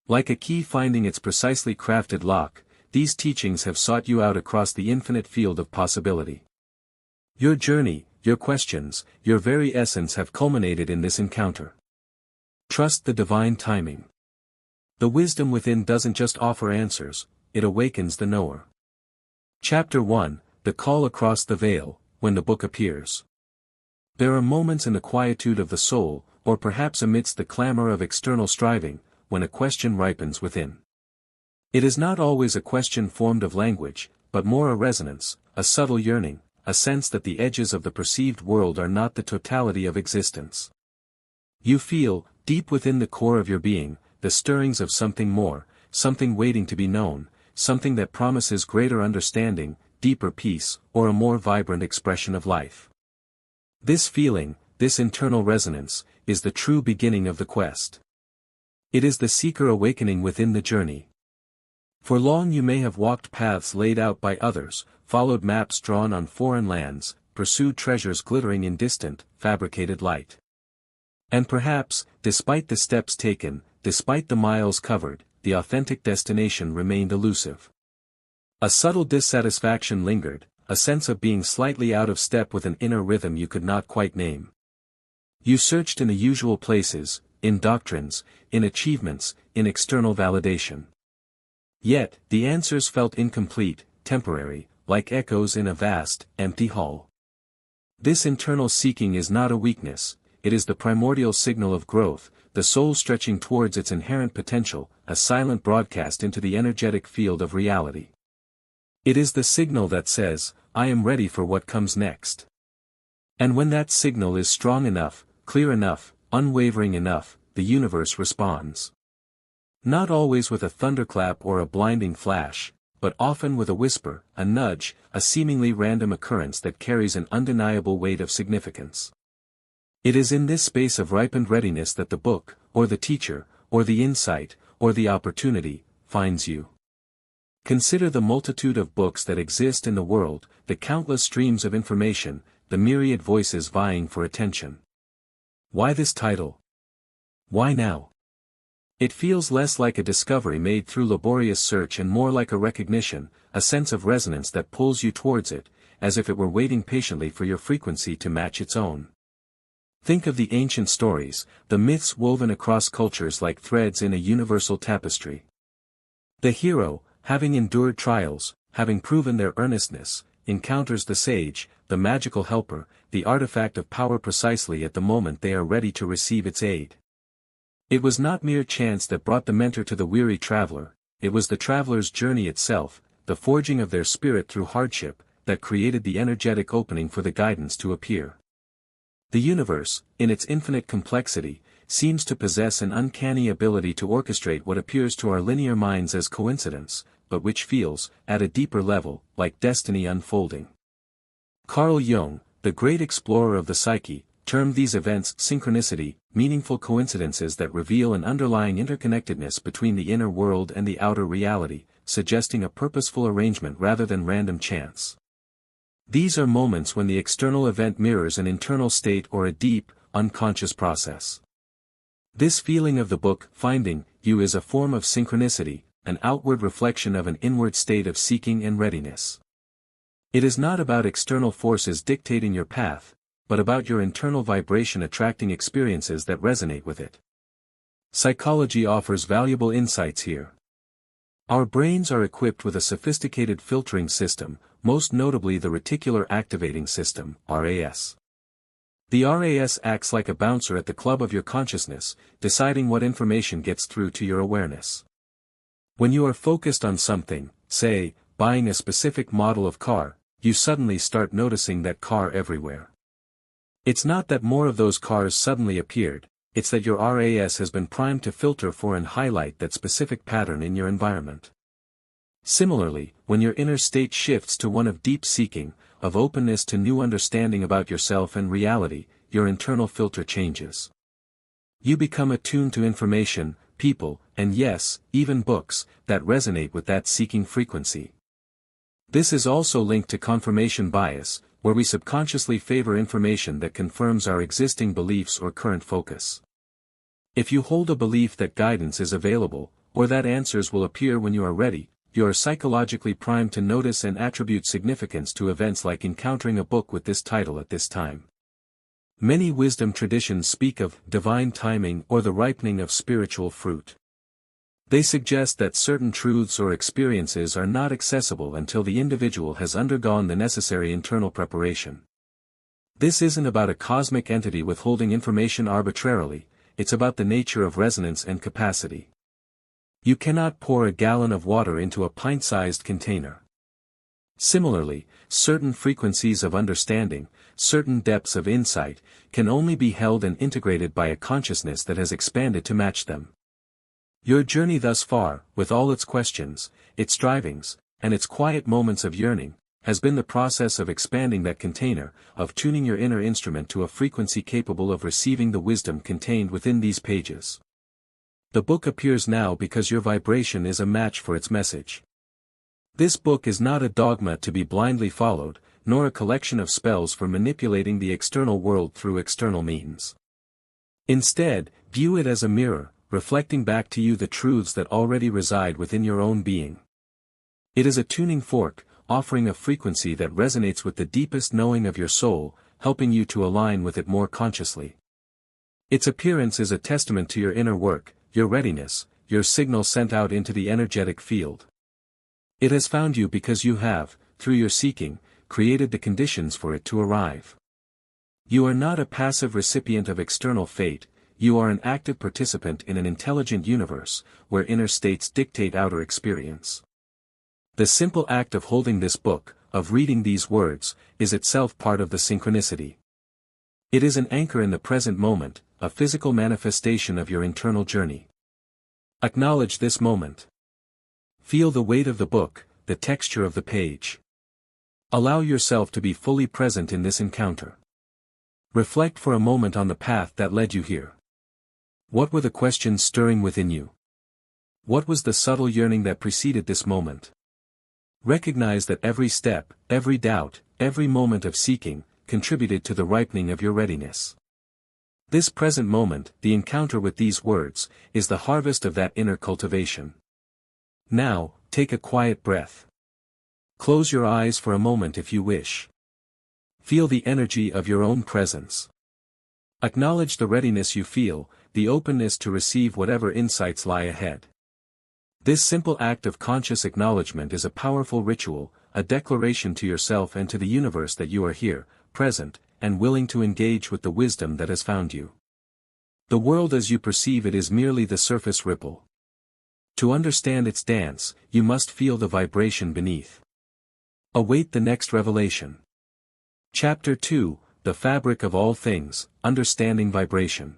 Like a key finding its precisely crafted lock, these teachings have sought you out across the infinite field of possibility. Your journey, your questions, your very essence have culminated in this encounter. Trust the divine timing. The wisdom within doesn't just offer answers, it awakens the knower. Chapter 1, The Call Across the Veil, when the book appears. There are moments in the quietude of the soul, or perhaps amidst the clamor of external striving, when a question ripens within. It is not always a question formed of language, but more a resonance, a subtle yearning, a sense that the edges of the perceived world are not the totality of existence. You feel, deep within the core of your being, the stirrings of something more, something waiting to be known, something that promises greater understanding, deeper peace, or a more vibrant expression of life. This feeling, this internal resonance, is the true beginning of the quest. It is the seeker awakening within the journey. For long you may have walked paths laid out by others, followed maps drawn on foreign lands, pursued treasures glittering in distant, fabricated light. And perhaps, despite the steps taken, despite the miles covered, the authentic destination remained elusive. A subtle dissatisfaction lingered, a sense of being slightly out of step with an inner rhythm you could not quite name. You searched in the usual places, in doctrines, in achievements, in external validation. Yet, the answers felt incomplete, temporary, like echoes in a vast, empty hall. This internal seeking is not a weakness, it is the primordial signal of growth, the soul stretching towards its inherent potential, a silent broadcast into the energetic field of reality. It is the signal that says, I am ready for what comes next. And when that signal is strong enough, clear enough, unwavering enough, the universe responds. Not always with a thunderclap or a blinding flash, but often with a whisper, a nudge, a seemingly random occurrence that carries an undeniable weight of significance. It is in this space of ripened readiness that the book, or the teacher, or the insight, or the opportunity, finds you. Consider the multitude of books that exist in the world, the countless streams of information, the myriad voices vying for attention. Why this title? Why now? It feels less like a discovery made through laborious search and more like a recognition, a sense of resonance that pulls you towards it, as if it were waiting patiently for your frequency to match its own. Think of the ancient stories, the myths woven across cultures like threads in a universal tapestry. The hero, having endured trials, having proven their earnestness, encounters the sage, the magical helper, the artifact of power precisely at the moment they are ready to receive its aid. It was not mere chance that brought the mentor to the weary traveler, it was the traveler's journey itself, the forging of their spirit through hardship, that created the energetic opening for the guidance to appear. The universe, in its infinite complexity, seems to possess an uncanny ability to orchestrate what appears to our linear minds as coincidence, but which feels, at a deeper level, like destiny unfolding. Carl Jung, the great explorer of the psyche, termed these events synchronicity, meaningful coincidences that reveal an underlying interconnectedness between the inner world and the outer reality, suggesting a purposeful arrangement rather than random chance. These are moments when the external event mirrors an internal state or a deep, unconscious process. This feeling of the book finding you is a form of synchronicity, an outward reflection of an inward state of seeking and readiness. It is not about external forces dictating your path, but about your internal vibration attracting experiences that resonate with it. Psychology offers valuable insights here. Our brains are equipped with a sophisticated filtering system, most notably the reticular activating system, RAS. The RAS acts like a bouncer at the club of your consciousness, deciding what information gets through to your awareness. When you are focused on something, say, buying a specific model of car, you suddenly start noticing that car everywhere. It's not that more of those cars suddenly appeared, it's that your RAS has been primed to filter for and highlight that specific pattern in your environment. Similarly, when your inner state shifts to one of deep seeking, of openness to new understanding about yourself and reality, your internal filter changes. You become attuned to information, people, and yes, even books, that resonate with that seeking frequency. This is also linked to confirmation bias, where we subconsciously favor information that confirms our existing beliefs or current focus. If you hold a belief that guidance is available, or that answers will appear when you are ready, you are psychologically primed to notice and attribute significance to events like encountering a book with this title at this time. Many wisdom traditions speak of divine timing or the ripening of spiritual fruit. They suggest that certain truths or experiences are not accessible until the individual has undergone the necessary internal preparation. This isn't about a cosmic entity withholding information arbitrarily, it's about the nature of resonance and capacity. You cannot pour a gallon of water into a pint-sized container. Similarly, certain frequencies of understanding, certain depths of insight, can only be held and integrated by a consciousness that has expanded to match them. Your journey thus far, with all its questions, its strivings, and its quiet moments of yearning, has been the process of expanding that container, of tuning your inner instrument to a frequency capable of receiving the wisdom contained within these pages. The book appears now because your vibration is a match for its message. This book is not a dogma to be blindly followed, nor a collection of spells for manipulating the external world through external means. Instead, view it as a mirror, reflecting back to you the truths that already reside within your own being. It is a tuning fork, offering a frequency that resonates with the deepest knowing of your soul, helping you to align with it more consciously. Its appearance is a testament to your inner work, your readiness, your signal sent out into the energetic field. It has found you because you have, through your seeking, created the conditions for it to arrive. You are not a passive recipient of external fate, you are an active participant in an intelligent universe, where inner states dictate outer experience. The simple act of holding this book, of reading these words, is itself part of the synchronicity. It is an anchor in the present moment, a physical manifestation of your internal journey. Acknowledge this moment. Feel the weight of the book, the texture of the page. Allow yourself to be fully present in this encounter. Reflect for a moment on the path that led you here. What were the questions stirring within you? What was the subtle yearning that preceded this moment? Recognize that every step, every doubt, every moment of seeking, contributed to the ripening of your readiness. This present moment, the encounter with these words, is the harvest of that inner cultivation. Now, take a quiet breath. Close your eyes for a moment if you wish. Feel the energy of your own presence. Acknowledge the readiness you feel, the openness to receive whatever insights lie ahead. This simple act of conscious acknowledgement is a powerful ritual, a declaration to yourself and to the universe that you are here, present, and willing to engage with the wisdom that has found you. The world as you perceive it is merely the surface ripple. To understand its dance, you must feel the vibration beneath. Await the next revelation. Chapter 2, The Fabric of All Things, Understanding Vibration.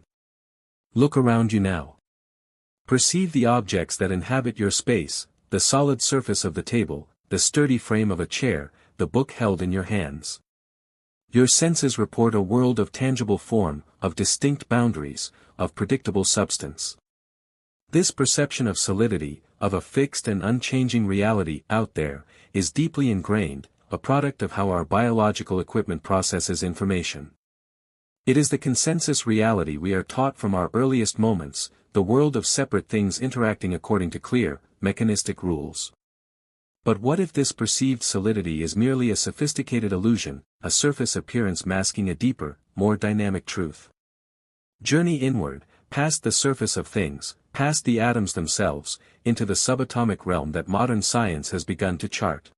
Look around you now. Perceive the objects that inhabit your space, the solid surface of the table, the sturdy frame of a chair, the book held in your hands. Your senses report a world of tangible form, of distinct boundaries, of predictable substance. This perception of solidity, of a fixed and unchanging reality out there, is deeply ingrained, a product of how our biological equipment processes information. It is the consensus reality we are taught from our earliest moments, the world of separate things interacting according to clear, mechanistic rules. But what if this perceived solidity is merely a sophisticated illusion, a surface appearance masking a deeper, more dynamic truth? Journey inward, past the surface of things, past the atoms themselves, into the subatomic realm that modern science has begun to chart.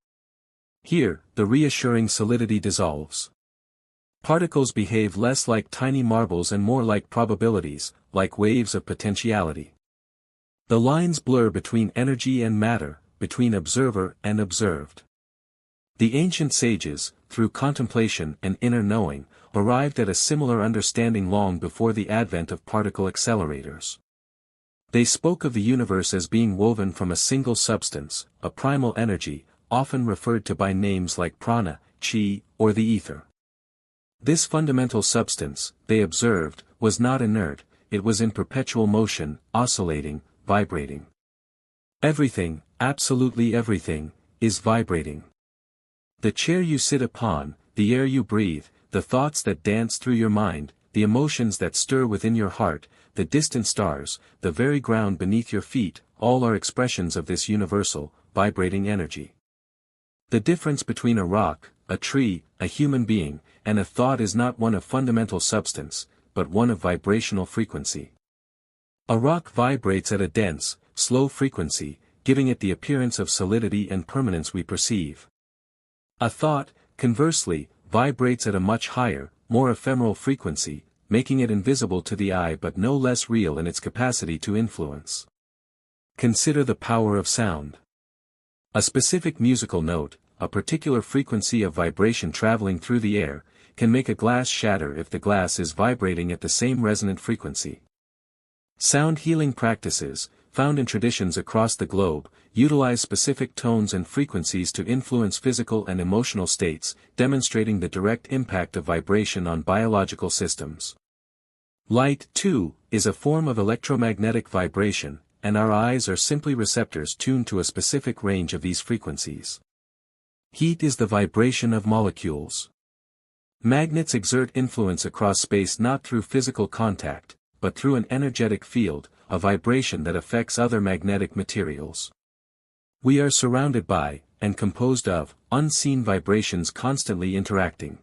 Here, the reassuring solidity dissolves. Particles behave less like tiny marbles and more like probabilities, like waves of potentiality. The lines blur between energy and matter, between observer and observed. The ancient sages, through contemplation and inner knowing, arrived at a similar understanding long before the advent of particle accelerators. They spoke of the universe as being woven from a single substance, a primal energy, often referred to by names like prana, chi, or the ether. This fundamental substance, they observed, was not inert, it was in perpetual motion, oscillating, vibrating. Everything, absolutely everything, is vibrating. The chair you sit upon, the air you breathe, the thoughts that dance through your mind, the emotions that stir within your heart, the distant stars, the very ground beneath your feet, all are expressions of this universal, vibrating energy. The difference between a rock, a tree, a human being, and a thought is not one of fundamental substance, but one of vibrational frequency. A rock vibrates at a dense, slow frequency, giving it the appearance of solidity and permanence we perceive. A thought, conversely, vibrates at a much higher, more ephemeral frequency, making it invisible to the eye but no less real in its capacity to influence. Consider the power of sound. A specific musical note, a particular frequency of vibration traveling through the air, can make a glass shatter if the glass is vibrating at the same resonant frequency. Sound healing practices, found in traditions across the globe, utilize specific tones and frequencies to influence physical and emotional states, demonstrating the direct impact of vibration on biological systems. Light, too, is a form of electromagnetic vibration, and our eyes are simply receptors tuned to a specific range of these frequencies. Heat is the vibration of molecules. Magnets exert influence across space not through physical contact, but through an energetic field, a vibration that affects other magnetic materials. We are surrounded by, and composed of, unseen vibrations constantly interacting.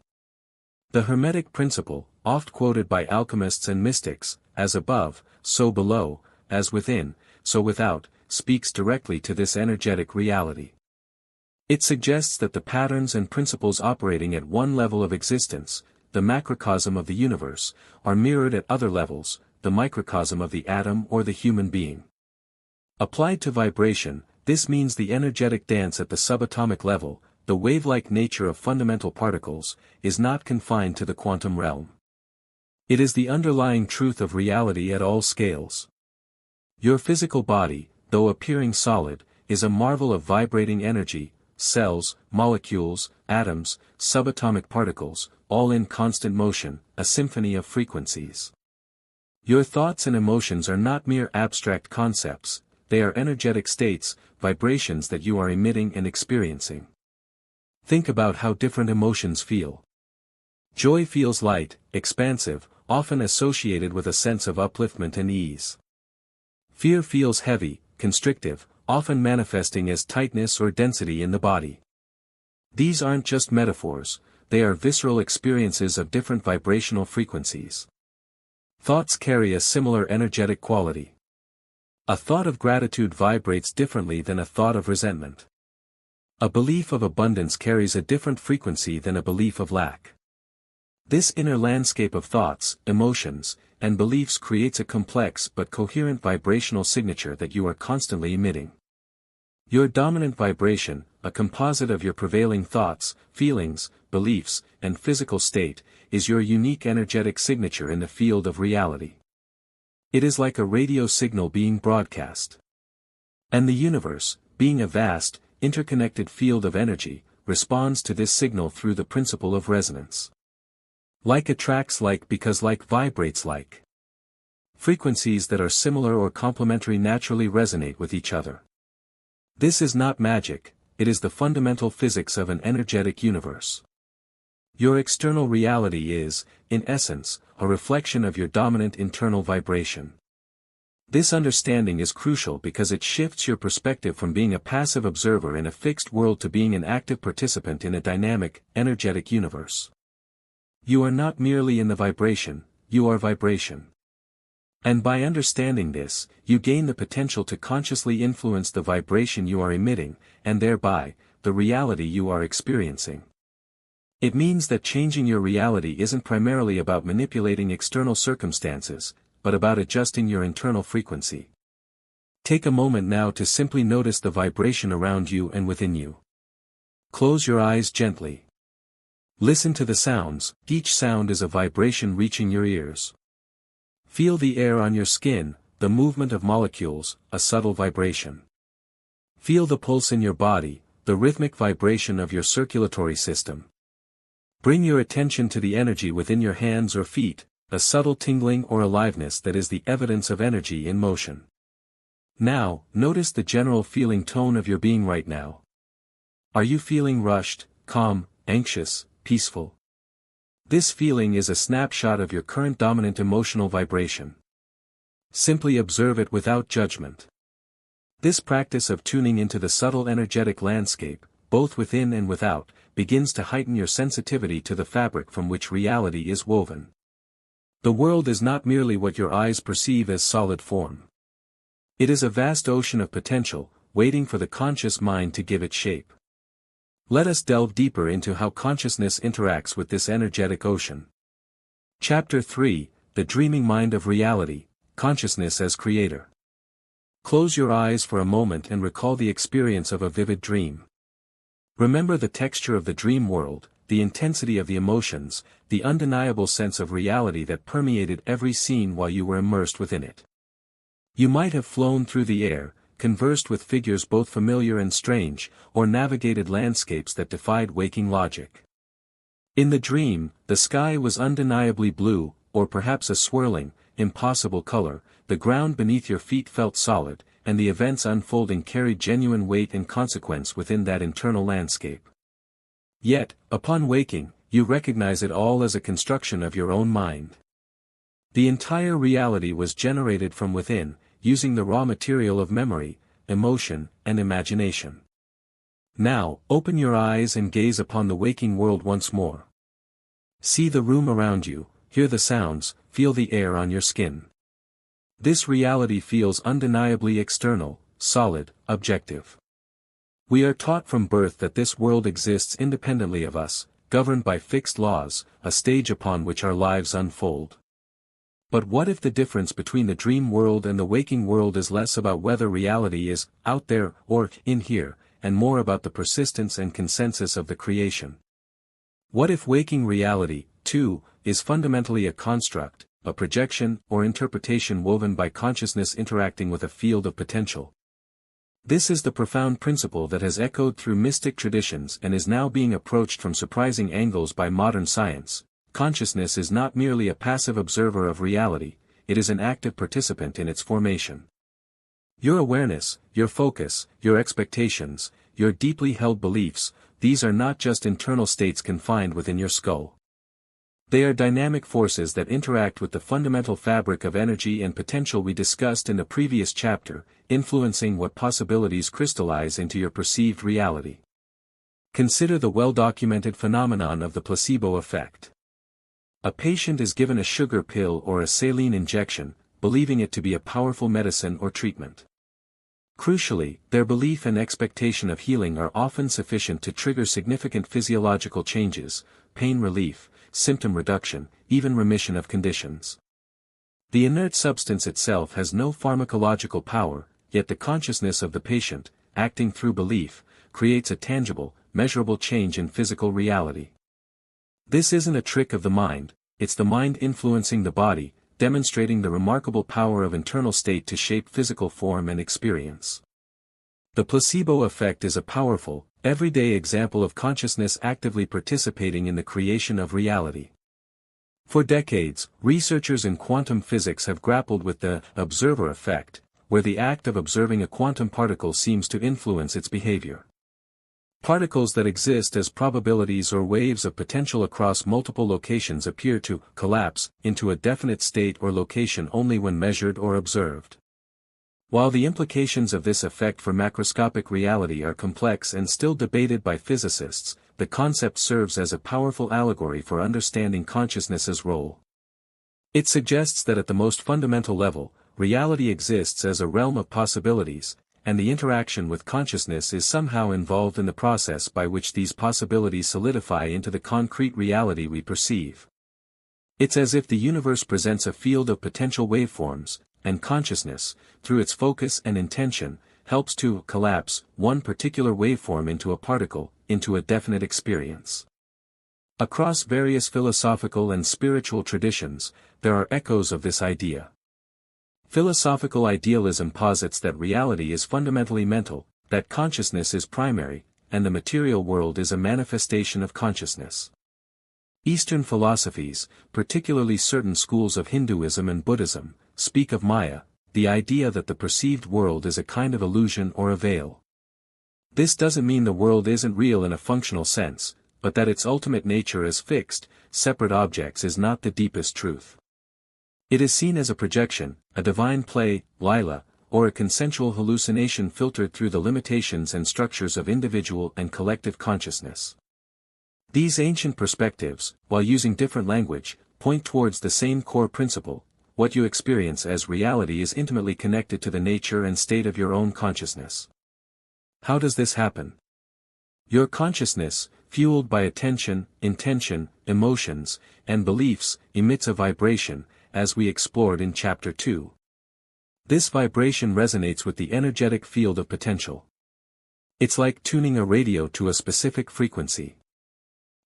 The Hermetic principle, oft quoted by alchemists and mystics, as above, so below, as within, so without, speaks directly to this energetic reality. It suggests that the patterns and principles operating at one level of existence, the macrocosm of the universe, are mirrored at other levels, the microcosm of the atom or the human being. Applied to vibration, this means the energetic dance at the subatomic level, the wave-like nature of fundamental particles, is not confined to the quantum realm. It is the underlying truth of reality at all scales. Your physical body, though appearing solid, is a marvel of vibrating energy, cells, molecules, atoms, subatomic particles, all in constant motion, a symphony of frequencies. Your thoughts and emotions are not mere abstract concepts, they are energetic states, vibrations that you are emitting and experiencing. Think about how different emotions feel. Joy feels light, expansive, often associated with a sense of upliftment and ease. Fear feels heavy, constrictive, often manifesting as tightness or density in the body. These aren't just metaphors, they are visceral experiences of different vibrational frequencies. Thoughts carry a similar energetic quality. A thought of gratitude vibrates differently than a thought of resentment. A belief of abundance carries a different frequency than a belief of lack. This inner landscape of thoughts, emotions, and beliefs creates a complex but coherent vibrational signature that you are constantly emitting. Your dominant vibration, a composite of your prevailing thoughts, feelings, beliefs, and physical state, is your unique energetic signature in the field of reality. It is like a radio signal being broadcast. And the universe, being a vast, interconnected field of energy, responds to this signal through the principle of resonance. Like attracts like because like vibrates like. Frequencies that are similar or complementary naturally resonate with each other. This is not magic, it is the fundamental physics of an energetic universe. Your external reality is, in essence, a reflection of your dominant internal vibration. This understanding is crucial because it shifts your perspective from being a passive observer in a fixed world to being an active participant in a dynamic, energetic universe. You are not merely in the vibration, you are vibration. And by understanding this, you gain the potential to consciously influence the vibration you are emitting, and thereby, the reality you are experiencing. It means that changing your reality isn't primarily about manipulating external circumstances, but about adjusting your internal frequency. Take a moment now to simply notice the vibration around you and within you. Close your eyes gently. Listen to the sounds, each sound is a vibration reaching your ears. Feel the air on your skin, the movement of molecules, a subtle vibration. Feel the pulse in your body, the rhythmic vibration of your circulatory system. Bring your attention to the energy within your hands or feet, a subtle tingling or aliveness that is the evidence of energy in motion. Now, notice the general feeling tone of your being right now. Are you feeling rushed, calm, anxious, peaceful? This feeling is a snapshot of your current dominant emotional vibration. Simply observe it without judgment. This practice of tuning into the subtle energetic landscape, both within and without, begins to heighten your sensitivity to the fabric from which reality is woven. The world is not merely what your eyes perceive as solid form. It is a vast ocean of potential, waiting for the conscious mind to give it shape. Let us delve deeper into how consciousness interacts with this energetic ocean. Chapter 3, The Dreaming Mind of Reality, Consciousness as Creator. Close your eyes for a moment and recall the experience of a vivid dream. Remember the texture of the dream world, the intensity of the emotions, the undeniable sense of reality that permeated every scene while you were immersed within it. You might have flown through the air, conversed with figures both familiar and strange, or navigated landscapes that defied waking logic. In the dream, the sky was undeniably blue, or perhaps a swirling, impossible color, the ground beneath your feet felt solid, and the events unfolding carried genuine weight and consequence within that internal landscape. Yet, upon waking, you recognize it all as a construction of your own mind. The entire reality was generated from within, using the raw material of memory, emotion, and imagination. Now, open your eyes and gaze upon the waking world once more. See the room around you, hear the sounds, feel the air on your skin. This reality feels undeniably external, solid, objective. We are taught from birth that this world exists independently of us, governed by fixed laws, a stage upon which our lives unfold. But what if the difference between the dream world and the waking world is less about whether reality is out there or in here, and more about the persistence and consensus of the creation? What if waking reality, too, is fundamentally a construct, a projection or interpretation woven by consciousness interacting with a field of potential? This is the profound principle that has echoed through mystic traditions and is now being approached from surprising angles by modern science. Consciousness is not merely a passive observer of reality, it is an active participant in its formation. Your awareness, your focus, your expectations, your deeply held beliefs, these are not just internal states confined within your skull. They are dynamic forces that interact with the fundamental fabric of energy and potential we discussed in the previous chapter, influencing what possibilities crystallize into your perceived reality. Consider the well-documented phenomenon of the placebo effect. A patient is given a sugar pill or a saline injection, believing it to be a powerful medicine or treatment. Crucially, their belief and expectation of healing are often sufficient to trigger significant physiological changes, pain relief, symptom reduction, even remission of conditions. The inert substance itself has no pharmacological power, yet the consciousness of the patient, acting through belief, creates a tangible, measurable change in physical reality. This isn't a trick of the mind, it's the mind influencing the body, demonstrating the remarkable power of internal state to shape physical form and experience. The placebo effect is a powerful, everyday example of consciousness actively participating in the creation of reality. For decades, researchers in quantum physics have grappled with the observer effect, where the act of observing a quantum particle seems to influence its behavior. Particles that exist as probabilities or waves of potential across multiple locations appear to collapse into a definite state or location only when measured or observed. While the implications of this effect for macroscopic reality are complex and still debated by physicists, the concept serves as a powerful allegory for understanding consciousness's role. It suggests that at the most fundamental level, reality exists as a realm of possibilities, and the interaction with consciousness is somehow involved in the process by which these possibilities solidify into the concrete reality we perceive. It's as if the universe presents a field of potential waveforms, and consciousness, through its focus and intention, helps to collapse one particular waveform into a particle, into a definite experience. Across various philosophical and spiritual traditions, there are echoes of this idea. Philosophical idealism posits that reality is fundamentally mental, that consciousness is primary, and the material world is a manifestation of consciousness. Eastern philosophies, particularly certain schools of Hinduism and Buddhism, speak of Maya, the idea that the perceived world is a kind of illusion or a veil. This doesn't mean the world isn't real in a functional sense, but that its ultimate nature as fixed, separate objects is not the deepest truth. It is seen as a projection, a divine play, Lila, or a consensual hallucination filtered through the limitations and structures of individual and collective consciousness. These ancient perspectives, while using different language, point towards the same core principle: what you experience as reality is intimately connected to the nature and state of your own consciousness. How does this happen? Your consciousness, fueled by attention, intention, emotions, and beliefs, emits a vibration, as we explored in Chapter 2. This vibration resonates with the energetic field of potential. It's like tuning a radio to a specific frequency.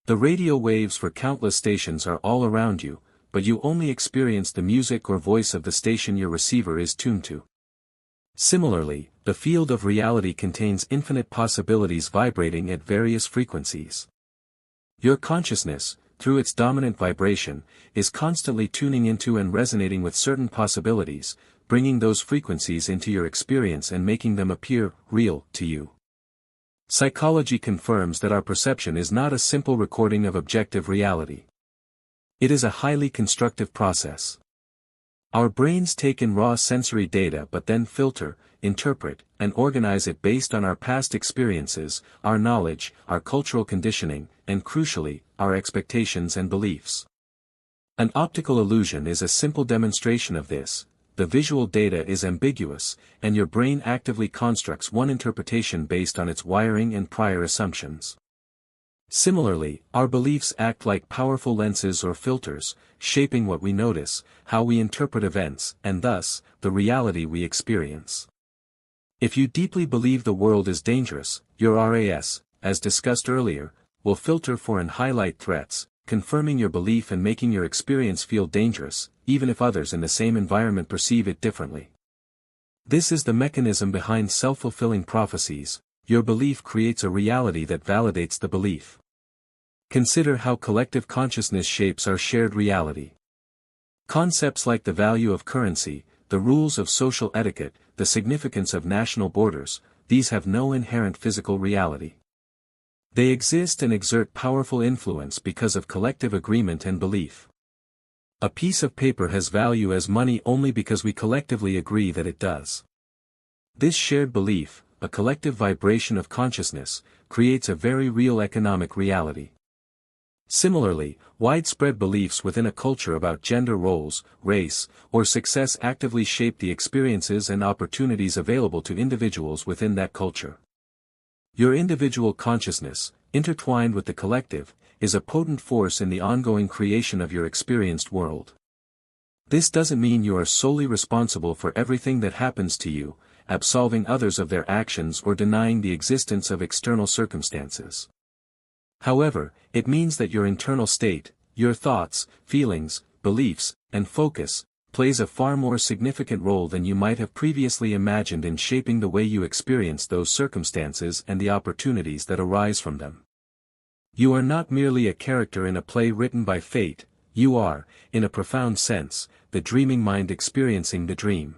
The radio waves for countless stations are all around you, but you only experience the music or voice of the station your receiver is tuned to. Similarly, the field of reality contains infinite possibilities vibrating at various frequencies. Your consciousness, through its dominant vibration, is constantly tuning into and resonating with certain possibilities, bringing those frequencies into your experience and making them appear real to you. Psychology confirms that our perception is not a simple recording of objective reality. It is a highly constructive process. Our brains take in raw sensory data but then filter, interpret, and organize it based on our past experiences, our knowledge, our cultural conditioning, and crucially, our expectations and beliefs. An optical illusion is a simple demonstration of this. The visual data is ambiguous, and your brain actively constructs one interpretation based on its wiring and prior assumptions. Similarly, our beliefs act like powerful lenses or filters, shaping what we notice, how we interpret events, and thus, the reality we experience. If you deeply believe the world is dangerous, your RAS, as discussed earlier, will filter for and highlight threats, confirming your belief and making your experience feel dangerous, even if others in the same environment perceive it differently. This is the mechanism behind self-fulfilling prophecies. Your belief creates a reality that validates the belief. Consider how collective consciousness shapes our shared reality. Concepts like the value of currency, the rules of social etiquette, the significance of national borders, these have no inherent physical reality. They exist and exert powerful influence because of collective agreement and belief. A piece of paper has value as money only because we collectively agree that it does. This shared belief, a collective vibration of consciousness, creates a very real economic reality. Similarly, widespread beliefs within a culture about gender roles, race, or success actively shape the experiences and opportunities available to individuals within that culture. Your individual consciousness, intertwined with the collective, is a potent force in the ongoing creation of your experienced world. This doesn't mean you are solely responsible for everything that happens to you, absolving others of their actions or denying the existence of external circumstances. However, it means that your internal state, your thoughts, feelings, beliefs, and focus, plays a far more significant role than you might have previously imagined in shaping the way you experience those circumstances and the opportunities that arise from them. You are not merely a character in a play written by fate, you are, in a profound sense, the dreaming mind experiencing the dream.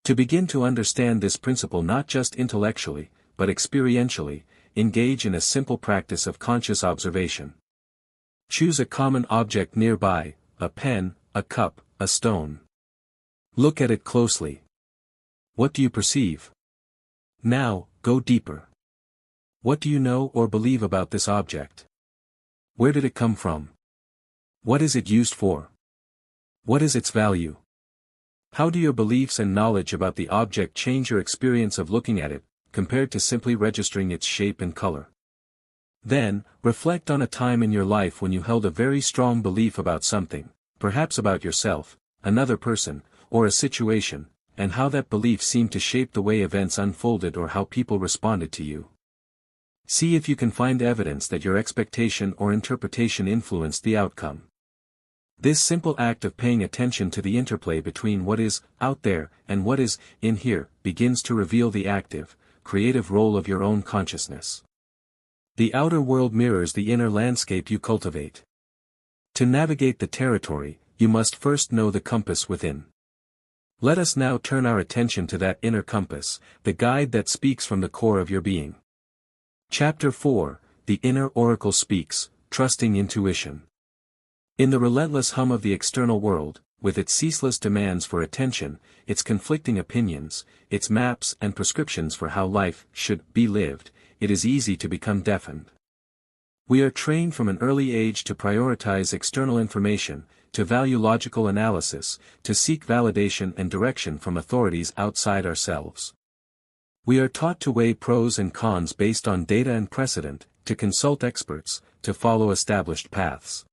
To begin to understand this principle not just intellectually, but experientially, engage in a simple practice of conscious observation. Choose a common object nearby, a pen, a cup, a stone. Look at it closely. What do you perceive? Now, go deeper. What do you know or believe about this object? Where did it come from? What is it used for? What is its value? How do your beliefs and knowledge about the object change your experience of looking at it, compared to simply registering its shape and color? Then, reflect on a time in your life when you held a very strong belief about something, perhaps about yourself, another person, or a situation, and how that belief seemed to shape the way events unfolded or how people responded to you. See if you can find evidence that your expectation or interpretation influenced the outcome. This simple act of paying attention to the interplay between what is out there and what is in here begins to reveal the active, creative role of your own consciousness. The outer world mirrors the inner landscape you cultivate. To navigate the territory, you must first know the compass within. Let us now turn our attention to that inner compass, the guide that speaks from the core of your being. Chapter 4, The Inner Oracle Speaks, Trusting Intuition. In the relentless hum of the external world, with its ceaseless demands for attention, its conflicting opinions, its maps and prescriptions for how life should be lived, it is easy to become deafened. We are trained from an early age to prioritize external information, to value logical analysis, to seek validation and direction from authorities outside ourselves. We are taught to weigh pros and cons based on data and precedent, to consult experts, to follow established paths.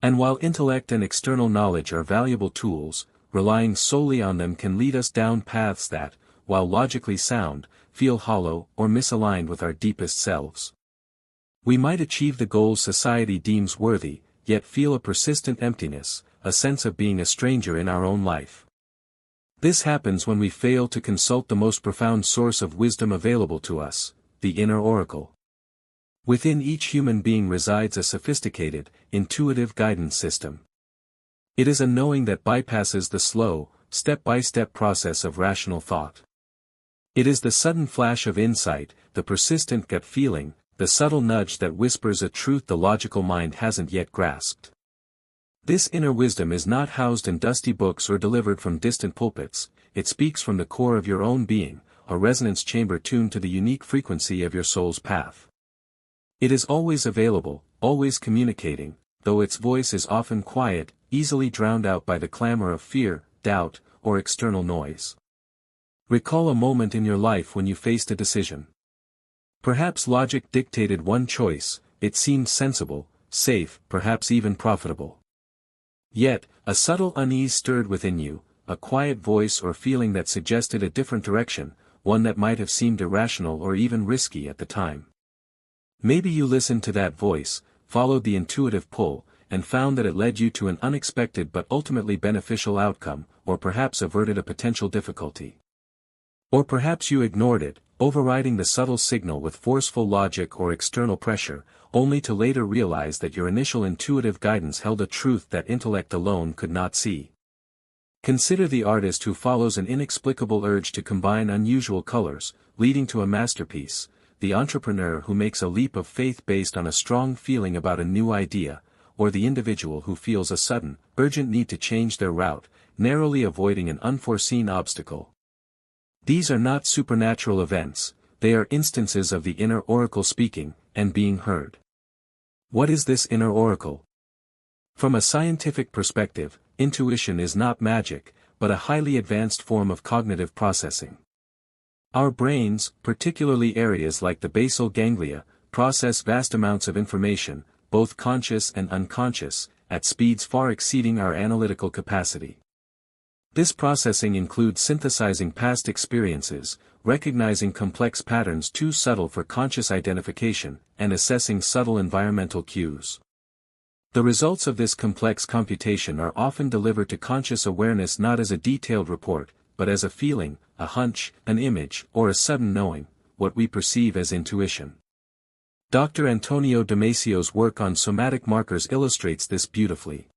And while intellect and external knowledge are valuable tools, relying solely on them can lead us down paths that, while logically sound, feel hollow or misaligned with our deepest selves. We might achieve the goals society deems worthy, yet feel a persistent emptiness, a sense of being a stranger in our own life. This happens when we fail to consult the most profound source of wisdom available to us, the inner oracle. Within each human being resides a sophisticated, intuitive guidance system. It is a knowing that bypasses the slow, step-by-step process of rational thought. It is the sudden flash of insight, the persistent gut feeling, the subtle nudge that whispers a truth the logical mind hasn't yet grasped. This inner wisdom is not housed in dusty books or delivered from distant pulpits, it speaks from the core of your own being, a resonance chamber tuned to the unique frequency of your soul's path. It is always available, always communicating, though its voice is often quiet, easily drowned out by the clamor of fear, doubt, or external noise. Recall a moment in your life when you faced a decision. Perhaps logic dictated one choice, it seemed sensible, safe, perhaps even profitable. Yet, a subtle unease stirred within you, a quiet voice or feeling that suggested a different direction, one that might have seemed irrational or even risky at the time. Maybe you listened to that voice, followed the intuitive pull, and found that it led you to an unexpected but ultimately beneficial outcome, or perhaps averted a potential difficulty. Or perhaps you ignored it, overriding the subtle signal with forceful logic or external pressure, only to later realize that your initial intuitive guidance held a truth that intellect alone could not see. Consider the artist who follows an inexplicable urge to combine unusual colors, leading to a masterpiece, the entrepreneur who makes a leap of faith based on a strong feeling about a new idea, or the individual who feels a sudden, urgent need to change their route, narrowly avoiding an unforeseen obstacle. These are not supernatural events, they are instances of the inner oracle speaking, and being heard. What is this inner oracle? From a scientific perspective, intuition is not magic, but a highly advanced form of cognitive processing. Our brains, particularly areas like the basal ganglia, process vast amounts of information, both conscious and unconscious, at speeds far exceeding our analytical capacity. This processing includes synthesizing past experiences, recognizing complex patterns too subtle for conscious identification, and assessing subtle environmental cues. The results of this complex computation are often delivered to conscious awareness not as a detailed report, but as a feeling, a hunch, an image, or a sudden knowing, what we perceive as intuition. Dr. Antonio Damasio's work on somatic markers illustrates this beautifully.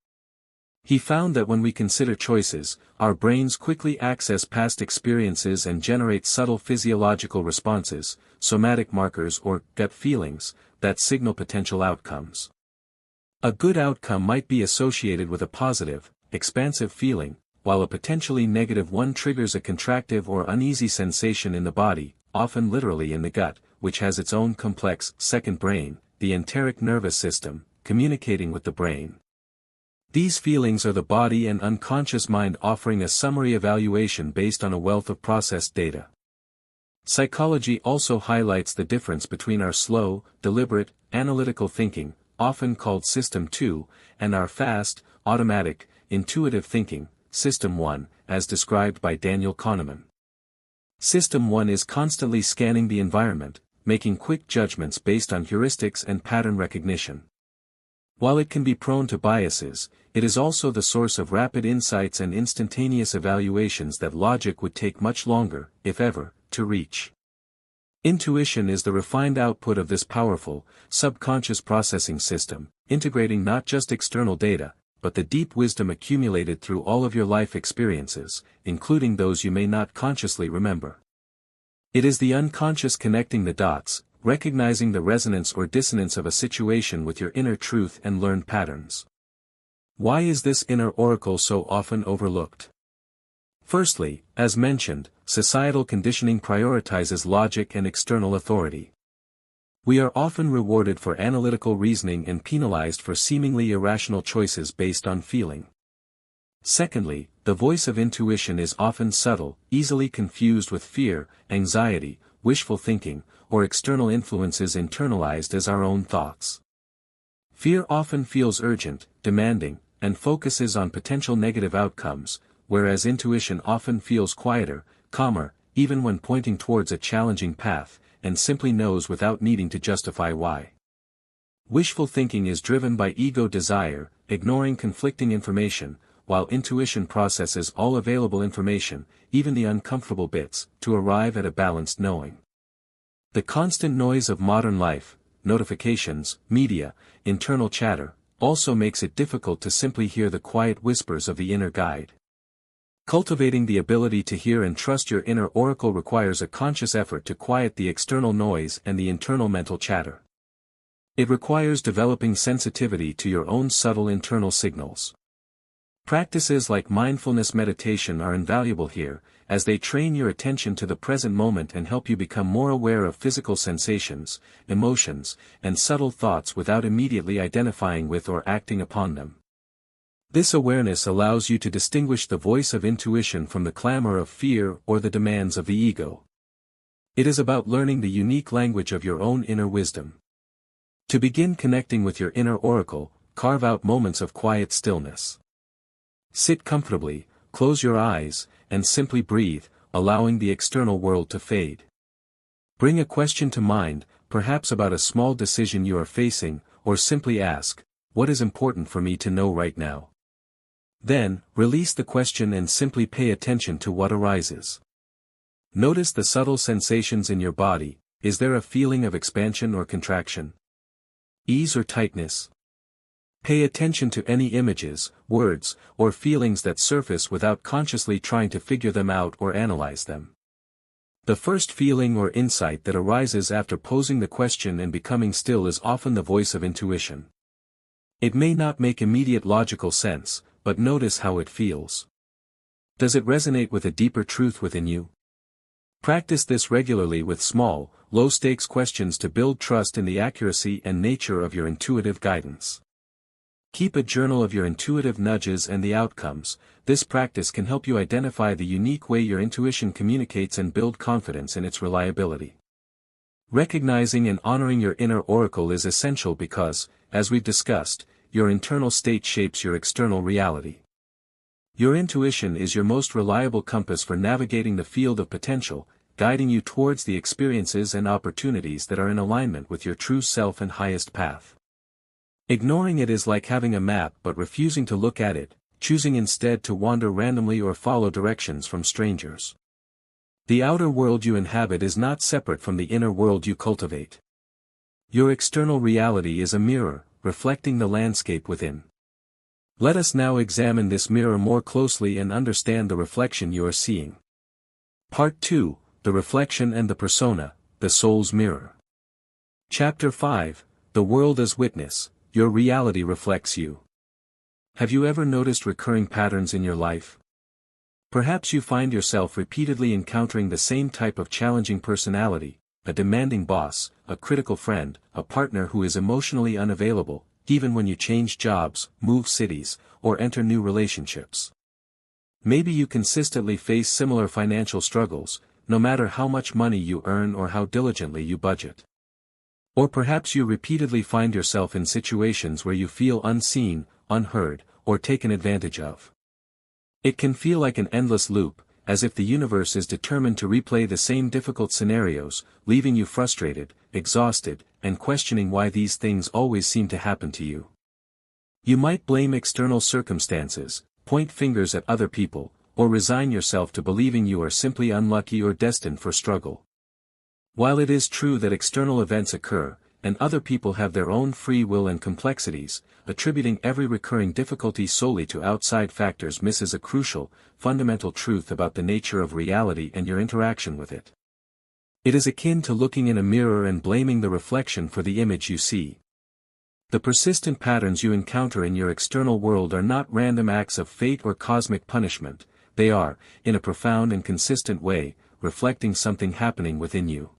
He found that when we consider choices, our brains quickly access past experiences and generate subtle physiological responses, somatic markers or gut feelings, that signal potential outcomes. A good outcome might be associated with a positive, expansive feeling, while a potentially negative one triggers a contractive or uneasy sensation in the body, often literally in the gut, which has its own complex second brain, the enteric nervous system, communicating with the brain. These feelings are the body and unconscious mind offering a summary evaluation based on a wealth of processed data. Psychology also highlights the difference between our slow, deliberate, analytical thinking, often called System 2, and our fast, automatic, intuitive thinking, System 1, as described by Daniel Kahneman. System 1 is constantly scanning the environment, making quick judgments based on heuristics and pattern recognition. While it can be prone to biases, it is also the source of rapid insights and instantaneous evaluations that logic would take much longer, if ever, to reach. Intuition is the refined output of this powerful, subconscious processing system, integrating not just external data, but the deep wisdom accumulated through all of your life experiences, including those you may not consciously remember. It is the unconscious connecting the dots, recognizing the resonance or dissonance of a situation with your inner truth and learned patterns. Why is this inner oracle so often overlooked? Firstly, as mentioned, societal conditioning prioritizes logic and external authority. We are often rewarded for analytical reasoning and penalized for seemingly irrational choices based on feeling. Secondly, the voice of intuition is often subtle, easily confused with fear, anxiety, wishful thinking, or external influences internalized as our own thoughts. Fear often feels urgent, demanding, and focuses on potential negative outcomes, whereas intuition often feels quieter, calmer, even when pointing towards a challenging path, and simply knows without needing to justify why. Wishful thinking is driven by ego desire, ignoring conflicting information, while intuition processes all available information, even the uncomfortable bits, to arrive at a balanced knowing. The constant noise of modern life, notifications, media, internal chatter, also makes it difficult to simply hear the quiet whispers of the inner guide. Cultivating the ability to hear and trust your inner oracle requires a conscious effort to quiet the external noise and the internal mental chatter. It requires developing sensitivity to your own subtle internal signals. Practices like mindfulness meditation are invaluable here, as they train your attention to the present moment and help you become more aware of physical sensations, emotions, and subtle thoughts without immediately identifying with or acting upon them. This awareness allows you to distinguish the voice of intuition from the clamor of fear or the demands of the ego. It is about learning the unique language of your own inner wisdom. To begin connecting with your inner oracle, carve out moments of quiet stillness. Sit comfortably, close your eyes, and simply breathe, allowing the external world to fade. Bring a question to mind, perhaps about a small decision you are facing, or simply ask, "What is important for me to know right now?" Then, release the question and simply pay attention to what arises. Notice the subtle sensations in your body. Is there a feeling of expansion or contraction? Ease or tightness? Pay attention to any images, words, or feelings that surface without consciously trying to figure them out or analyze them. The first feeling or insight that arises after posing the question and becoming still is often the voice of intuition. It may not make immediate logical sense, but notice how it feels. Does it resonate with a deeper truth within you? Practice this regularly with small, low-stakes questions to build trust in the accuracy and nature of your intuitive guidance. Keep a journal of your intuitive nudges and the outcomes. This practice can help you identify the unique way your intuition communicates and build confidence in its reliability. Recognizing and honoring your inner oracle is essential because, as we've discussed, your internal state shapes your external reality. Your intuition is your most reliable compass for navigating the field of potential, guiding you towards the experiences and opportunities that are in alignment with your true self and highest path. Ignoring it is like having a map but refusing to look at it, choosing instead to wander randomly or follow directions from strangers. The outer world you inhabit is not separate from the inner world you cultivate. Your external reality is a mirror, reflecting the landscape within. Let us now examine this mirror more closely and understand the reflection you are seeing. Part 2, The Reflection and the Persona, the Soul's Mirror. Chapter 5, The World as Witness, Your Reality Reflects You. Have you ever noticed recurring patterns in your life? Perhaps you find yourself repeatedly encountering the same type of challenging personality, a demanding boss, a critical friend, a partner who is emotionally unavailable, even when you change jobs, move cities, or enter new relationships. Maybe you consistently face similar financial struggles, no matter how much money you earn or how diligently you budget. Or perhaps you repeatedly find yourself in situations where you feel unseen, unheard, or taken advantage of. It can feel like an endless loop, as if the universe is determined to replay the same difficult scenarios, leaving you frustrated, exhausted, and questioning why these things always seem to happen to you. You might blame external circumstances, point fingers at other people, or resign yourself to believing you are simply unlucky or destined for struggle. While it is true that external events occur, and other people have their own free will and complexities, attributing every recurring difficulty solely to outside factors misses a crucial, fundamental truth about the nature of reality and your interaction with it. It is akin to looking in a mirror and blaming the reflection for the image you see. The persistent patterns you encounter in your external world are not random acts of fate or cosmic punishment, they are, in a profound and consistent way, reflecting something happening within you.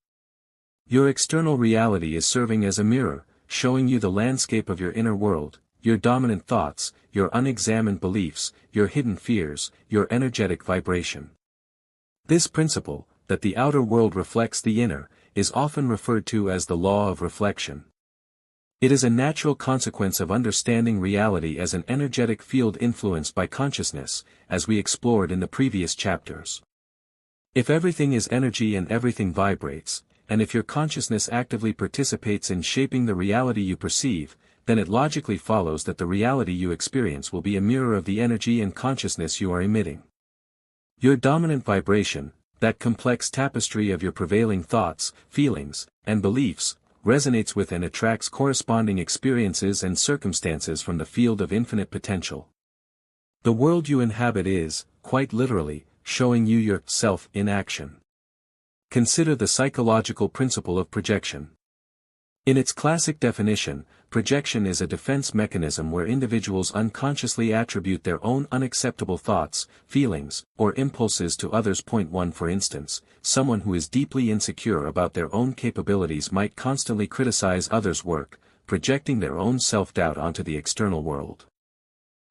Your external reality is serving as a mirror, showing you the landscape of your inner world, your dominant thoughts, your unexamined beliefs, your hidden fears, your energetic vibration. This principle, that the outer world reflects the inner, is often referred to as the law of reflection. It is a natural consequence of understanding reality as an energetic field influenced by consciousness, as we explored in the previous chapters. If everything is energy and everything vibrates, and if your consciousness actively participates in shaping the reality you perceive, then it logically follows that the reality you experience will be a mirror of the energy and consciousness you are emitting. Your dominant vibration, that complex tapestry of your prevailing thoughts, feelings, and beliefs, resonates with and attracts corresponding experiences and circumstances from the field of infinite potential. The world you inhabit is, quite literally, showing you yourself in action. Consider the psychological principle of projection. In its classic definition, projection is a defense mechanism where individuals unconsciously attribute their own unacceptable thoughts, feelings, or impulses to others. Point 1. For instance, someone who is deeply insecure about their own capabilities might constantly criticize others' work, projecting their own self-doubt onto the external world.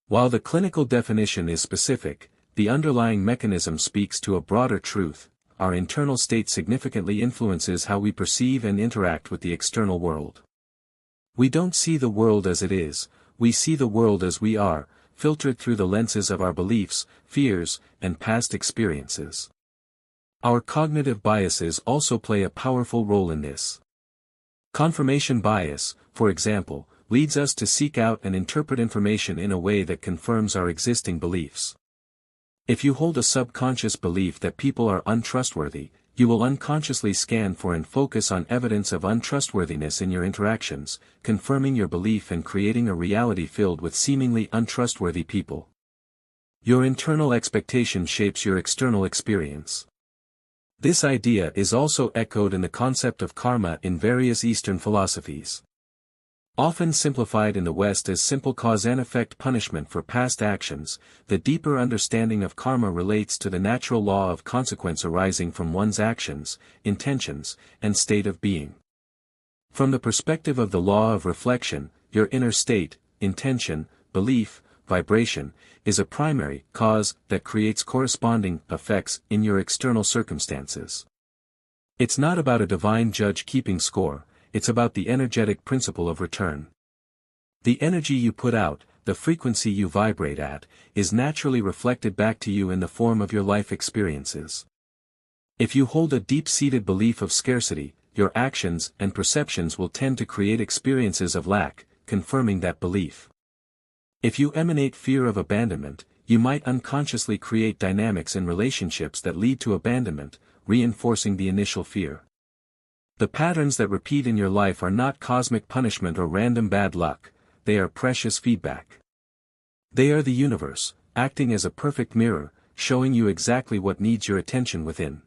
While the clinical definition is specific, the underlying mechanism speaks to a broader truth. Our internal state significantly influences how we perceive and interact with the external world. We don't see the world as it is, we see the world as we are, filtered through the lenses of our beliefs, fears, and past experiences. Our cognitive biases also play a powerful role in this. Confirmation bias, for example, leads us to seek out and interpret information in a way that confirms our existing beliefs. If you hold a subconscious belief that people are untrustworthy, you will unconsciously scan for and focus on evidence of untrustworthiness in your interactions, confirming your belief and creating a reality filled with seemingly untrustworthy people. Your internal expectation shapes your external experience. This idea is also echoed in the concept of karma in various Eastern philosophies. Often simplified in the West as simple cause and effect punishment for past actions, the deeper understanding of karma relates to the natural law of consequence arising from one's actions, intentions, and state of being. From the perspective of the law of reflection, your inner state, intention, belief, vibration, is a primary cause that creates corresponding effects in your external circumstances. It's not about a divine judge keeping score. It's about the energetic principle of return. The energy you put out, the frequency you vibrate at, is naturally reflected back to you in the form of your life experiences. If you hold a deep-seated belief of scarcity, your actions and perceptions will tend to create experiences of lack, confirming that belief. If you emanate fear of abandonment, you might unconsciously create dynamics in relationships that lead to abandonment, reinforcing the initial fear. The patterns that repeat in your life are not cosmic punishment or random bad luck, they are precious feedback. They are the universe, acting as a perfect mirror, showing you exactly what needs your attention within.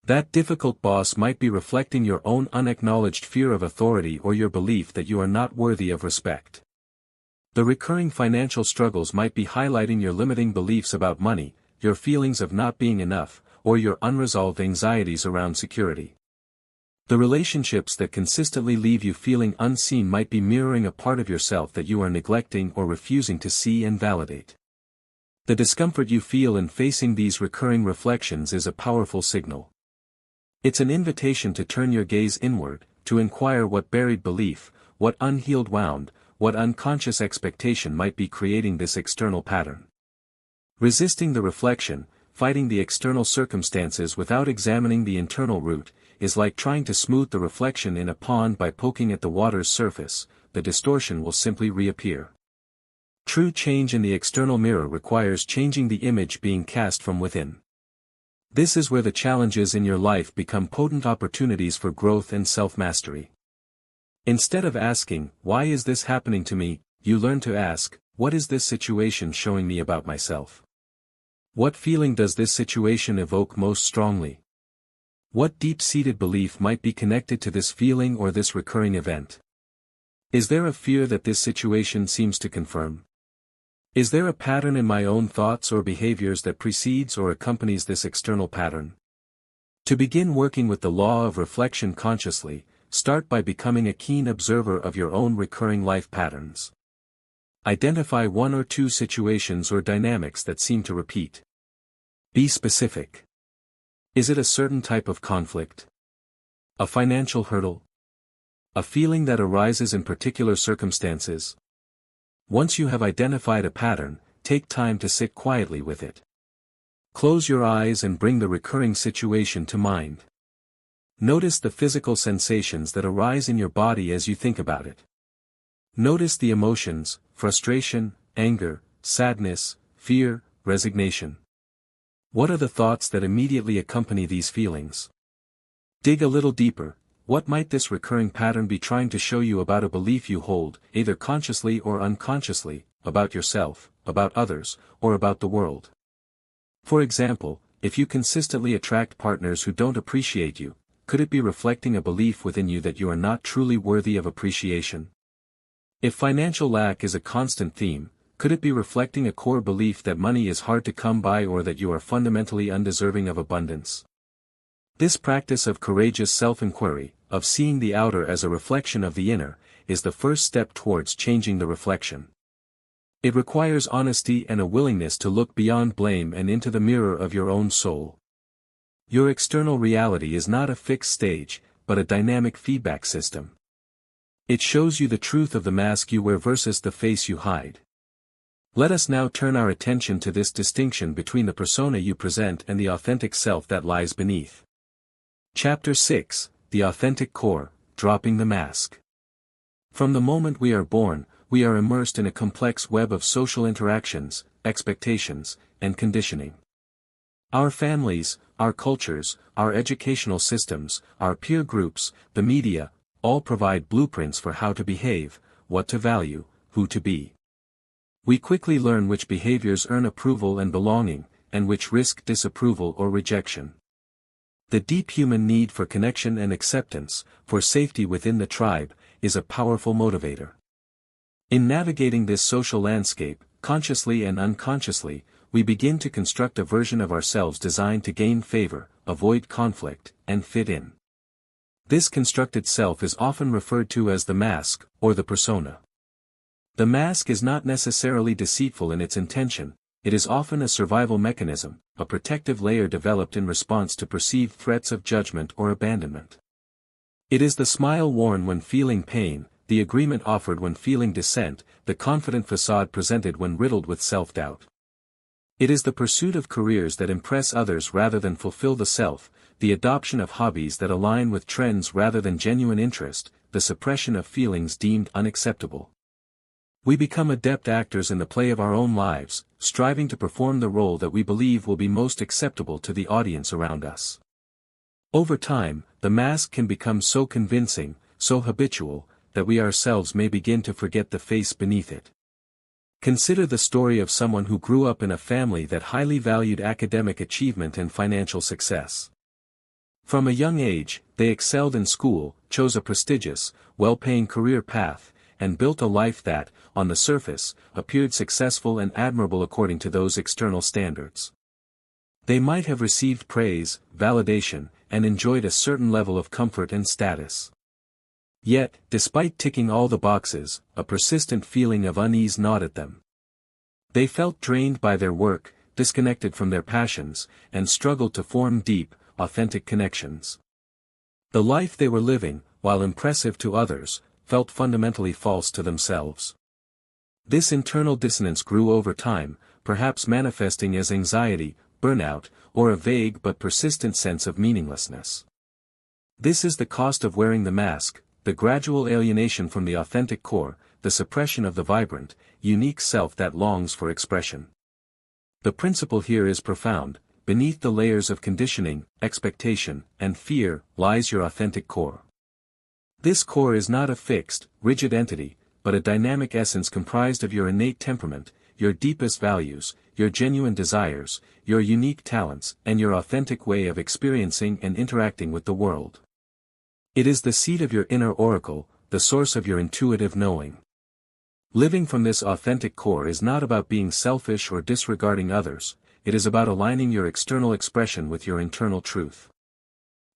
That difficult boss might be reflecting your own unacknowledged fear of authority or your belief that you are not worthy of respect. The recurring financial struggles might be highlighting your limiting beliefs about money, your feelings of not being enough, or your unresolved anxieties around security. The relationships that consistently leave you feeling unseen might be mirroring a part of yourself that you are neglecting or refusing to see and validate. The discomfort you feel in facing these recurring reflections is a powerful signal. It's an invitation to turn your gaze inward, to inquire what buried belief, what unhealed wound, what unconscious expectation might be creating this external pattern. Resisting the reflection, fighting the external circumstances without examining the internal root, is like trying to smooth the reflection in a pond by poking at the water's surface. The distortion will simply reappear. True change in the external mirror requires changing the image being cast from within. This is where the challenges in your life become potent opportunities for growth and self-mastery. Instead of asking, "Why is this happening to me?" you learn to ask, "What is this situation showing me about myself? What feeling does this situation evoke most strongly? What deep-seated belief might be connected to this feeling or this recurring event?" Is there a fear that this situation seems to confirm? Is there a pattern in my own thoughts or behaviors that precedes or accompanies this external pattern? To begin working with the law of reflection consciously, start by becoming a keen observer of your own recurring life patterns. Identify one or two situations or dynamics that seem to repeat. Be specific. Is it a certain type of conflict? A financial hurdle? A feeling that arises in particular circumstances? Once you have identified a pattern, take time to sit quietly with it. Close your eyes and bring the recurring situation to mind. Notice the physical sensations that arise in your body as you think about it. Notice the emotions, frustration, anger, sadness, fear, resignation. What are the thoughts that immediately accompany these feelings? Dig a little deeper. What might this recurring pattern be trying to show you about a belief you hold, either consciously or unconsciously, about yourself, about others, or about the world? For example, if you consistently attract partners who don't appreciate you, could it be reflecting a belief within you that you are not truly worthy of appreciation? If financial lack is a constant theme, could it be reflecting a core belief that money is hard to come by or that you are fundamentally undeserving of abundance? This practice of courageous self-inquiry, of seeing the outer as a reflection of the inner, is the first step towards changing the reflection. It requires honesty and a willingness to look beyond blame and into the mirror of your own soul. Your external reality is not a fixed stage, but a dynamic feedback system. It shows you the truth of the mask you wear versus the face you hide. Let us now turn our attention to this distinction between the persona you present and the authentic self that lies beneath. Chapter 6, The Authentic Core, Dropping the Mask. From the moment we are born, we are immersed in a complex web of social interactions, expectations, and conditioning. Our families, our cultures, our educational systems, our peer groups, the media, all provide blueprints for how to behave, what to value, who to be. We quickly learn which behaviors earn approval and belonging, and which risk disapproval or rejection. The deep human need for connection and acceptance, for safety within the tribe, is a powerful motivator. In navigating this social landscape, consciously and unconsciously, we begin to construct a version of ourselves designed to gain favor, avoid conflict, and fit in. This constructed self is often referred to as the mask, or the persona. The mask is not necessarily deceitful in its intention. It is often a survival mechanism, a protective layer developed in response to perceived threats of judgment or abandonment. It is the smile worn when feeling pain, the agreement offered when feeling dissent, the confident facade presented when riddled with self-doubt. It is the pursuit of careers that impress others rather than fulfill the self, the adoption of hobbies that align with trends rather than genuine interest, the suppression of feelings deemed unacceptable. We become adept actors in the play of our own lives, striving to perform the role that we believe will be most acceptable to the audience around us. Over time, the mask can become so convincing, so habitual, that we ourselves may begin to forget the face beneath it. Consider the story of someone who grew up in a family that highly valued academic achievement and financial success. From a young age, they excelled in school, chose a prestigious, well-paying career path, and built a life that, on the surface, appeared successful and admirable according to those external standards. They might have received praise, validation, and enjoyed a certain level of comfort and status. Yet, despite ticking all the boxes, a persistent feeling of unease gnawed at them. They felt drained by their work, disconnected from their passions, and struggled to form deep, authentic connections. The life they were living, while impressive to others, felt fundamentally false to themselves. This internal dissonance grew over time, perhaps manifesting as anxiety, burnout, or a vague but persistent sense of meaninglessness. This is the cost of wearing the mask, the gradual alienation from the authentic core, the suppression of the vibrant, unique self that longs for expression. The principle here is profound. Beneath the layers of conditioning, expectation, and fear, lies your authentic core. This core is not a fixed, rigid entity, but a dynamic essence comprised of your innate temperament, your deepest values, your genuine desires, your unique talents, and your authentic way of experiencing and interacting with the world. It is the seat of your inner oracle, the source of your intuitive knowing. Living from this authentic core is not about being selfish or disregarding others, it is about aligning your external expression with your internal truth.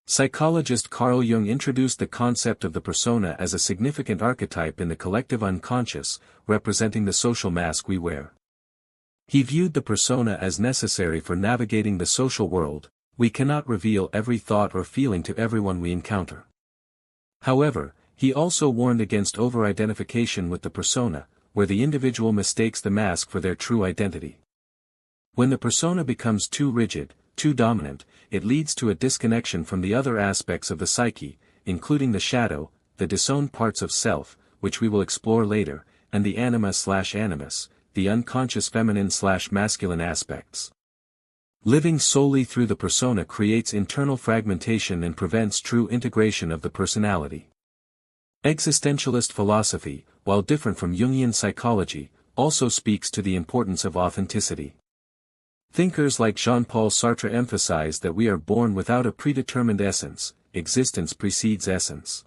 Psychologist Carl Jung introduced the concept of the persona as a significant archetype in the collective unconscious, representing the social mask we wear. He viewed the persona as necessary for navigating the social world. We cannot reveal every thought or feeling to everyone we encounter. However, he also warned against over-identification with the persona, where the individual mistakes the mask for their true identity. When the persona becomes too rigid, too dominant, it leads to a disconnection from the other aspects of the psyche, including the shadow, the disowned parts of self, which we will explore later, and the anima/animus, the unconscious feminine/masculine aspects. Living solely through the persona creates internal fragmentation and prevents true integration of the personality. Existentialist philosophy, while different from Jungian psychology, also speaks to the importance of authenticity. Thinkers like Jean-Paul Sartre emphasize that we are born without a predetermined essence, existence precedes essence.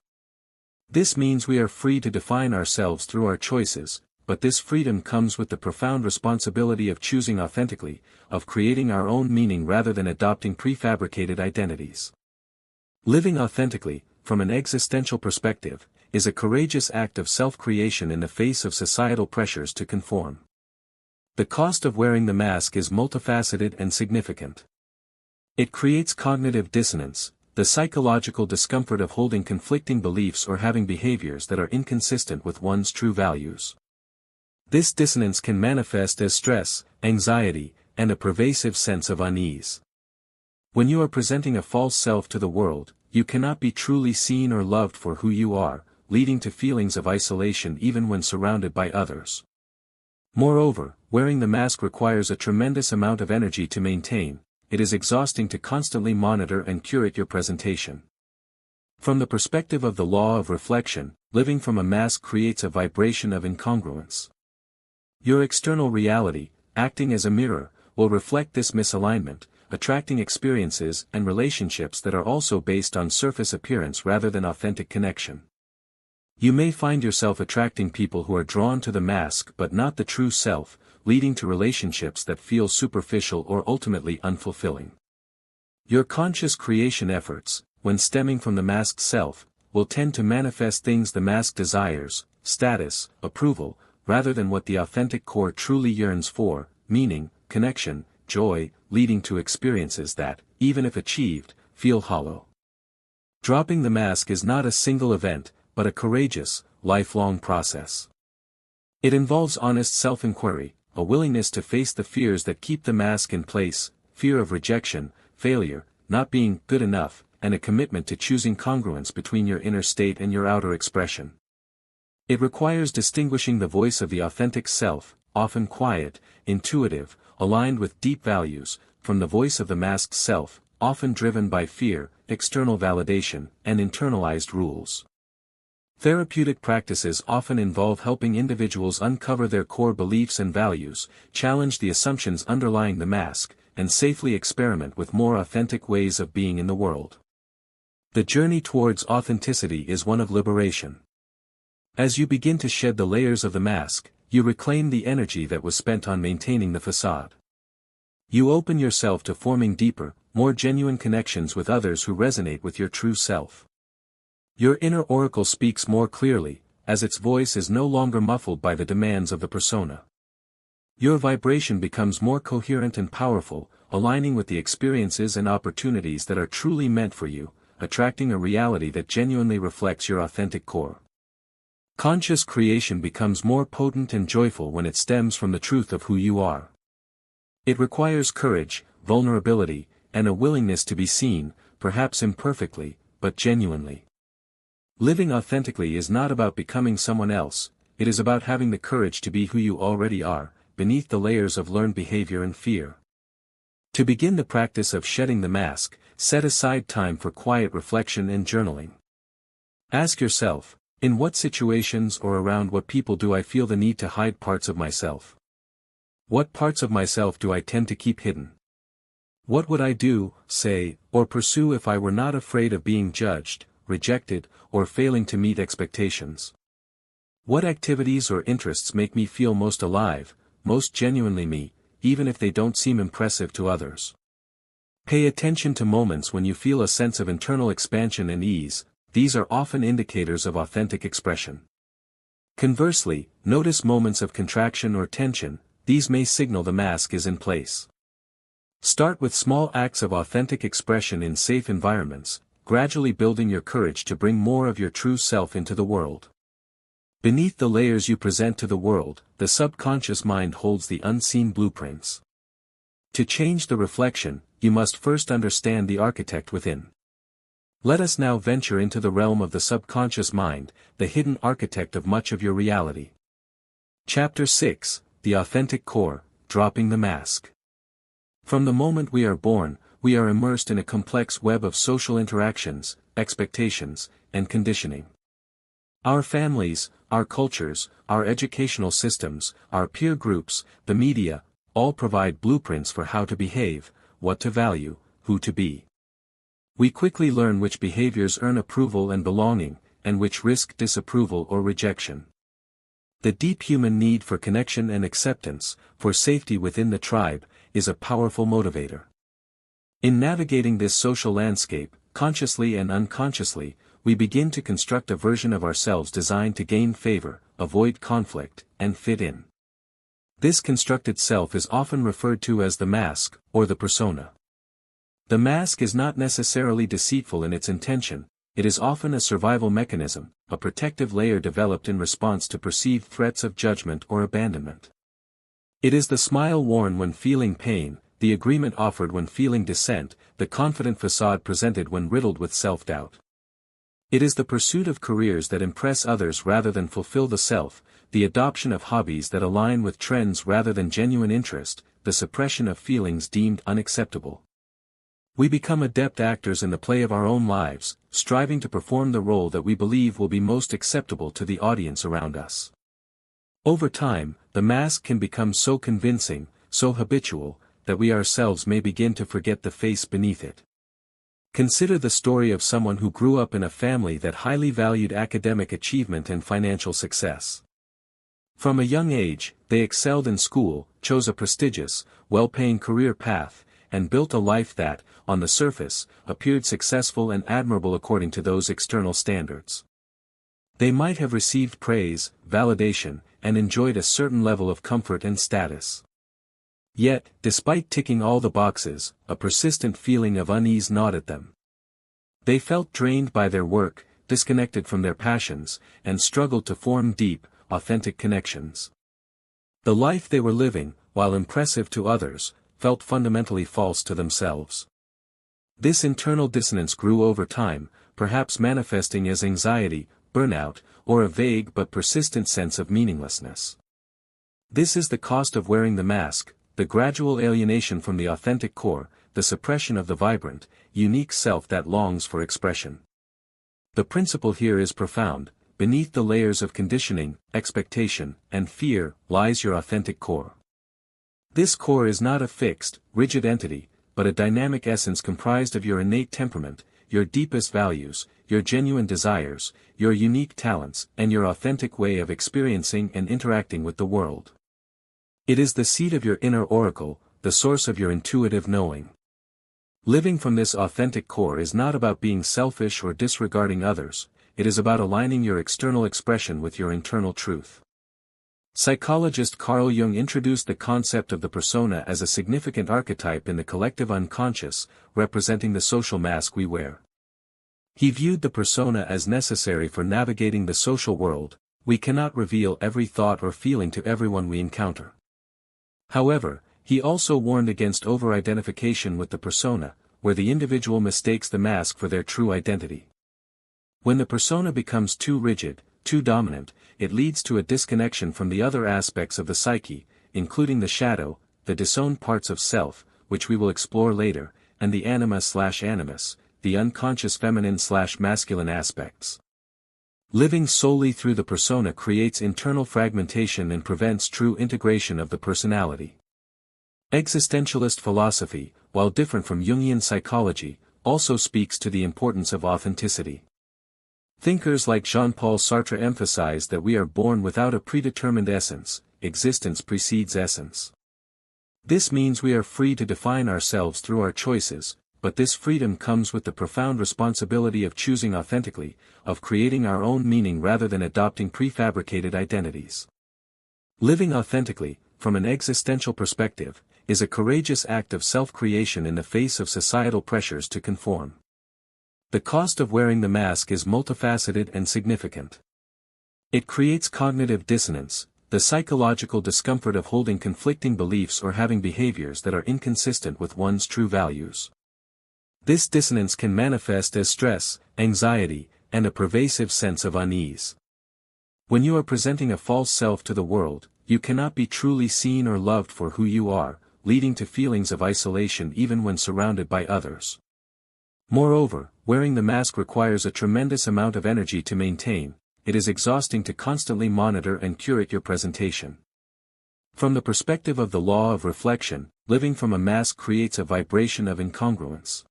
This means we are free to define ourselves through our choices, but this freedom comes with the profound responsibility of choosing authentically, of creating our own meaning rather than adopting prefabricated identities. Living authentically, from an existential perspective, is a courageous act of self-creation in the face of societal pressures to conform. The cost of wearing the mask is multifaceted and significant. It creates cognitive dissonance, the psychological discomfort of holding conflicting beliefs or having behaviors that are inconsistent with one's true values. This dissonance can manifest as stress, anxiety, and a pervasive sense of unease. When you are presenting a false self to the world, you cannot be truly seen or loved for who you are, leading to feelings of isolation even when surrounded by others. Moreover, wearing the mask requires a tremendous amount of energy to maintain. It is exhausting to constantly monitor and curate your presentation. From the perspective of the law of reflection, living from a mask creates a vibration of incongruence. Your external reality, acting as a mirror, will reflect this misalignment, attracting experiences and relationships that are also based on surface appearance rather than authentic connection. You may find yourself attracting people who are drawn to the mask but not the true self, leading to relationships that feel superficial or ultimately unfulfilling. Your conscious creation efforts, when stemming from the masked self, will tend to manifest things the mask desires, status, approval, rather than what the authentic core truly yearns for, meaning, connection, joy, leading to experiences that, even if achieved, feel hollow. Dropping the mask is not a single event, but a courageous, lifelong process. It involves honest self-inquiry, a willingness to face the fears that keep the mask in place, fear of rejection, failure, not being good enough, and a commitment to choosing congruence between your inner state and your outer expression. It requires distinguishing the voice of the authentic self, often quiet, intuitive, aligned with deep values, from the voice of the masked self, often driven by fear, external validation, and internalized rules. Therapeutic practices often involve helping individuals uncover their core beliefs and values, challenge the assumptions underlying the mask, and safely experiment with more authentic ways of being in the world. The journey towards authenticity is one of liberation. As you begin to shed the layers of the mask, you reclaim the energy that was spent on maintaining the facade. You open yourself to forming deeper, more genuine connections with others who resonate with your true self. Your inner oracle speaks more clearly, as its voice is no longer muffled by the demands of the persona. Your vibration becomes more coherent and powerful, aligning with the experiences and opportunities that are truly meant for you, attracting a reality that genuinely reflects your authentic core. Conscious creation becomes more potent and joyful when it stems from the truth of who you are. It requires courage, vulnerability, and a willingness to be seen, perhaps imperfectly, but genuinely. Living authentically is not about becoming someone else, it is about having the courage to be who you already are, beneath the layers of learned behavior and fear. To begin the practice of shedding the mask, set aside time for quiet reflection and journaling. Ask yourself, in what situations or around what people do I feel the need to hide parts of myself? What parts of myself do I tend to keep hidden? What would I do, say, or pursue if I were not afraid of being judged, rejected, or failing to meet expectations. What activities or interests make me feel most alive, most genuinely me, even if they don't seem impressive to others? Pay attention to moments when you feel a sense of internal expansion and ease. These are often indicators of authentic expression. Conversely, notice moments of contraction or tension. These may signal the mask is in place. Start with small acts of authentic expression in safe environments, gradually building your courage to bring more of your true self into the world. Beneath the layers you present to the world, the subconscious mind holds the unseen blueprints. To change the reflection, you must first understand the architect within. Let us now venture into the realm of the subconscious mind, the hidden architect of much of your reality. Chapter 6, The Authentic Core, Dropping the Mask. From the moment we are born, we are immersed in a complex web of social interactions, expectations, and conditioning. Our families, our cultures, our educational systems, our peer groups, the media, all provide blueprints for how to behave, what to value, who to be. We quickly learn which behaviors earn approval and belonging, and which risk disapproval or rejection. The deep human need for connection and acceptance, for safety within the tribe, is a powerful motivator. In navigating this social landscape, consciously and unconsciously, we begin to construct a version of ourselves designed to gain favor, avoid conflict, and fit in. This constructed self is often referred to as the mask, or the persona. The mask is not necessarily deceitful in its intention, it is often a survival mechanism, a protective layer developed in response to perceived threats of judgment or abandonment. It is the smile worn when feeling pain, the agreement offered when feeling dissent, the confident facade presented when riddled with self-doubt. It is the pursuit of careers that impress others rather than fulfill the self, the adoption of hobbies that align with trends rather than genuine interest, the suppression of feelings deemed unacceptable. We become adept actors in the play of our own lives, striving to perform the role that we believe will be most acceptable to the audience around us. Over time, the mask can become so convincing, so habitual, that we ourselves may begin to forget the face beneath it. Consider the story of someone who grew up in a family that highly valued academic achievement and financial success. From a young age, they excelled in school, chose a prestigious, well-paying career path, and built a life that, on the surface, appeared successful and admirable according to those external standards. They might have received praise, validation, and enjoyed a certain level of comfort and status. Yet, despite ticking all the boxes, a persistent feeling of unease gnawed at them. They felt drained by their work, disconnected from their passions, and struggled to form deep, authentic connections. The life they were living, while impressive to others, felt fundamentally false to themselves. This internal dissonance grew over time, perhaps manifesting as anxiety, burnout, or a vague but persistent sense of meaninglessness. This is the cost of wearing the mask, the gradual alienation from the authentic core, the suppression of the vibrant, unique self that longs for expression. The principle here is profound. Beneath the layers of conditioning, expectation, and fear, lies your authentic core. This core is not a fixed, rigid entity, but a dynamic essence comprised of your innate temperament, your deepest values, your genuine desires, your unique talents, and your authentic way of experiencing and interacting with the world. It is the seat of your inner oracle, the source of your intuitive knowing. Living from this authentic core is not about being selfish or disregarding others, it is about aligning your external expression with your internal truth. Psychologist Carl Jung introduced the concept of the persona as a significant archetype in the collective unconscious, representing the social mask we wear. He viewed the persona as necessary for navigating the social world. We cannot reveal every thought or feeling to everyone we encounter. However, he also warned against over-identification with the persona, where the individual mistakes the mask for their true identity. When the persona becomes too rigid, too dominant, it leads to a disconnection from the other aspects of the psyche, including the shadow, the disowned parts of self, which we will explore later, and the anima/animus, the unconscious feminine/masculine aspects. Living solely through the persona creates internal fragmentation and prevents true integration of the personality. Existentialist philosophy, while different from Jungian psychology, also speaks to the importance of authenticity. Thinkers like Jean-Paul Sartre emphasize that we are born without a predetermined essence, existence precedes essence. This means we are free to define ourselves through our choices, but this freedom comes with the profound responsibility of choosing authentically, of creating our own meaning rather than adopting prefabricated identities. Living authentically, from an existential perspective, is a courageous act of self-creation in the face of societal pressures to conform. The cost of wearing the mask is multifaceted and significant. It creates cognitive dissonance, the psychological discomfort of holding conflicting beliefs or having behaviors that are inconsistent with one's true values. This dissonance can manifest as stress, anxiety, and a pervasive sense of unease. When you are presenting a false self to the world, you cannot be truly seen or loved for who you are, leading to feelings of isolation even when surrounded by others. Moreover, wearing the mask requires a tremendous amount of energy to maintain. It is exhausting to constantly monitor and curate your presentation. From the perspective of the law of reflection, living from a mask creates a vibration of incongruence.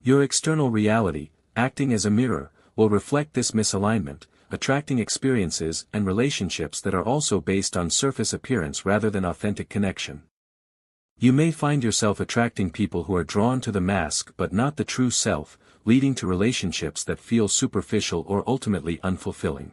Your external reality, acting as a mirror, will reflect this misalignment, attracting experiences and relationships that are also based on surface appearance rather than authentic connection. You may find yourself attracting people who are drawn to the mask but not the true self, leading to relationships that feel superficial or ultimately unfulfilling.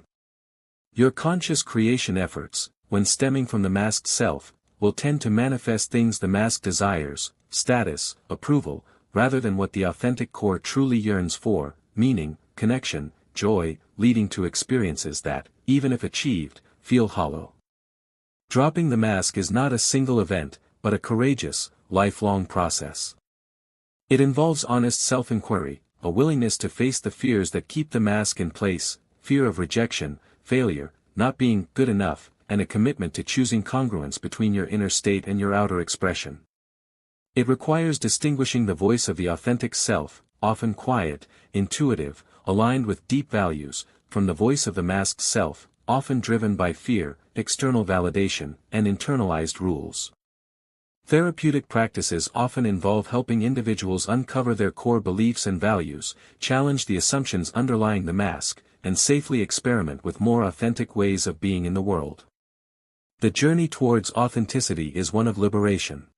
Your conscious creation efforts, when stemming from the masked self, will tend to manifest things the mask desires, status, approval, rather than what the authentic core truly yearns for, meaning, connection, joy, leading to experiences that, even if achieved, feel hollow. Dropping the mask is not a single event, but a courageous, lifelong process. It involves honest self-inquiry, a willingness to face the fears that keep the mask in place, fear of rejection, failure, not being good enough, and a commitment to choosing congruence between your inner state and your outer expression. It requires distinguishing the voice of the authentic self, often quiet, intuitive, aligned with deep values, from the voice of the masked self, often driven by fear, external validation, and internalized rules. Therapeutic practices often involve helping individuals uncover their core beliefs and values, challenge the assumptions underlying the mask, and safely experiment with more authentic ways of being in the world. The journey towards authenticity is one of liberation.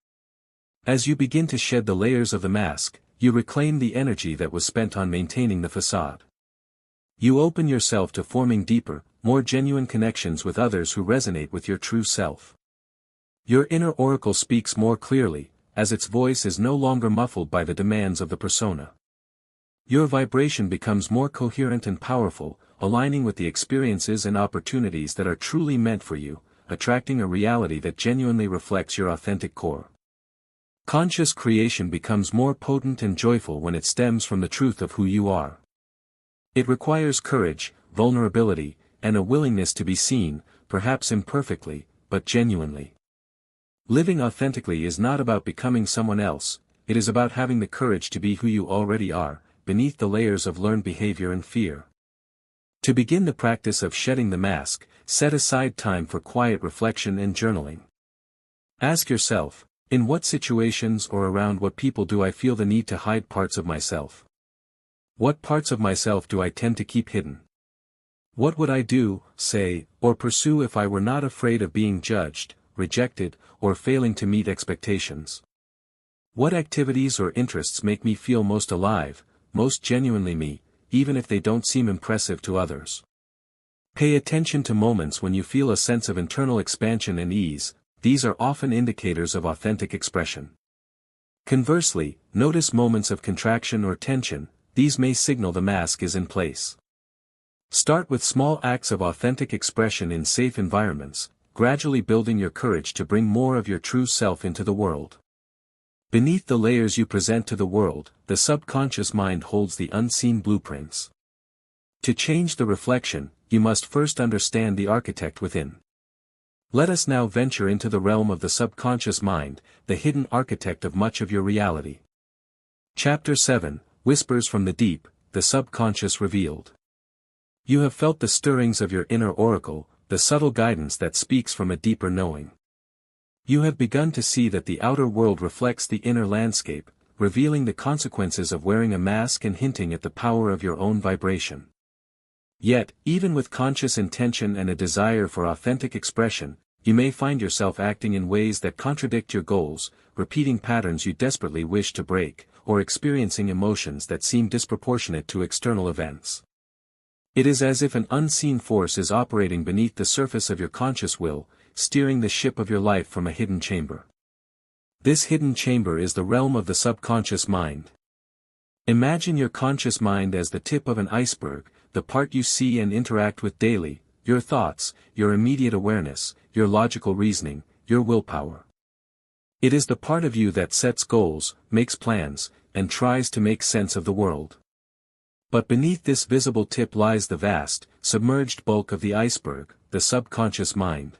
As you begin to shed the layers of the mask, you reclaim the energy that was spent on maintaining the facade. You open yourself to forming deeper, more genuine connections with others who resonate with your true self. Your inner oracle speaks more clearly, as its voice is no longer muffled by the demands of the persona. Your vibration becomes more coherent and powerful, aligning with the experiences and opportunities that are truly meant for you, attracting a reality that genuinely reflects your authentic core. Conscious creation becomes more potent and joyful when it stems from the truth of who you are. It requires courage, vulnerability, and a willingness to be seen, perhaps imperfectly, but genuinely. Living authentically is not about becoming someone else, it is about having the courage to be who you already are, beneath the layers of learned behavior and fear. To begin the practice of shedding the mask, set aside time for quiet reflection and journaling. Ask yourself, in what situations or around what people do I feel the need to hide parts of myself? What parts of myself do I tend to keep hidden? What would I do, say, or pursue if I were not afraid of being judged, rejected, or failing to meet expectations? What activities or interests make me feel most alive, most genuinely me, even if they don't seem impressive to others? Pay attention to moments when you feel a sense of internal expansion and ease, these are often indicators of authentic expression. Conversely, notice moments of contraction or tension, these may signal the mask is in place. Start with small acts of authentic expression in safe environments, gradually building your courage to bring more of your true self into the world. Beneath the layers you present to the world, the subconscious mind holds the unseen blueprints. To change the reflection, you must first understand the architect within. Let us now venture into the realm of the subconscious mind, the hidden architect of much of your reality. Chapter 7, Whispers from the Deep, the Subconscious Revealed. You have felt the stirrings of your inner oracle, the subtle guidance that speaks from a deeper knowing. You have begun to see that the outer world reflects the inner landscape, revealing the consequences of wearing a mask and hinting at the power of your own vibration. Yet, even with conscious intention and a desire for authentic expression, you may find yourself acting in ways that contradict your goals, repeating patterns you desperately wish to break, or experiencing emotions that seem disproportionate to external events. It is as if an unseen force is operating beneath the surface of your conscious will, steering the ship of your life from a hidden chamber. This hidden chamber is the realm of the subconscious mind. Imagine your conscious mind as the tip of an iceberg, the part you see and interact with daily, your thoughts, your immediate awareness, your logical reasoning, your willpower. It is the part of you that sets goals, makes plans, and tries to make sense of the world. But beneath this visible tip lies the vast, submerged bulk of the iceberg, the subconscious mind.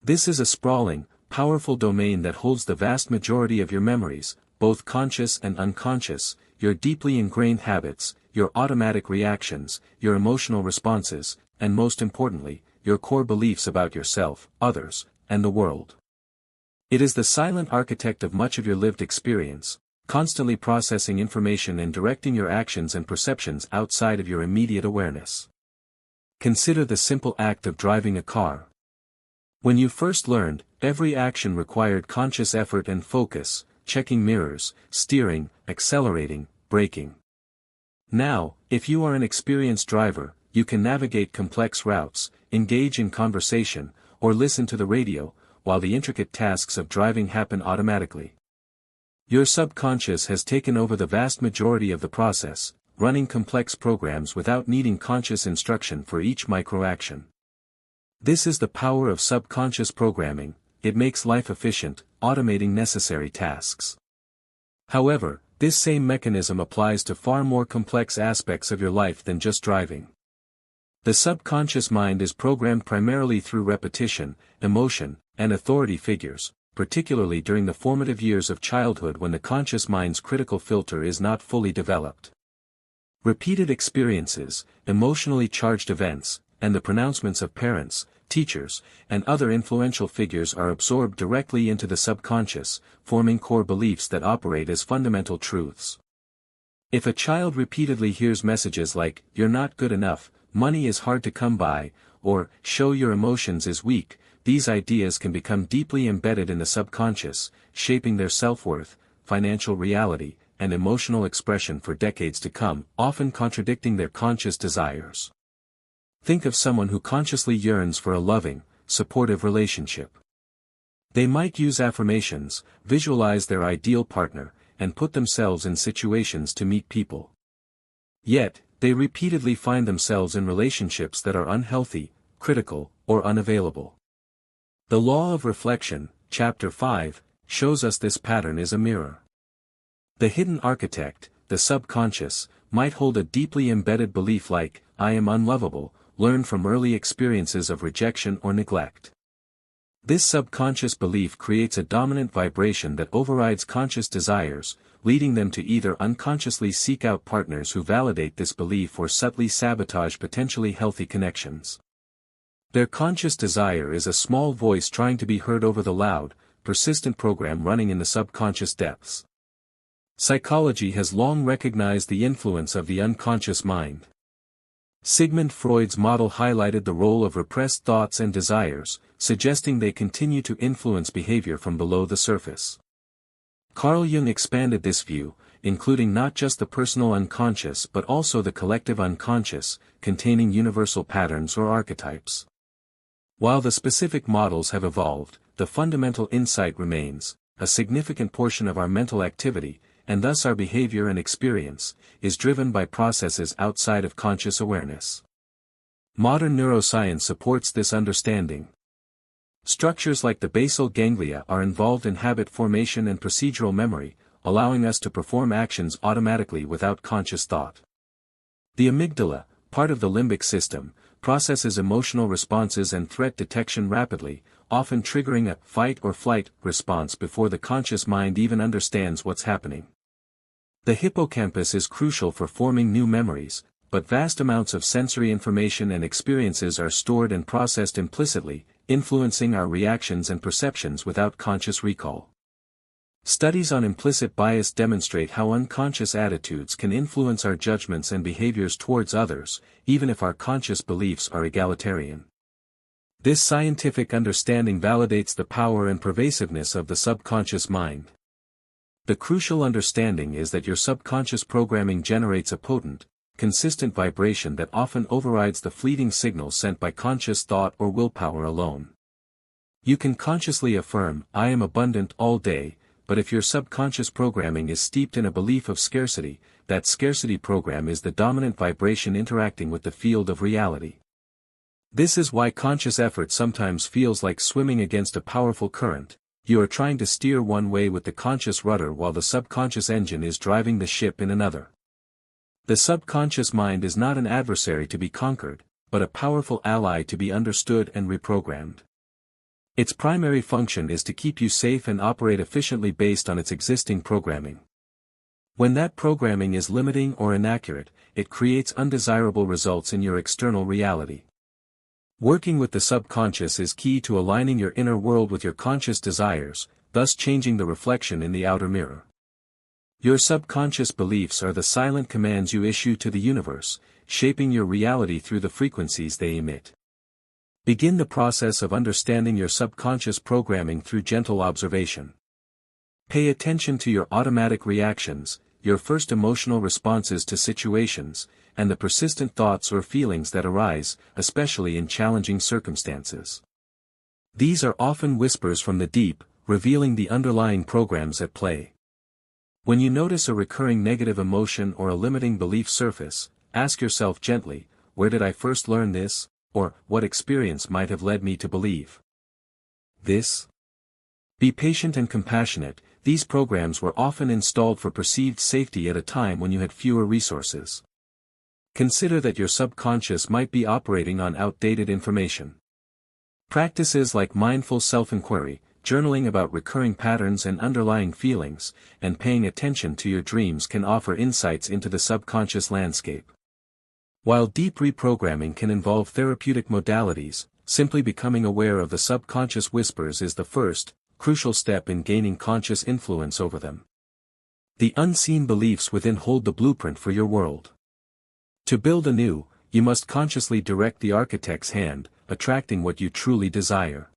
This is a sprawling, powerful domain that holds the vast majority of your memories, both conscious and unconscious, your deeply ingrained habits, your automatic reactions, your emotional responses, and most importantly, your core beliefs about yourself, others, and the world. It is the silent architect of much of your lived experience, constantly processing information and directing your actions and perceptions outside of your immediate awareness. Consider the simple act of driving a car. When you first learned, every action required conscious effort and focus, checking mirrors, steering, accelerating, braking. Now, if you are an experienced driver, you can navigate complex routes, engage in conversation, or listen to the radio, while the intricate tasks of driving happen automatically. Your subconscious has taken over the vast majority of the process, running complex programs without needing conscious instruction for each micro-action. This is the power of subconscious programming. It makes life efficient, automating necessary tasks. However, this same mechanism applies to far more complex aspects of your life than just driving. The subconscious mind is programmed primarily through repetition, emotion, and authority figures, particularly during the formative years of childhood when the conscious mind's critical filter is not fully developed. Repeated experiences, emotionally charged events, and the pronouncements of parents, teachers, and other influential figures are absorbed directly into the subconscious, forming core beliefs that operate as fundamental truths. If a child repeatedly hears messages like, "You're not good enough," "Money is hard to come by," or "Show your emotions" is weak, these ideas can become deeply embedded in the subconscious, shaping their self-worth, financial reality, and emotional expression for decades to come, often contradicting their conscious desires. Think of someone who consciously yearns for a loving, supportive relationship. They might use affirmations, visualize their ideal partner, and put themselves in situations to meet people. Yet, they repeatedly find themselves in relationships that are unhealthy, critical, or unavailable. The Law of Reflection, Chapter 5, shows us this pattern is a mirror. The hidden architect, the subconscious, might hold a deeply embedded belief like, "I am unlovable," learned from early experiences of rejection or neglect. This subconscious belief creates a dominant vibration that overrides conscious desires, leading them to either unconsciously seek out partners who validate this belief or subtly sabotage potentially healthy connections. Their conscious desire is a small voice trying to be heard over the loud, persistent program running in the subconscious depths. Psychology has long recognized the influence of the unconscious mind. Sigmund Freud's model highlighted the role of repressed thoughts and desires, suggesting they continue to influence behavior from below the surface. Carl Jung expanded this view, including not just the personal unconscious but also the collective unconscious, containing universal patterns or archetypes. While the specific models have evolved, the fundamental insight remains: a significant portion of our mental activity, and thus our behavior and experience, is driven by processes outside of conscious awareness. Modern neuroscience supports this understanding. Structures like the basal ganglia are involved in habit formation and procedural memory, allowing us to perform actions automatically without conscious thought. The amygdala, part of the limbic system, processes emotional responses and threat detection rapidly, often triggering a fight or flight response before the conscious mind even understands what's happening. The hippocampus is crucial for forming new memories, but vast amounts of sensory information and experiences are stored and processed implicitly, influencing our reactions and perceptions without conscious recall. Studies on implicit bias demonstrate how unconscious attitudes can influence our judgments and behaviors towards others, even if our conscious beliefs are egalitarian. This scientific understanding validates the power and pervasiveness of the subconscious mind. The crucial understanding is that your subconscious programming generates a potent, consistent vibration that often overrides the fleeting signals sent by conscious thought or willpower alone. You can consciously affirm, "I am abundant" all day, but if your subconscious programming is steeped in a belief of scarcity, that scarcity program is the dominant vibration interacting with the field of reality. This is why conscious effort sometimes feels like swimming against a powerful current. You are trying to steer one way with the conscious rudder while the subconscious engine is driving the ship in another. The subconscious mind is not an adversary to be conquered, but a powerful ally to be understood and reprogrammed. Its primary function is to keep you safe and operate efficiently based on its existing programming. When that programming is limiting or inaccurate, it creates undesirable results in your external reality. Working with the subconscious is key to aligning your inner world with your conscious desires, thus changing the reflection in the outer mirror. Your subconscious beliefs are the silent commands you issue to the universe, shaping your reality through the frequencies they emit. Begin the process of understanding your subconscious programming through gentle observation. Pay attention to your automatic reactions, your first emotional responses to situations, and the persistent thoughts or feelings that arise, especially in challenging circumstances. These are often whispers from the deep, revealing the underlying programs at play. When you notice a recurring negative emotion or a limiting belief surface, ask yourself gently, "Where did I first learn this?" Or, "What experience might have led me to believe this?" Be patient and compassionate. These programs were often installed for perceived safety at a time when you had fewer resources. Consider that your subconscious might be operating on outdated information. Practices like mindful self-inquiry, journaling about recurring patterns and underlying feelings, and paying attention to your dreams can offer insights into the subconscious landscape. While deep reprogramming can involve therapeutic modalities, simply becoming aware of the subconscious whispers is the first, crucial step in gaining conscious influence over them. The unseen beliefs within hold the blueprint for your world. To build anew, you must consciously direct the architect's hand, attracting what you truly desire.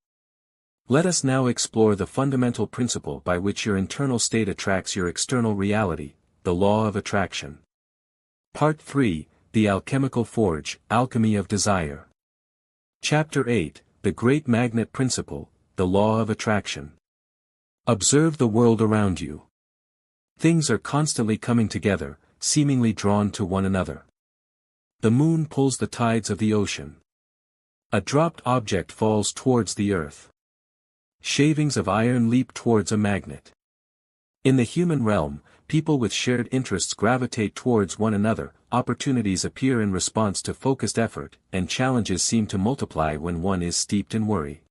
Let us now explore the fundamental principle by which your internal state attracts your external reality, the law of attraction. Part 3. The Alchemical Forge, Alchemy of Desire. Chapter 8, The Great Magnet Principle, the Law of Attraction. Observe the world around you. Things are constantly coming together, seemingly drawn to one another. The moon pulls the tides of the ocean. A dropped object falls towards the earth. Shavings of iron leap towards a magnet. In the human realm, people with shared interests gravitate towards one another, opportunities appear in response to focused effort, and challenges seem to multiply when one is steeped in worry.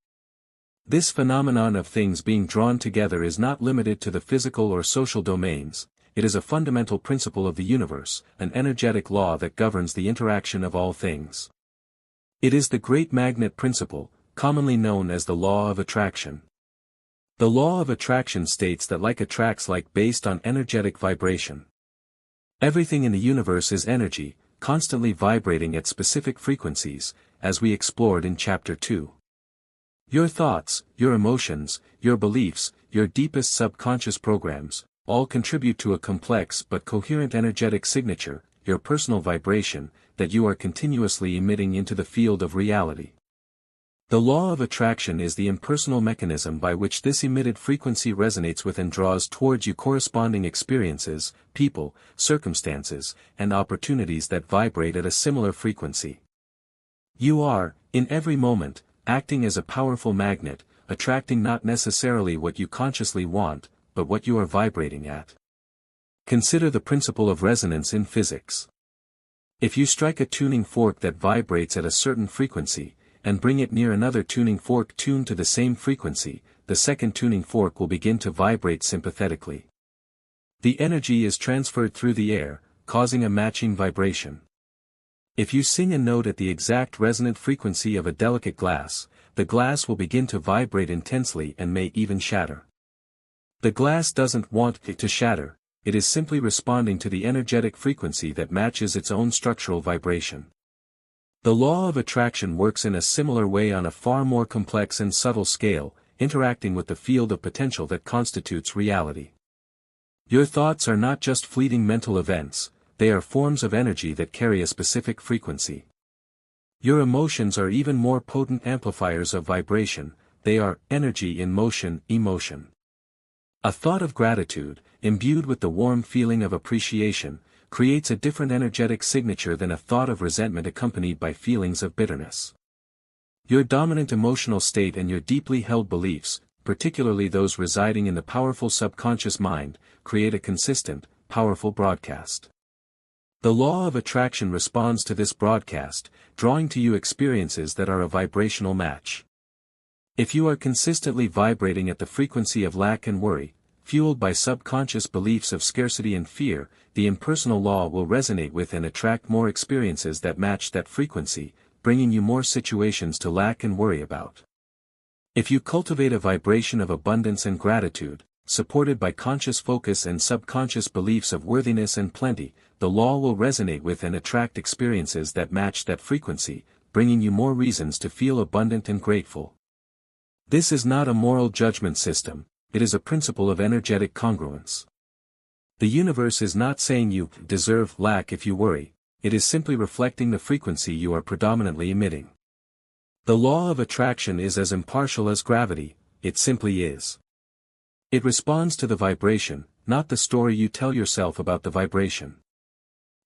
This phenomenon of things being drawn together is not limited to the physical or social domains, it is a fundamental principle of the universe, an energetic law that governs the interaction of all things. It is the Great Magnet Principle, commonly known as the Law of Attraction. The law of attraction states that like attracts like based on energetic vibration. Everything in the universe is energy, constantly vibrating at specific frequencies, as we explored in Chapter 2. Your thoughts, your emotions, your beliefs, your deepest subconscious programs, all contribute to a complex but coherent energetic signature, your personal vibration, that you are continuously emitting into the field of reality. The law of attraction is the impersonal mechanism by which this emitted frequency resonates with and draws towards you corresponding experiences, people, circumstances, and opportunities that vibrate at a similar frequency. You are, in every moment, acting as a powerful magnet, attracting not necessarily what you consciously want, but what you are vibrating at. Consider the principle of resonance in physics. If you strike a tuning fork that vibrates at a certain frequency, and bring it near another tuning fork tuned to the same frequency, the second tuning fork will begin to vibrate sympathetically. The energy is transferred through the air, causing a matching vibration. If you sing a note at the exact resonant frequency of a delicate glass, the glass will begin to vibrate intensely and may even shatter. The glass doesn't want it to shatter, it is simply responding to the energetic frequency that matches its own structural vibration. The law of attraction works in a similar way on a far more complex and subtle scale, interacting with the field of potential that constitutes reality. Your thoughts are not just fleeting mental events, they are forms of energy that carry a specific frequency. Your emotions are even more potent amplifiers of vibration, they are energy in motion, emotion. A thought of gratitude, imbued with the warm feeling of appreciation, creates a different energetic signature than a thought of resentment accompanied by feelings of bitterness. Your dominant emotional state and your deeply held beliefs, particularly those residing in the powerful subconscious mind, create a consistent, powerful broadcast. The law of attraction responds to this broadcast, drawing to you experiences that are a vibrational match. If you are consistently vibrating at the frequency of lack and worry, fueled by subconscious beliefs of scarcity and fear, the impersonal law will resonate with and attract more experiences that match that frequency, bringing you more situations to lack and worry about. If you cultivate a vibration of abundance and gratitude, supported by conscious focus and subconscious beliefs of worthiness and plenty, the law will resonate with and attract experiences that match that frequency, bringing you more reasons to feel abundant and grateful. This is not a moral judgment system, it is a principle of energetic congruence. The universe is not saying you deserve lack if you worry, it is simply reflecting the frequency you are predominantly emitting. The law of attraction is as impartial as gravity, it simply is. It responds to the vibration, not the story you tell yourself about the vibration.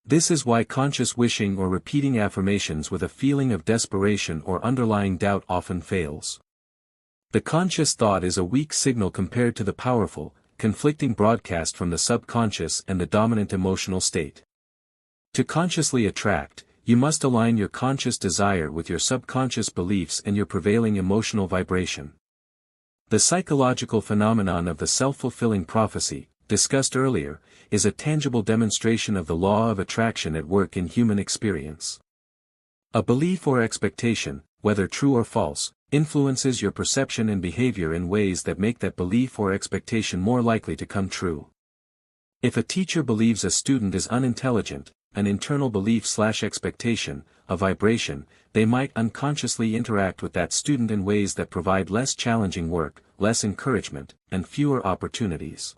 This is why conscious wishing or repeating affirmations with a feeling of desperation or underlying doubt often fails. The conscious thought is a weak signal compared to the powerful, conflicting broadcast from the subconscious and the dominant emotional state. To consciously attract, you must align your conscious desire with your subconscious beliefs and your prevailing emotional vibration. The psychological phenomenon of the self-fulfilling prophecy, discussed earlier, is a tangible demonstration of the law of attraction at work in human experience. A belief or expectation, whether true or false, influences your perception and behavior in ways that make that belief or expectation more likely to come true. If a teacher believes a student is unintelligent, an internal belief/expectation, a vibration, they might unconsciously interact with that student in ways that provide less challenging work, less encouragement, and fewer opportunities.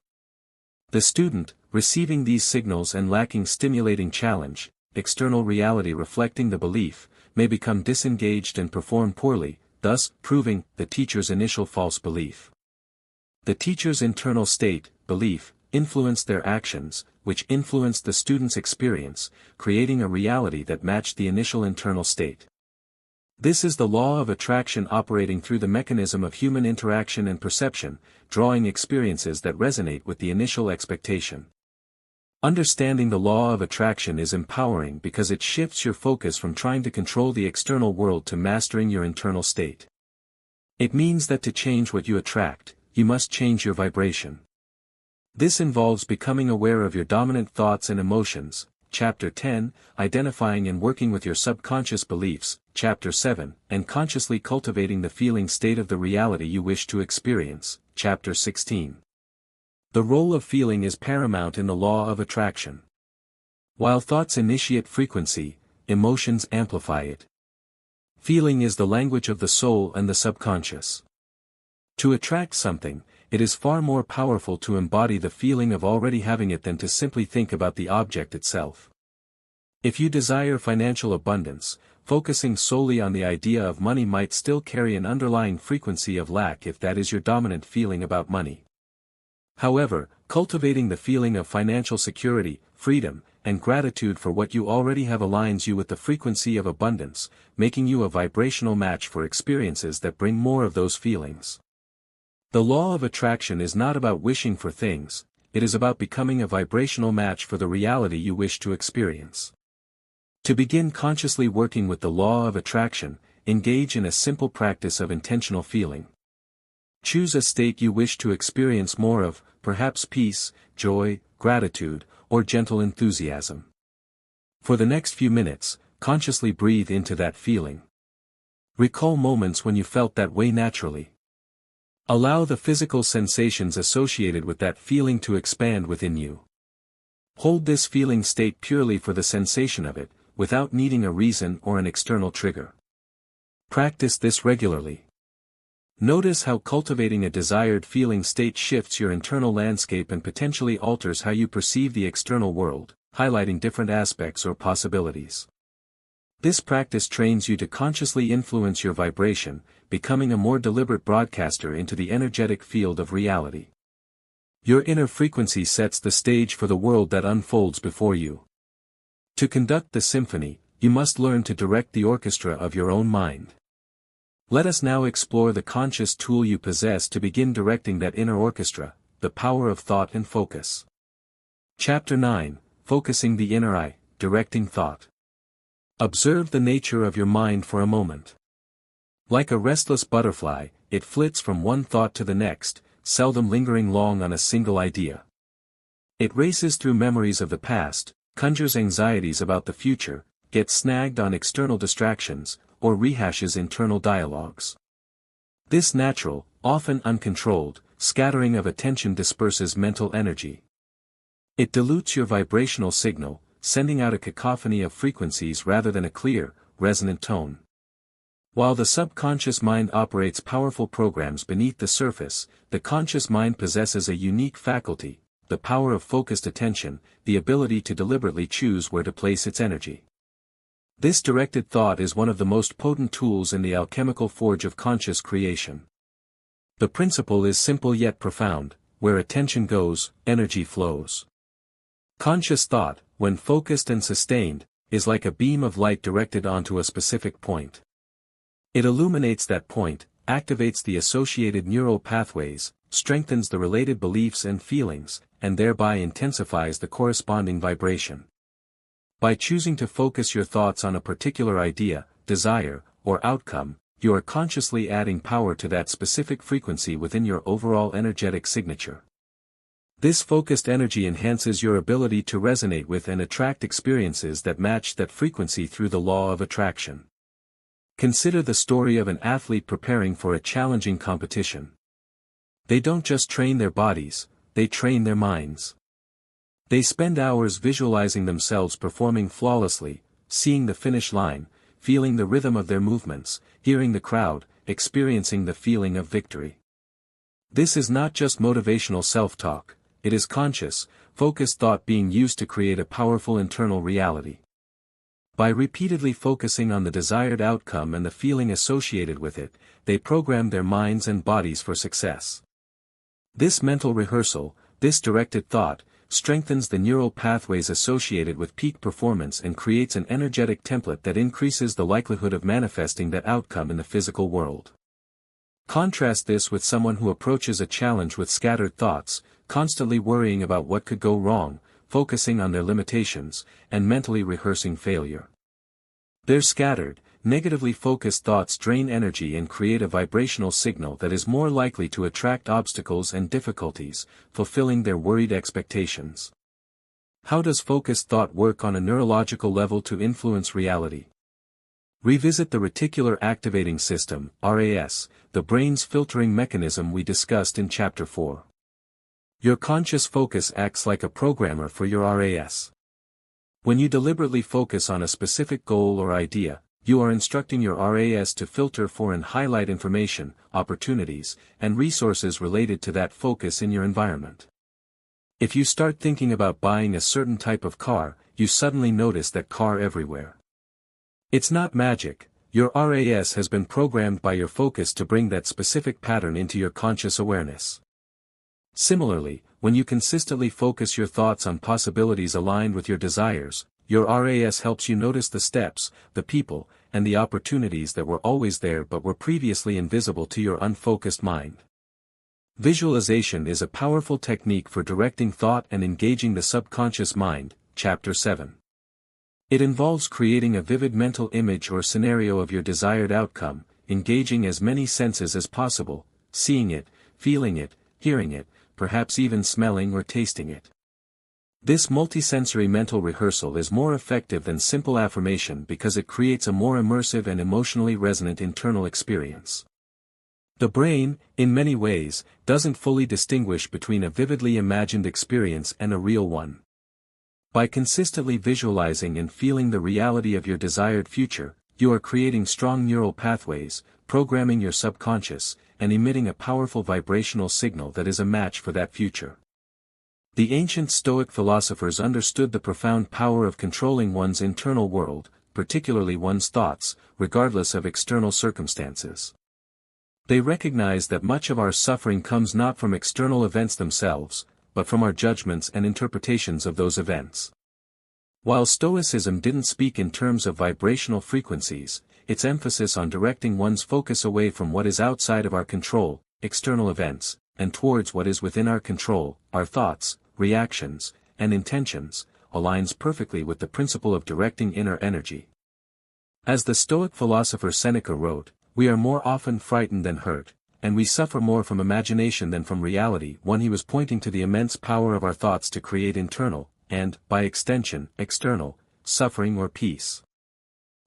The student, receiving these signals and lacking stimulating challenge, external reality reflecting the belief, may become disengaged and perform poorly, thus proving the teacher's initial false belief. The teacher's internal state, belief, influenced their actions, which influenced the student's experience, creating a reality that matched the initial internal state. This is the law of attraction operating through the mechanism of human interaction and perception, drawing experiences that resonate with the initial expectation. Understanding the law of attraction is empowering because it shifts your focus from trying to control the external world to mastering your internal state. It means that to change what you attract, you must change your vibration. This involves becoming aware of your dominant thoughts and emotions, Chapter 10, Identifying and Working with Your Subconscious Beliefs, Chapter 7, and consciously cultivating the feeling state of the reality you wish to experience, Chapter 16. The role of feeling is paramount in the law of attraction. While thoughts initiate frequency, emotions amplify it. Feeling is the language of the soul and the subconscious. To attract something, it is far more powerful to embody the feeling of already having it than to simply think about the object itself. If you desire financial abundance, focusing solely on the idea of money might still carry an underlying frequency of lack if that is your dominant feeling about money. However, cultivating the feeling of financial security, freedom, and gratitude for what you already have aligns you with the frequency of abundance, making you a vibrational match for experiences that bring more of those feelings. The law of attraction is not about wishing for things, it is about becoming a vibrational match for the reality you wish to experience. To begin consciously working with the law of attraction, engage in a simple practice of intentional feeling. Choose a state you wish to experience more of, perhaps peace, joy, gratitude, or gentle enthusiasm. For the next few minutes, consciously breathe into that feeling. Recall moments when you felt that way naturally. Allow the physical sensations associated with that feeling to expand within you. Hold this feeling state purely for the sensation of it, without needing a reason or an external trigger. Practice this regularly. Notice how cultivating a desired feeling state shifts your internal landscape and potentially alters how you perceive the external world, highlighting different aspects or possibilities. This practice trains you to consciously influence your vibration, becoming a more deliberate broadcaster into the energetic field of reality. Your inner frequency sets the stage for the world that unfolds before you. To conduct the symphony, you must learn to direct the orchestra of your own mind. Let us now explore the conscious tool you possess to begin directing that inner orchestra, the power of thought and focus. Chapter 9, Focusing the Inner Eye, Directing Thought. Observe the nature of your mind for a moment. Like a restless butterfly, it flits from one thought to the next, seldom lingering long on a single idea. It races through memories of the past, conjures anxieties about the future, gets snagged on external distractions, or rehashes internal dialogues. This natural, often uncontrolled, scattering of attention disperses mental energy. It dilutes your vibrational signal, sending out a cacophony of frequencies rather than a clear, resonant tone. While the subconscious mind operates powerful programs beneath the surface, the conscious mind possesses a unique faculty, the power of focused attention, the ability to deliberately choose where to place its energy. This directed thought is one of the most potent tools in the alchemical forge of conscious creation. The principle is simple yet profound: where attention goes, energy flows. Conscious thought, when focused and sustained, is like a beam of light directed onto a specific point. It illuminates that point, activates the associated neural pathways, strengthens the related beliefs and feelings, and thereby intensifies the corresponding vibration. By choosing to focus your thoughts on a particular idea, desire, or outcome, you are consciously adding power to that specific frequency within your overall energetic signature. This focused energy enhances your ability to resonate with and attract experiences that match that frequency through the law of attraction. Consider the story of an athlete preparing for a challenging competition. They don't just train their bodies, they train their minds. They spend hours visualizing themselves performing flawlessly, seeing the finish line, feeling the rhythm of their movements, hearing the crowd, experiencing the feeling of victory. This is not just motivational self-talk, it is conscious, focused thought being used to create a powerful internal reality. By repeatedly focusing on the desired outcome and the feeling associated with it, they program their minds and bodies for success. This mental rehearsal, this directed thought, strengthens the neural pathways associated with peak performance and creates an energetic template that increases the likelihood of manifesting that outcome in the physical world. Contrast this with someone who approaches a challenge with scattered thoughts, constantly worrying about what could go wrong, focusing on their limitations, and mentally rehearsing failure. Their scattered, negatively focused thoughts drain energy and create a vibrational signal that is more likely to attract obstacles and difficulties, fulfilling their worried expectations. How does focused thought work on a neurological level to influence reality? Revisit the reticular activating system, RAS, the brain's filtering mechanism we discussed in Chapter 4. Your conscious focus acts like a programmer for your RAS. When you deliberately focus on a specific goal or idea, you are instructing your RAS to filter for and highlight information, opportunities, and resources related to that focus in your environment. If you start thinking about buying a certain type of car, you suddenly notice that car everywhere. It's not magic, your RAS has been programmed by your focus to bring that specific pattern into your conscious awareness. Similarly, when you consistently focus your thoughts on possibilities aligned with your desires, your RAS helps you notice the steps, the people, and the opportunities that were always there but were previously invisible to your unfocused mind. Visualization is a powerful technique for directing thought and engaging the subconscious mind, Chapter 7. It involves creating a vivid mental image or scenario of your desired outcome, engaging as many senses as possible, seeing it, feeling it, hearing it, perhaps even smelling or tasting it. This multisensory mental rehearsal is more effective than simple affirmation because it creates a more immersive and emotionally resonant internal experience. The brain, in many ways, doesn't fully distinguish between a vividly imagined experience and a real one. By consistently visualizing and feeling the reality of your desired future, you are creating strong neural pathways, programming your subconscious, and emitting a powerful vibrational signal that is a match for that future. The ancient Stoic philosophers understood the profound power of controlling one's internal world, particularly one's thoughts, regardless of external circumstances. They recognized that much of our suffering comes not from external events themselves, but from our judgments and interpretations of those events. While Stoicism didn't speak in terms of vibrational frequencies, its emphasis on directing one's focus away from what is outside of our control, external events, and towards what is within our control, our thoughts, reactions, and intentions, aligns perfectly with the principle of directing inner energy. As the Stoic philosopher Seneca wrote, "We are more often frightened than hurt, and we suffer more from imagination than from reality." When he was pointing to the immense power of our thoughts to create internal, and, by extension, external, suffering or peace.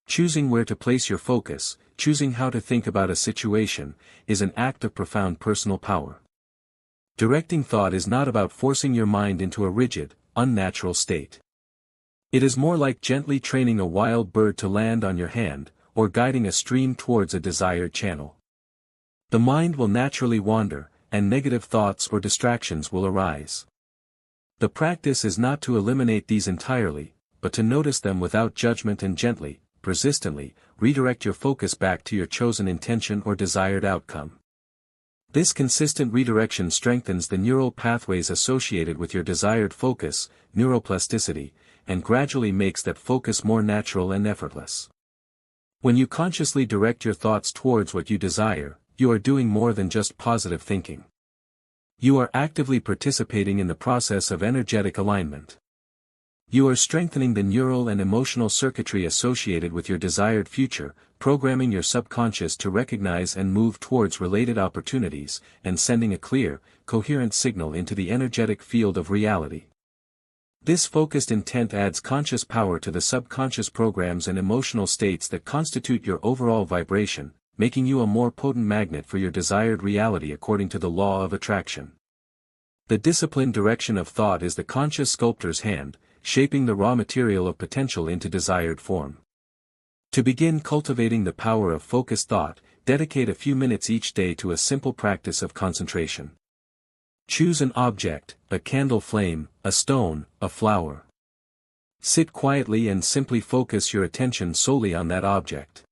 Choosing where to place your focus, choosing how to think about a situation, is an act of profound personal power. Directing thought is not about forcing your mind into a rigid, unnatural state. It is more like gently training a wild bird to land on your hand, or guiding a stream towards a desired channel. The mind will naturally wander, and negative thoughts or distractions will arise. The practice is not to eliminate these entirely, but to notice them without judgment and gently, persistently, redirect your focus back to your chosen intention or desired outcome. This consistent redirection strengthens the neural pathways associated with your desired focus, neuroplasticity, and gradually makes that focus more natural and effortless. When you consciously direct your thoughts towards what you desire, you are doing more than just positive thinking. You are actively participating in the process of energetic alignment. You are strengthening the neural and emotional circuitry associated with your desired future, programming your subconscious to recognize and move towards related opportunities, and sending a clear, coherent signal into the energetic field of reality. This focused intent adds conscious power to the subconscious programs and emotional states that constitute your overall vibration, making you a more potent magnet for your desired reality according to the law of attraction. The disciplined direction of thought is the conscious sculptor's hand, shaping the raw material of potential into desired form. To begin cultivating the power of focused thought, dedicate a few minutes each day to a simple practice of concentration. Choose an object, a candle flame, a stone, a flower. Sit quietly and simply focus your attention solely on that object.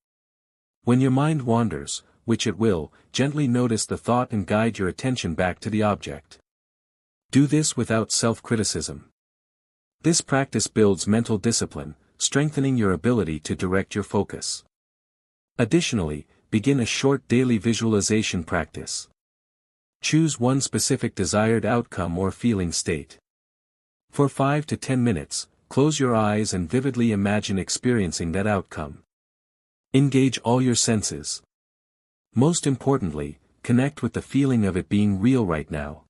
When your mind wanders, which it will, gently notice the thought and guide your attention back to the object. Do this without self-criticism. This practice builds mental discipline, strengthening your ability to direct your focus. Additionally, begin a short daily visualization practice. Choose one specific desired outcome or feeling state. For 5 to 10 minutes, close your eyes and vividly imagine experiencing that outcome. Engage all your senses. Most importantly, connect with the feeling of it being real right now.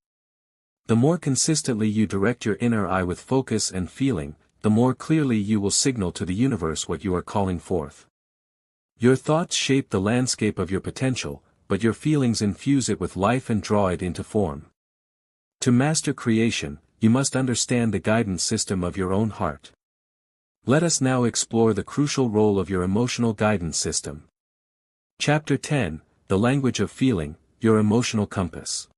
The more consistently you direct your inner eye with focus and feeling, the more clearly you will signal to the universe what you are calling forth. Your thoughts shape the landscape of your potential, but your feelings infuse it with life and draw it into form. To master creation, you must understand the guidance system of your own heart. Let us now explore the crucial role of your emotional guidance system. Chapter 10, The Language of Feeling, Your Emotional Compass.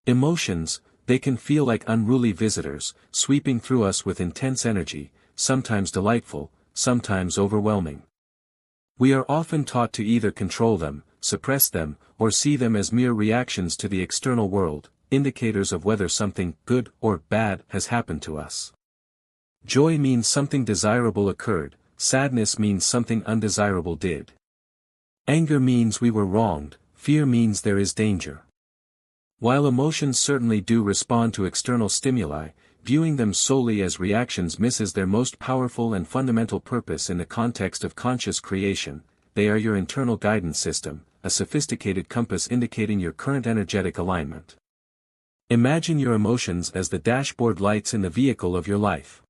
Emotions, they can feel like unruly visitors, sweeping through us with intense energy, sometimes delightful, sometimes overwhelming. We are often taught to either control them, suppress them, or see them as mere reactions to the external world, indicators of whether something good or bad has happened to us. Joy means something desirable occurred, sadness means something undesirable did. Anger means we were wronged, fear means there is danger. While emotions certainly do respond to external stimuli, viewing them solely as reactions misses their most powerful and fundamental purpose in the context of conscious creation. They are your internal guidance system, a sophisticated compass indicating your current energetic alignment. Imagine your emotions as the dashboard lights in the vehicle of your life.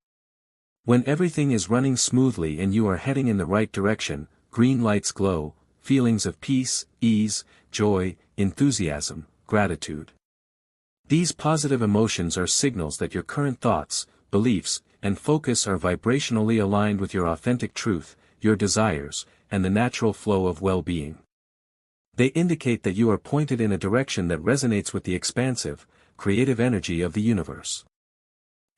When everything is running smoothly and you are heading in the right direction, green lights glow, feelings of peace, ease, joy, enthusiasm, gratitude. These positive emotions are signals that your current thoughts, beliefs, and focus are vibrationally aligned with your authentic truth, your desires, and the natural flow of well-being. They indicate that you are pointed in a direction that resonates with the expansive, creative energy of the universe.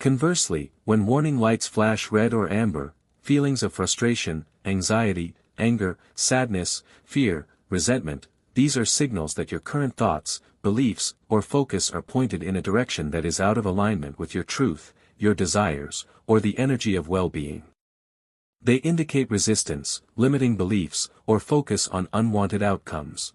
Conversely, when warning lights flash red or amber, feelings of frustration, anxiety, anger, sadness, fear, resentment, these are signals that your current thoughts, beliefs, or focus are pointed in a direction that is out of alignment with your truth, your desires, or the energy of well-being. They indicate resistance, limiting beliefs, or focus on unwanted outcomes.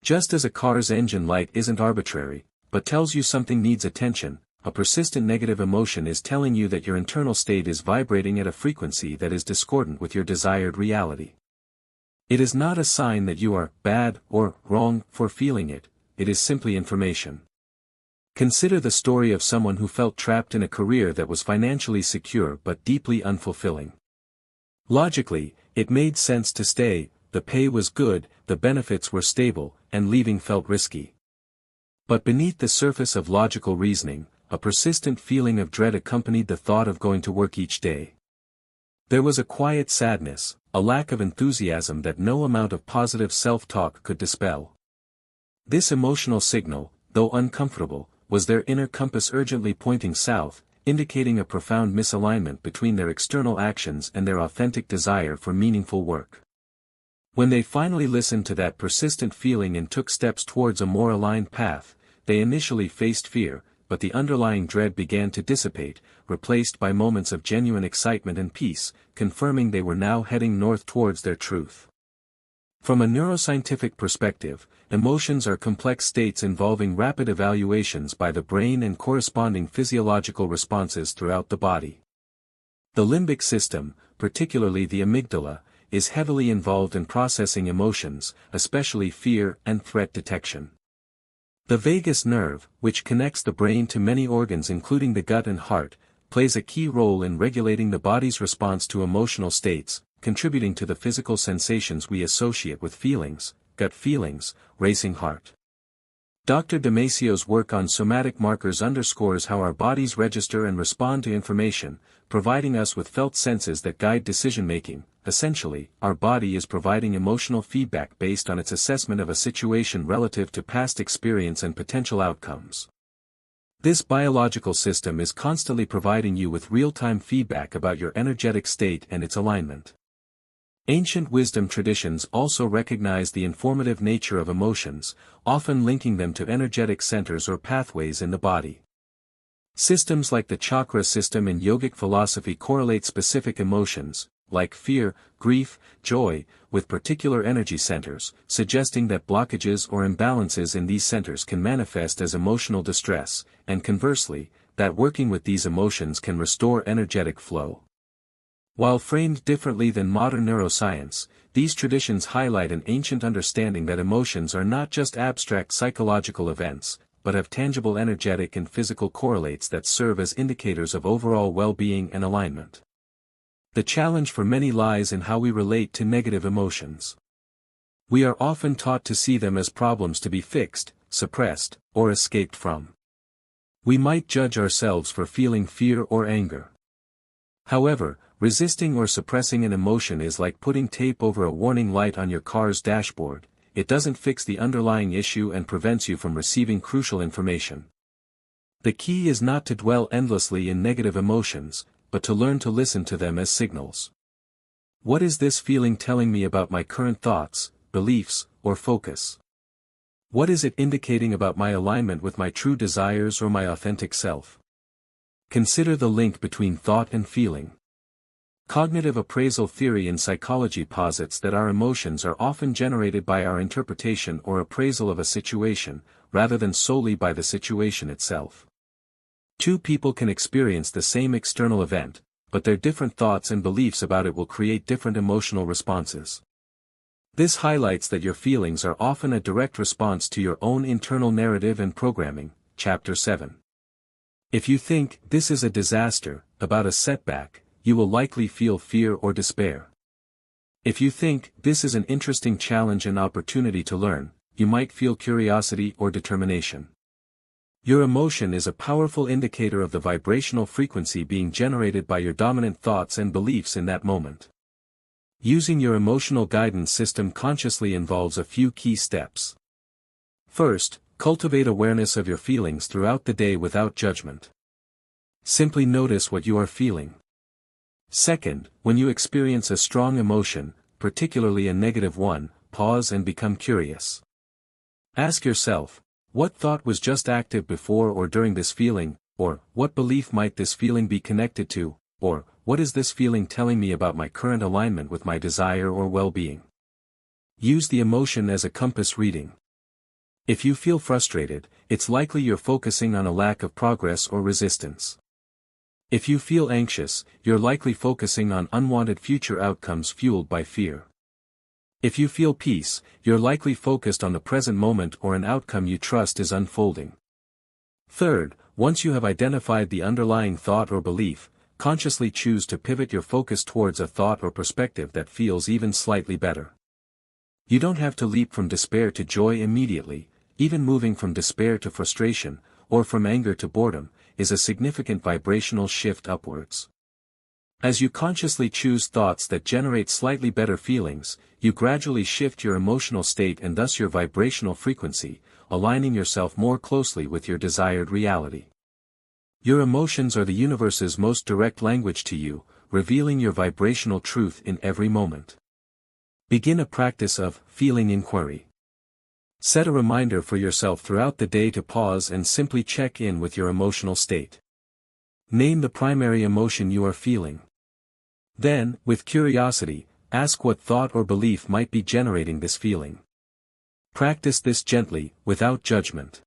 Just as a car's engine light isn't arbitrary, but tells you something needs attention, a persistent negative emotion is telling you that your internal state is vibrating at a frequency that is discordant with your desired reality. It is not a sign that you are bad or wrong for feeling it, it is simply information. Consider the story of someone who felt trapped in a career that was financially secure but deeply unfulfilling. Logically, it made sense to stay, the pay was good, the benefits were stable, and leaving felt risky. But beneath the surface of logical reasoning, a persistent feeling of dread accompanied the thought of going to work each day. There was a quiet sadness, a lack of enthusiasm that no amount of positive self-talk could dispel. This emotional signal, though uncomfortable, was their inner compass urgently pointing south, indicating a profound misalignment between their external actions and their authentic desire for meaningful work. When they finally listened to that persistent feeling and took steps towards a more aligned path, they initially faced fear, but the underlying dread began to dissipate, replaced by moments of genuine excitement and peace, confirming they were now heading north towards their truth. From a neuroscientific perspective, emotions are complex states involving rapid evaluations by the brain and corresponding physiological responses throughout the body. The limbic system, particularly the amygdala, is heavily involved in processing emotions, especially fear and threat detection. The vagus nerve, which connects the brain to many organs including the gut and heart, plays a key role in regulating the body's response to emotional states, contributing to the physical sensations we associate with feelings, gut feelings, racing heart. Dr. Damasio's work on somatic markers underscores how our bodies register and respond to information, providing us with felt senses that guide decision-making. Essentially, our body is providing emotional feedback based on its assessment of a situation relative to past experience and potential outcomes. This biological system is constantly providing you with real-time feedback about your energetic state and its alignment. Ancient wisdom traditions also recognize the informative nature of emotions, often linking them to energetic centers or pathways in the body. Systems like the chakra system in yogic philosophy correlate specific emotions, like fear, grief, joy, with particular energy centers, suggesting that blockages or imbalances in these centers can manifest as emotional distress, and conversely, that working with these emotions can restore energetic flow. While framed differently than modern neuroscience, these traditions highlight an ancient understanding that emotions are not just abstract psychological events, but have tangible energetic and physical correlates that serve as indicators of overall well-being and alignment. The challenge for many lies in how we relate to negative emotions. We are often taught to see them as problems to be fixed, suppressed, or escaped from. We might judge ourselves for feeling fear or anger. However, resisting or suppressing an emotion is like putting tape over a warning light on your car's dashboard. It doesn't fix the underlying issue and prevents you from receiving crucial information. The key is not to dwell endlessly in negative emotions, but to learn to listen to them as signals. What is this feeling telling me about my current thoughts, beliefs, or focus? What is it indicating about my alignment with my true desires or my authentic self? Consider the link between thought and feeling. Cognitive appraisal theory in psychology posits that our emotions are often generated by our interpretation or appraisal of a situation, rather than solely by the situation itself. Two people can experience the same external event, but their different thoughts and beliefs about it will create different emotional responses. This highlights that your feelings are often a direct response to your own internal narrative and programming. Chapter 7. If you think this is a disaster, about a setback, you will likely feel fear or despair. If you think this is an interesting challenge and opportunity to learn, you might feel curiosity or determination. Your emotion is a powerful indicator of the vibrational frequency being generated by your dominant thoughts and beliefs in that moment. Using your emotional guidance system consciously involves a few key steps. First, cultivate awareness of your feelings throughout the day without judgment. Simply notice what you are feeling. Second, when you experience a strong emotion, particularly a negative one, pause and become curious. Ask yourself, what thought was just active before or during this feeling, or what belief might this feeling be connected to, or what is this feeling telling me about my current alignment with my desire or well-being? Use the emotion as a compass reading. If you feel frustrated, it's likely you're focusing on a lack of progress or resistance. If you feel anxious, you're likely focusing on unwanted future outcomes fueled by fear. If you feel peace, you're likely focused on the present moment or an outcome you trust is unfolding. Third, once you have identified the underlying thought or belief, consciously choose to pivot your focus towards a thought or perspective that feels even slightly better. You don't have to leap from despair to joy immediately. Even moving from despair to frustration, or from anger to boredom, is a significant vibrational shift upwards. As you consciously choose thoughts that generate slightly better feelings, you gradually shift your emotional state and thus your vibrational frequency, aligning yourself more closely with your desired reality. Your emotions are the universe's most direct language to you, revealing your vibrational truth in every moment. Begin a practice of feeling inquiry. Set a reminder for yourself throughout the day to pause and simply check in with your emotional state. Name the primary emotion you are feeling. Then, with curiosity, ask what thought or belief might be generating this feeling. Practice this gently, without judgment.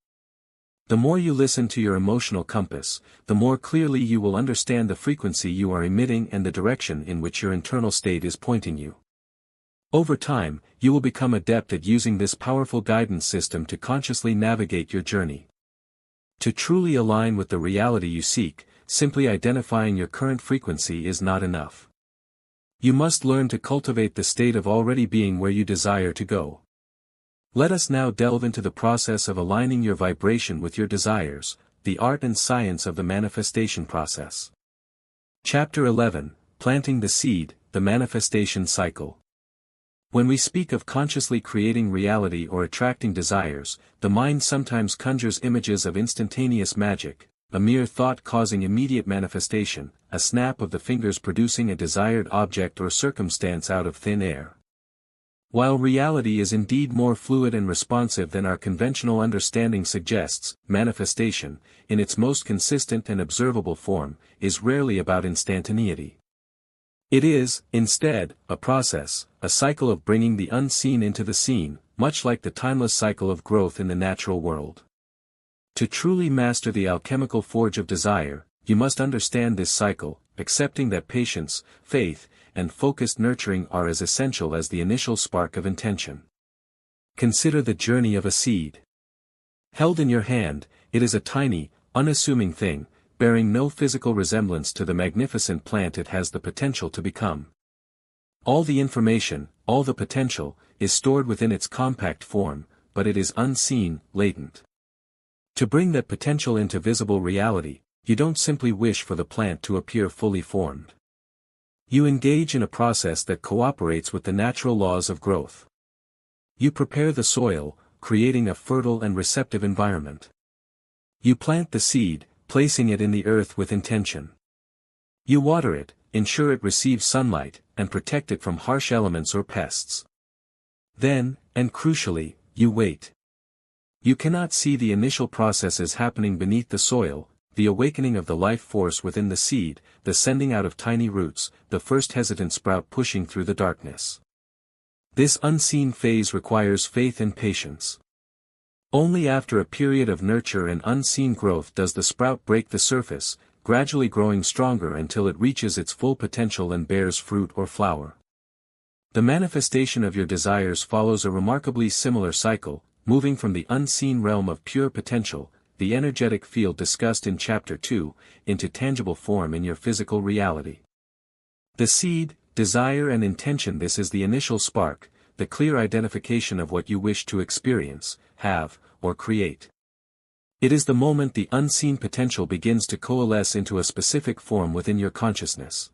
The more you listen to your emotional compass, the more clearly you will understand the frequency you are emitting and the direction in which your internal state is pointing you. Over time, you will become adept at using this powerful guidance system to consciously navigate your journey. To truly align with the reality you seek, simply identifying your current frequency is not enough. You must learn to cultivate the state of already being where you desire to go. Let us now delve into the process of aligning your vibration with your desires, the art and science of the manifestation process. Chapter 11, Planting the Seed, the Manifestation Cycle. When we speak of consciously creating reality or attracting desires, the mind sometimes conjures images of instantaneous magic, a mere thought causing immediate manifestation, a snap of the fingers producing a desired object or circumstance out of thin air. While reality is indeed more fluid and responsive than our conventional understanding suggests, manifestation, in its most consistent and observable form, is rarely about instantaneity. It is, instead, a process, a cycle of bringing the unseen into the seen, much like the timeless cycle of growth in the natural world. To truly master the alchemical forge of desire, you must understand this cycle, accepting that patience, faith, and focused nurturing are as essential as the initial spark of intention. Consider the journey of a seed. Held in your hand, it is a tiny, unassuming thing, bearing no physical resemblance to the magnificent plant it has the potential to become. All the information, all the potential, is stored within its compact form, but it is unseen, latent. To bring that potential into visible reality, you don't simply wish for the plant to appear fully formed. You engage in a process that cooperates with the natural laws of growth. You prepare the soil, creating a fertile and receptive environment. You plant the seed, placing it in the earth with intention. You water it, ensure it receives sunlight, and protect it from harsh elements or pests. Then, and crucially, you wait. You cannot see the initial processes happening beneath the soil, the awakening of the life force within the seed, the sending out of tiny roots, the first hesitant sprout pushing through the darkness. This unseen phase requires faith and patience. Only after a period of nurture and unseen growth does the sprout break the surface, gradually growing stronger until it reaches its full potential and bears fruit or flower. The manifestation of your desires follows a remarkably similar cycle, moving from the unseen realm of pure potential, the energetic field discussed in Chapter 2, into tangible form in your physical reality. The seed, desire and intention. This is the initial spark, the clear identification of what you wish to experience, have, or create. It is the moment the unseen potential begins to coalesce into a specific form within your consciousness.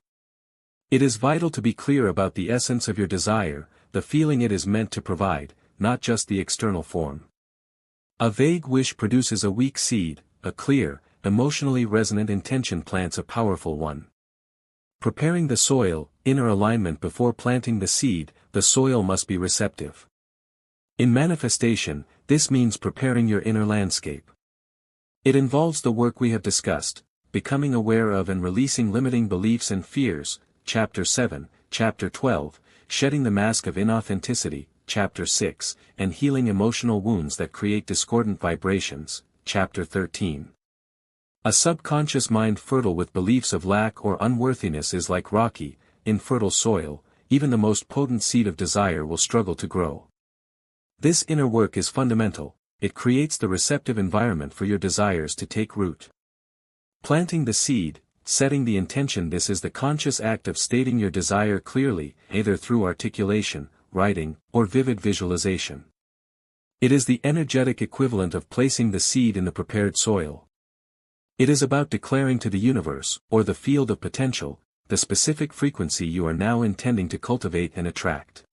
It is vital to be clear about the essence of your desire, the feeling it is meant to provide, not just the external form. A vague wish produces a weak seed, a clear, emotionally resonant intention plants a powerful one. Preparing the soil, inner alignment before planting the seed, the soil must be receptive. In manifestation, this means preparing your inner landscape. It involves the work we have discussed, becoming aware of and releasing limiting beliefs and fears, Chapter 7, Chapter 12, shedding the mask of inauthenticity, Chapter 6, and healing emotional wounds that create discordant vibrations, Chapter 13. A subconscious mind fertile with beliefs of lack or unworthiness is like rocky, infertile soil, even the most potent seed of desire will struggle to grow. This inner work is fundamental, it creates the receptive environment for your desires to take root. Planting the seed, setting the intention. This is the conscious act of stating your desire clearly, either through articulation, writing, or vivid visualization. It is the energetic equivalent of placing the seed in the prepared soil. It is about declaring to the universe, or the field of potential, the specific frequency you are now intending to cultivate and attract.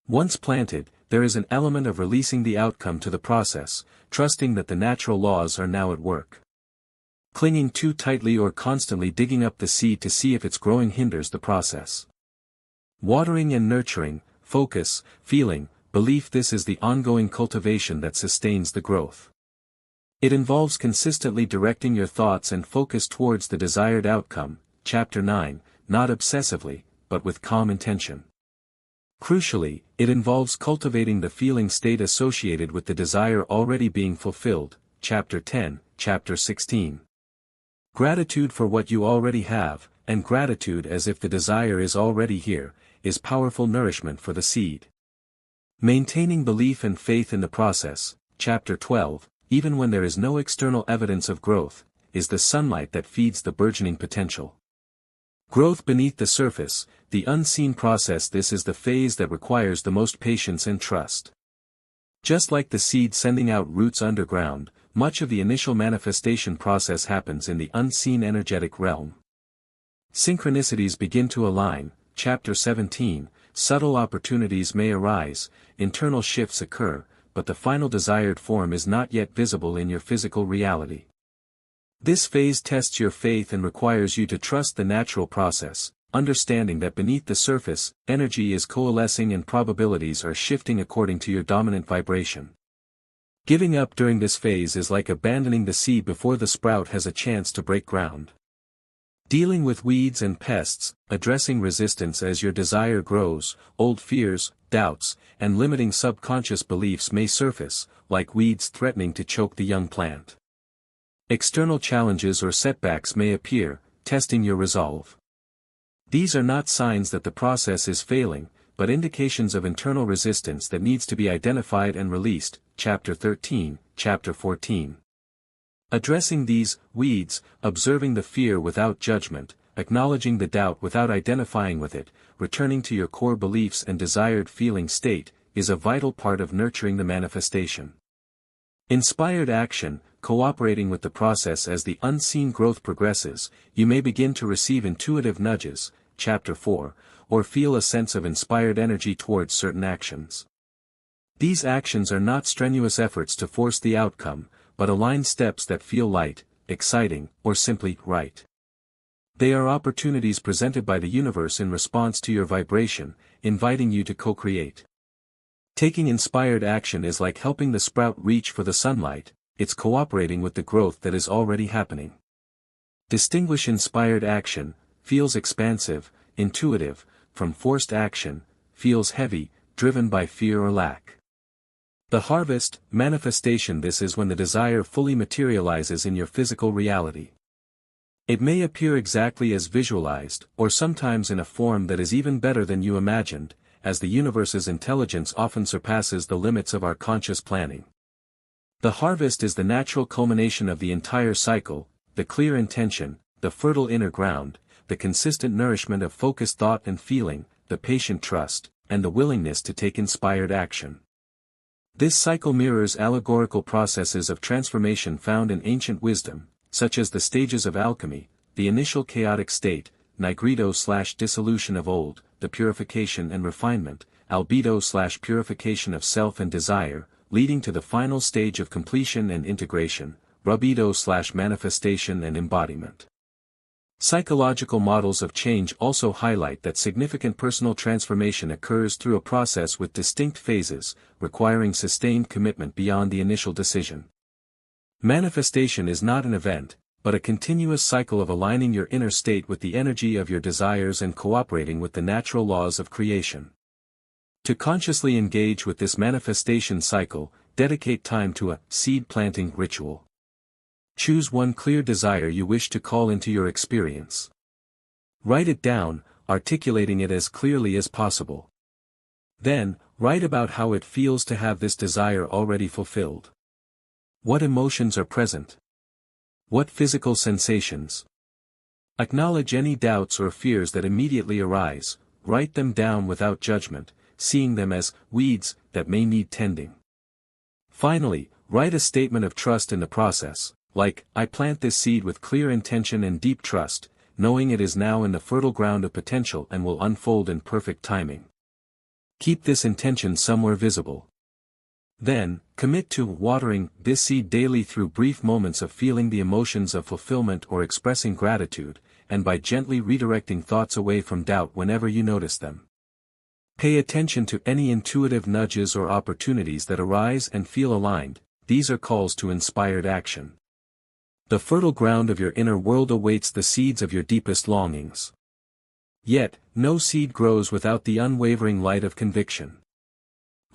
Once planted, there is an element of releasing the outcome to the process, trusting that the natural laws are now at work. Clinging too tightly or constantly digging up the seed to see if it's growing hinders the process. Watering and nurturing, focus, feeling, belief. This is the ongoing cultivation that sustains the growth. It involves consistently directing your thoughts and focus towards the desired outcome, Chapter 9, not obsessively, but with calm intention. Crucially, it involves cultivating the feeling state associated with the desire already being fulfilled, Chapter 10, Chapter 16. Gratitude for what you already have, and gratitude as if the desire is already here, is powerful nourishment for the seed. Maintaining belief and faith in the process, Chapter 12, even when there is no external evidence of growth, is the sunlight that feeds the burgeoning potential. Growth beneath the surface, the unseen process. This is the phase that requires the most patience and trust. Just like the seed sending out roots underground, much of the initial manifestation process happens in the unseen energetic realm. Synchronicities begin to align, Chapter 17, subtle opportunities may arise, internal shifts occur, but the final desired form is not yet visible in your physical reality. This phase tests your faith and requires you to trust the natural process, understanding that beneath the surface, energy is coalescing and probabilities are shifting according to your dominant vibration. Giving up during this phase is like abandoning the seed before the sprout has a chance to break ground. Dealing with weeds and pests, addressing resistance as your desire grows, old fears, doubts, and limiting subconscious beliefs may surface, like weeds threatening to choke the young plant. External challenges or setbacks may appear, testing your resolve. These are not signs that the process is failing, but indications of internal resistance that needs to be identified and released, Chapter 13, Chapter 14. Addressing these weeds, observing the fear without judgment, acknowledging the doubt without identifying with it, returning to your core beliefs and desired feeling state, is a vital part of nurturing the manifestation. Inspired action, cooperating with the process. As the unseen growth progresses, you may begin to receive intuitive nudges, Chapter 4, or feel a sense of inspired energy towards certain actions. These actions are not strenuous efforts to force the outcome, but aligned steps that feel light, exciting, or simply right. They are opportunities presented by the universe in response to your vibration, inviting you to co-create. Taking inspired action is like helping the sprout reach for the sunlight, it's cooperating with the growth that is already happening. Distinguish inspired action, feels expansive, intuitive, from forced action, feels heavy, driven by fear or lack. The harvest, manifestation. This is when the desire fully materializes in your physical reality. It may appear exactly as visualized, or sometimes in a form that is even better than you imagined, as the universe's intelligence often surpasses the limits of our conscious planning. The harvest is the natural culmination of the entire cycle, the clear intention, the fertile inner ground, the consistent nourishment of focused thought and feeling, the patient trust, and the willingness to take inspired action. This cycle mirrors allegorical processes of transformation found in ancient wisdom, such as the stages of alchemy, the initial chaotic state, nigredo/dissolution of old, the purification and refinement, albedo/purification of self and desire, leading to the final stage of completion and integration, rubedo/manifestation and embodiment. Psychological models of change also highlight that significant personal transformation occurs through a process with distinct phases, requiring sustained commitment beyond the initial decision. Manifestation is not an event, but a continuous cycle of aligning your inner state with the energy of your desires and cooperating with the natural laws of creation. To consciously engage with this manifestation cycle, dedicate time to a seed planting ritual. Choose one clear desire you wish to call into your experience. Write it down, articulating it as clearly as possible. Then, write about how it feels to have this desire already fulfilled. What emotions are present? What physical sensations? Acknowledge any doubts or fears that immediately arise, write them down without judgment, seeing them as weeds that may need tending. Finally, write a statement of trust in the process, like, I plant this seed with clear intention and deep trust, knowing it is now in the fertile ground of potential and will unfold in perfect timing. Keep this intention somewhere visible. Then, commit to watering this seed daily through brief moments of feeling the emotions of fulfillment or expressing gratitude, and by gently redirecting thoughts away from doubt whenever you notice them. Pay attention to any intuitive nudges or opportunities that arise and feel aligned. These are calls to inspired action. The fertile ground of your inner world awaits the seeds of your deepest longings. Yet, no seed grows without the unwavering light of conviction.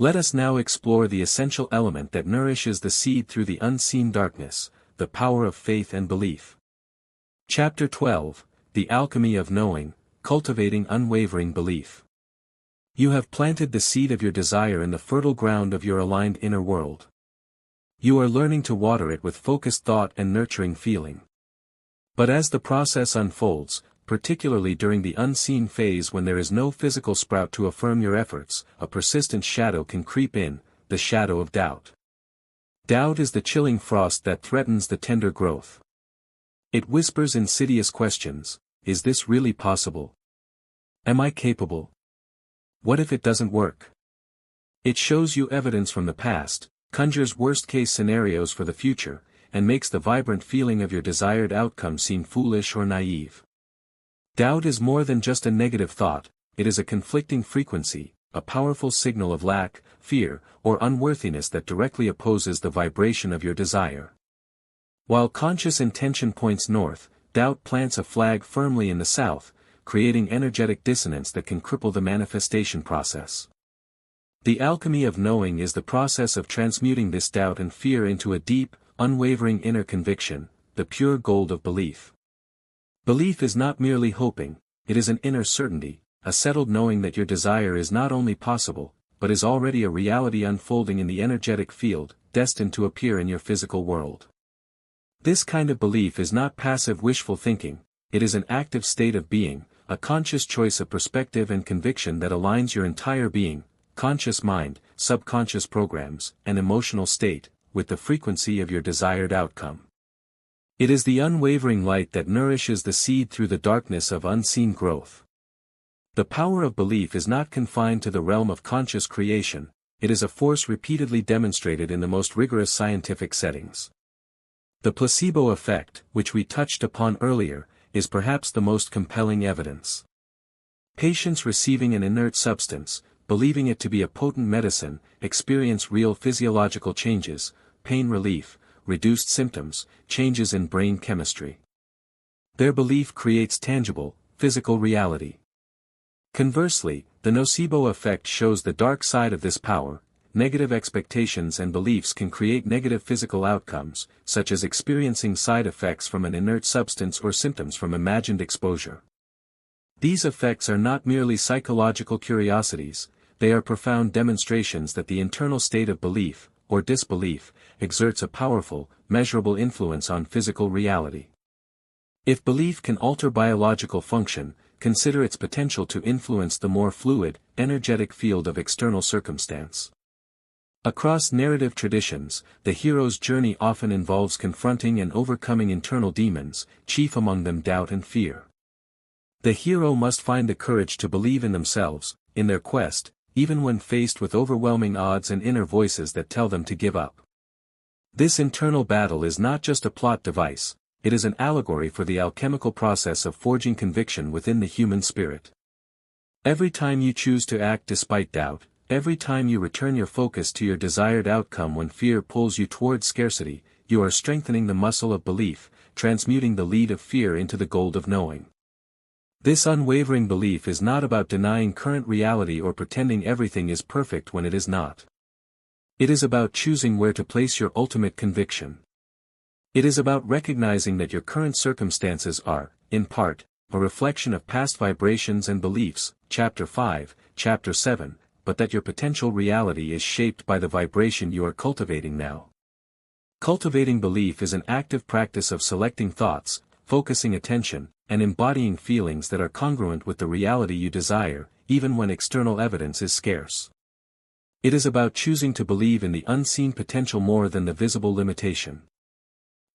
Let us now explore the essential element that nourishes the seed through the unseen darkness, the power of faith and belief. Chapter 12, The Alchemy of Knowing, Cultivating Unwavering Belief. You have planted the seed of your desire in the fertile ground of your aligned inner world. You are learning to water it with focused thought and nurturing feeling. But as the process unfolds, particularly during the unseen phase when there is no physical sprout to affirm your efforts, a persistent shadow can creep in, the shadow of doubt. Doubt is the chilling frost that threatens the tender growth. It whispers insidious questions: is this really possible? Am I capable? What if it doesn't work? It shows you evidence from the past, conjures worst-case scenarios for the future, and makes the vibrant feeling of your desired outcome seem foolish or naive. Doubt is more than just a negative thought, it is a conflicting frequency, a powerful signal of lack, fear, or unworthiness that directly opposes the vibration of your desire. While conscious intention points north, doubt plants a flag firmly in the south, creating energetic dissonance that can cripple the manifestation process. The alchemy of knowing is the process of transmuting this doubt and fear into a deep, unwavering inner conviction, the pure gold of belief. Belief is not merely hoping, it is an inner certainty, a settled knowing that your desire is not only possible, but is already a reality unfolding in the energetic field, destined to appear in your physical world. This kind of belief is not passive wishful thinking, it is an active state of being, a conscious choice of perspective and conviction that aligns your entire being, conscious mind, subconscious programs, and emotional state, with the frequency of your desired outcome. It is the unwavering light that nourishes the seed through the darkness of unseen growth. The power of belief is not confined to the realm of conscious creation, it is a force repeatedly demonstrated in the most rigorous scientific settings. The placebo effect, which we touched upon earlier, is perhaps the most compelling evidence. Patients receiving an inert substance, believing it to be a potent medicine, experience real physiological changes, pain relief, reduced symptoms, changes in brain chemistry. Their belief creates tangible, physical reality. Conversely, the nocebo effect shows the dark side of this power. Negative expectations and beliefs can create negative physical outcomes, such as experiencing side effects from an inert substance or symptoms from imagined exposure. These effects are not merely psychological curiosities, they are profound demonstrations that the internal state of belief, or disbelief, exerts a powerful, measurable influence on physical reality. If belief can alter biological function, consider its potential to influence the more fluid, energetic field of external circumstance. Across narrative traditions, the hero's journey often involves confronting and overcoming internal demons, chief among them doubt and fear. The hero must find the courage to believe in themselves, in their quest, even when faced with overwhelming odds and inner voices that tell them to give up. This internal battle is not just a plot device, it is an allegory for the alchemical process of forging conviction within the human spirit. Every time you choose to act despite doubt, every time you return your focus to your desired outcome when fear pulls you towards scarcity, you are strengthening the muscle of belief, transmuting the lead of fear into the gold of knowing. This unwavering belief is not about denying current reality or pretending everything is perfect when it is not. It is about choosing where to place your ultimate conviction. It is about recognizing that your current circumstances are, in part, a reflection of past vibrations and beliefs, Chapter 5, Chapter 7, but that your potential reality is shaped by the vibration you are cultivating now. Cultivating belief is an active practice of selecting thoughts, focusing attention, and embodying feelings that are congruent with the reality you desire, even when external evidence is scarce. It is about choosing to believe in the unseen potential more than the visible limitation.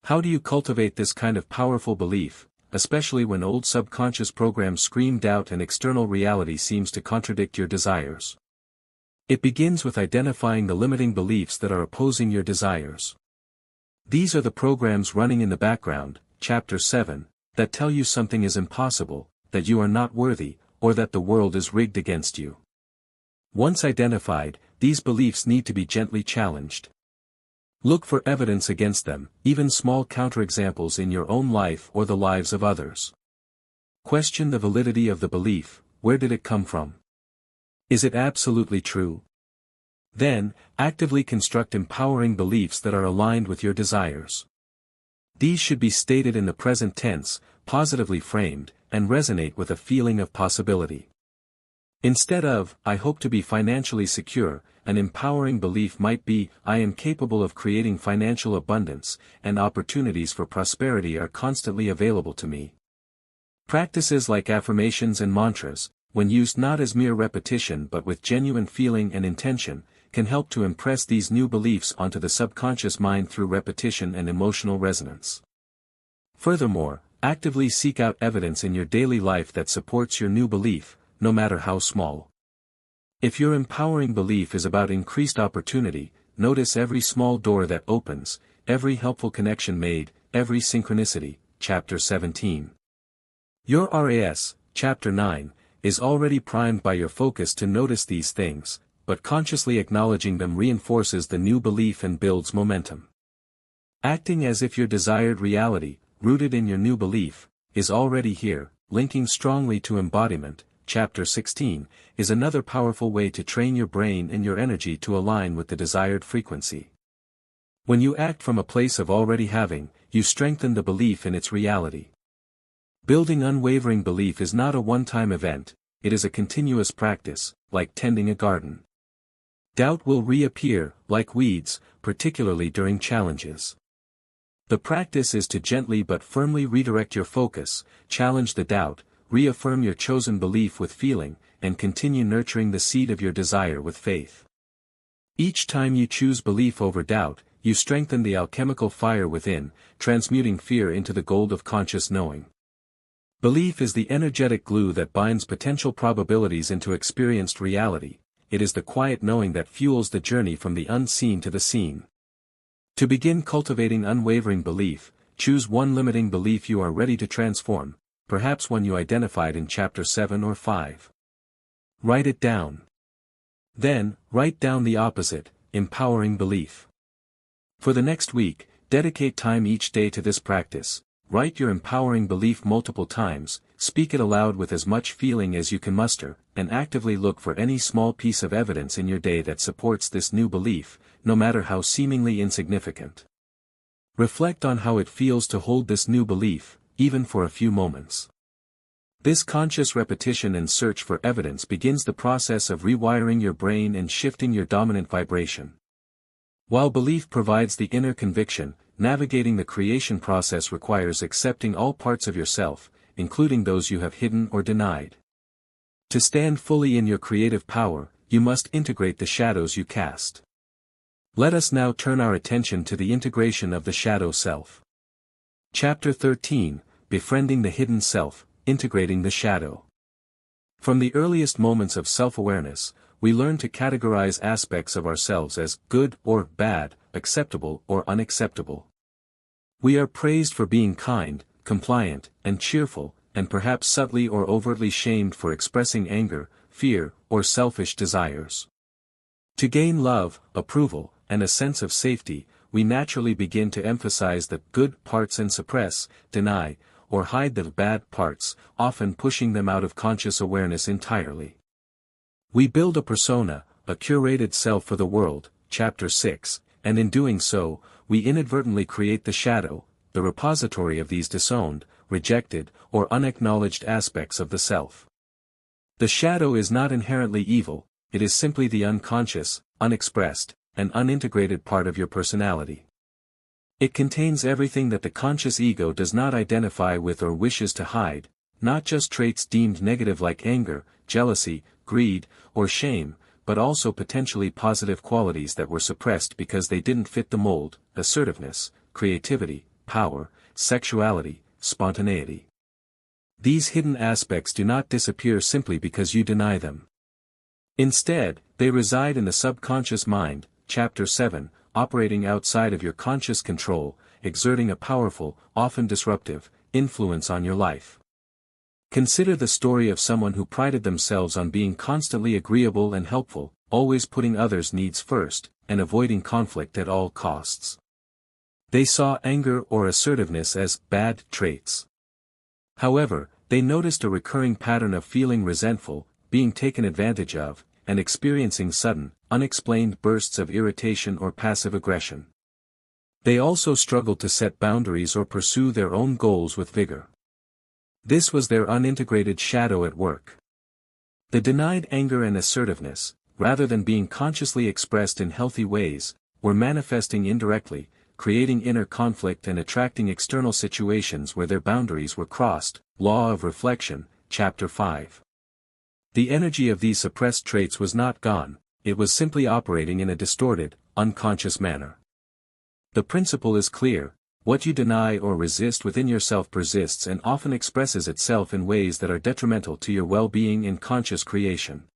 How do you cultivate this kind of powerful belief, especially when old subconscious programs scream doubt and external reality seems to contradict your desires? It begins with identifying the limiting beliefs that are opposing your desires. These are the programs running in the background, Chapter 7, that tell you something is impossible, that you are not worthy, or that the world is rigged against you. Once identified, these beliefs need to be gently challenged. Look for evidence against them, even small counterexamples in your own life or the lives of others. Question the validity of the belief. Where did it come from? Is it absolutely true? Then, actively construct empowering beliefs that are aligned with your desires. These should be stated in the present tense, positively framed, and resonate with a feeling of possibility. Instead of, I hope to be financially secure, an empowering belief might be, I am capable of creating financial abundance, and opportunities for prosperity are constantly available to me. Practices like affirmations and mantras, when used not as mere repetition but with genuine feeling and intention, can help to impress these new beliefs onto the subconscious mind through repetition and emotional resonance. Furthermore, actively seek out evidence in your daily life that supports your new belief, no matter how small. If your empowering belief is about increased opportunity, notice every small door that opens, every helpful connection made, every synchronicity, Chapter 17. Your RAS, Chapter 9, is already primed by your focus to notice these things, but consciously acknowledging them reinforces the new belief and builds momentum. Acting as if your desired reality, rooted in your new belief, is already here, linking strongly to embodiment, Chapter 16, is another powerful way to train your brain and your energy to align with the desired frequency. When you act from a place of already having, you strengthen the belief in its reality. Building unwavering belief is not a one-time event, it is a continuous practice, like tending a garden. Doubt will reappear, like weeds, particularly during challenges. The practice is to gently but firmly redirect your focus, challenge the doubt, reaffirm your chosen belief with feeling, and continue nurturing the seed of your desire with faith. Each time you choose belief over doubt, you strengthen the alchemical fire within, transmuting fear into the gold of conscious knowing. Belief is the energetic glue that binds potential probabilities into experienced reality. It is the quiet knowing that fuels the journey from the unseen to the seen. To begin cultivating unwavering belief, choose one limiting belief you are ready to transform, perhaps one you identified in Chapter 7 or 5. Write it down. Then, write down the opposite, empowering belief. For the next week, dedicate time each day to this practice. Write your empowering belief multiple times, speak it aloud with as much feeling as you can muster, and actively look for any small piece of evidence in your day that supports this new belief, no matter how seemingly insignificant. Reflect on how it feels to hold this new belief, even for a few moments. This conscious repetition and search for evidence begins the process of rewiring your brain and shifting your dominant vibration. While belief provides the inner conviction, navigating the creation process requires accepting all parts of yourself, including those you have hidden or denied. To stand fully in your creative power, you must integrate the shadows you cast. Let us now turn our attention to the integration of the shadow self. Chapter 13, Befriending the Hidden Self, Integrating the Shadow. From the earliest moments of self-awareness, we learn to categorize aspects of ourselves as good or bad, acceptable or unacceptable. We are praised for being kind, compliant, and cheerful, and perhaps subtly or overtly shamed for expressing anger, fear, or selfish desires. To gain love, approval, and a sense of safety, we naturally begin to emphasize the good parts and suppress, deny, or hide the bad parts, often pushing them out of conscious awareness entirely. We build a persona, a curated self for the world, Chapter 6, and in doing so, we inadvertently create the shadow, the repository of these disowned, rejected, or unacknowledged aspects of the self. The shadow is not inherently evil, it is simply the unconscious, unexpressed, and unintegrated part of your personality. It contains everything that the conscious ego does not identify with or wishes to hide, not just traits deemed negative like anger, jealousy, greed, or shame, but also potentially positive qualities that were suppressed because they didn't fit the mold: assertiveness, creativity, power, sexuality, spontaneity. These hidden aspects do not disappear simply because you deny them. Instead, they reside in the subconscious mind, Chapter 7, operating outside of your conscious control, exerting a powerful, often disruptive, influence on your life. Consider the story of someone who prided themselves on being constantly agreeable and helpful, always putting others' needs first, and avoiding conflict at all costs. They saw anger or assertiveness as bad traits. However, they noticed a recurring pattern of feeling resentful, being taken advantage of, and experiencing sudden, unexplained bursts of irritation or passive aggression. They also struggled to set boundaries or pursue their own goals with vigor. This was their unintegrated shadow at work. The denied anger and assertiveness, rather than being consciously expressed in healthy ways, were manifesting indirectly, creating inner conflict and attracting external situations where their boundaries were crossed. Law of Reflection, Chapter 5. The energy of these suppressed traits was not gone, it was simply operating in a distorted, unconscious manner. The principle is clear: what you deny or resist within yourself persists and often expresses itself in ways that are detrimental to your well-being in conscious creation.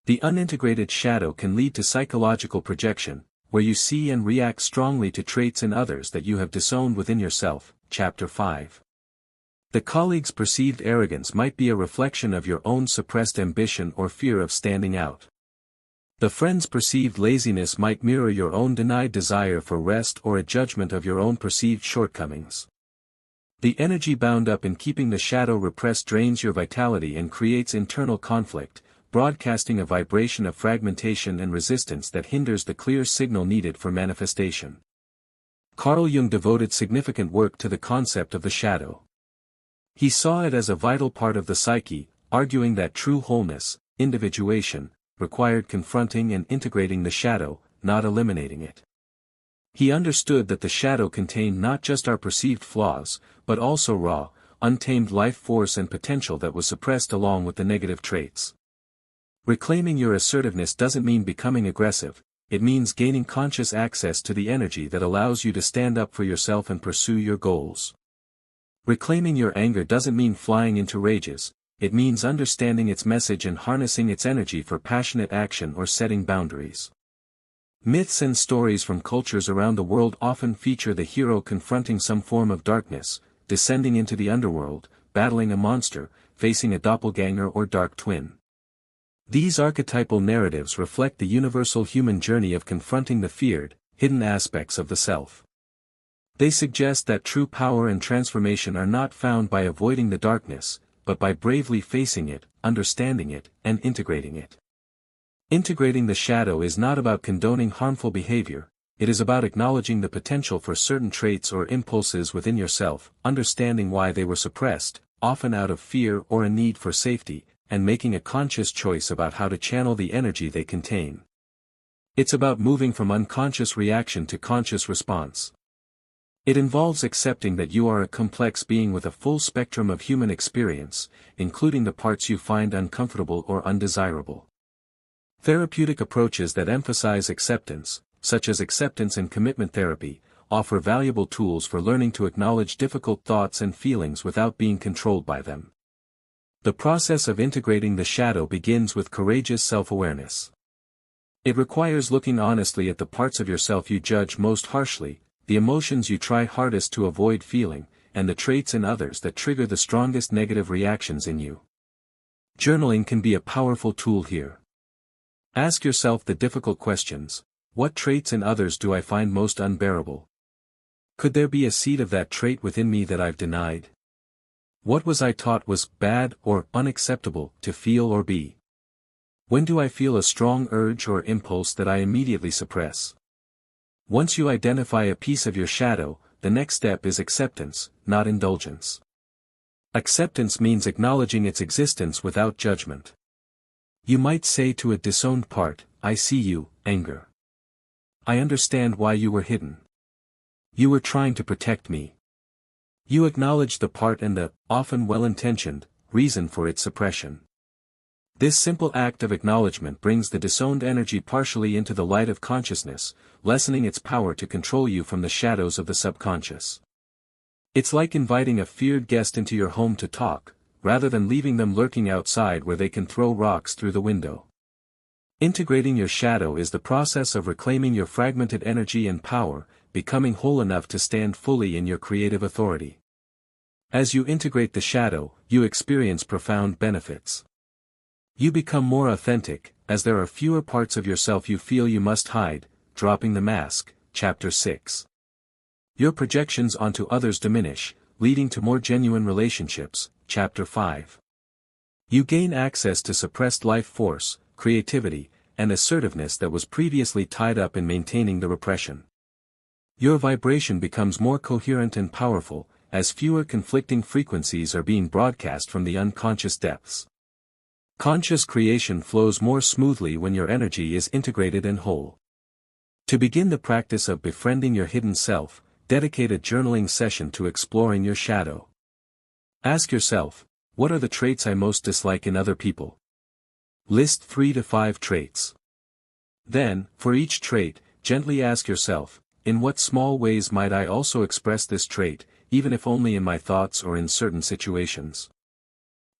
The unintegrated shadow can lead to psychological projection, where you see and react strongly to traits in others that you have disowned within yourself, Chapter 5. The colleague's perceived arrogance might be a reflection of your own suppressed ambition or fear of standing out. The friend's perceived laziness might mirror your own denied desire for rest or a judgment of your own perceived shortcomings. The energy bound up in keeping the shadow repressed drains your vitality and creates internal conflict, broadcasting a vibration of fragmentation and resistance that hinders the clear signal needed for manifestation. Carl Jung devoted significant work to the concept of the shadow. He saw it as a vital part of the psyche, arguing that true wholeness, individuation, required confronting and integrating the shadow, not eliminating it. He understood that the shadow contained not just our perceived flaws, but also raw, untamed life force and potential that was suppressed along with the negative traits. Reclaiming your assertiveness doesn't mean becoming aggressive, it means gaining conscious access to the energy that allows you to stand up for yourself and pursue your goals. Reclaiming your anger doesn't mean flying into rages, it means understanding its message and harnessing its energy for passionate action or setting boundaries. Myths and stories from cultures around the world often feature the hero confronting some form of darkness, descending into the underworld, battling a monster, facing a doppelganger or dark twin. These archetypal narratives reflect the universal human journey of confronting the feared, hidden aspects of the self. They suggest that true power and transformation are not found by avoiding the darkness, but by bravely facing it, understanding it, and integrating it. Integrating the shadow is not about condoning harmful behavior, it is about acknowledging the potential for certain traits or impulses within yourself, understanding why they were suppressed, often out of fear or a need for safety, and making a conscious choice about how to channel the energy they contain. It's about moving from unconscious reaction to conscious response. It involves accepting that you are a complex being with a full spectrum of human experience, including the parts you find uncomfortable or undesirable. Therapeutic approaches that emphasize acceptance, such as acceptance and commitment therapy, offer valuable tools for learning to acknowledge difficult thoughts and feelings without being controlled by them. The process of integrating the shadow begins with courageous self-awareness. It requires looking honestly at the parts of yourself you judge most harshly, the emotions you try hardest to avoid feeling, and the traits in others that trigger the strongest negative reactions in you. Journaling can be a powerful tool here. Ask yourself the difficult questions: what traits in others do I find most unbearable? Could there be a seed of that trait within me that I've denied? What was I taught was bad or unacceptable to feel or be? When do I feel a strong urge or impulse that I immediately suppress? Once you identify a piece of your shadow, the next step is acceptance, not indulgence. Acceptance means acknowledging its existence without judgment. You might say to a disowned part, "I see you, anger. I understand why you were hidden. You were trying to protect me." You acknowledge the part and the, often well-intentioned, reason for its suppression. This simple act of acknowledgement brings the disowned energy partially into the light of consciousness, lessening its power to control you from the shadows of the subconscious. It's like inviting a feared guest into your home to talk, rather than leaving them lurking outside where they can throw rocks through the window. Integrating your shadow is the process of reclaiming your fragmented energy and power, becoming whole enough to stand fully in your creative authority. As you integrate the shadow, you experience profound benefits. You become more authentic, as there are fewer parts of yourself you feel you must hide, dropping the mask, Chapter 6. Your projections onto others diminish, leading to more genuine relationships, Chapter 5. You gain access to suppressed life force, creativity, and assertiveness that was previously tied up in maintaining the repression. Your vibration becomes more coherent and powerful, as fewer conflicting frequencies are being broadcast from the unconscious depths. Conscious creation flows more smoothly when your energy is integrated and whole. To begin the practice of befriending your hidden self, dedicate a journaling session to exploring your shadow. Ask yourself, what are the traits I most dislike in other people? List 3 to 5 traits. Then, for each trait, gently ask yourself, in what small ways might I also express this trait, even if only in my thoughts or in certain situations?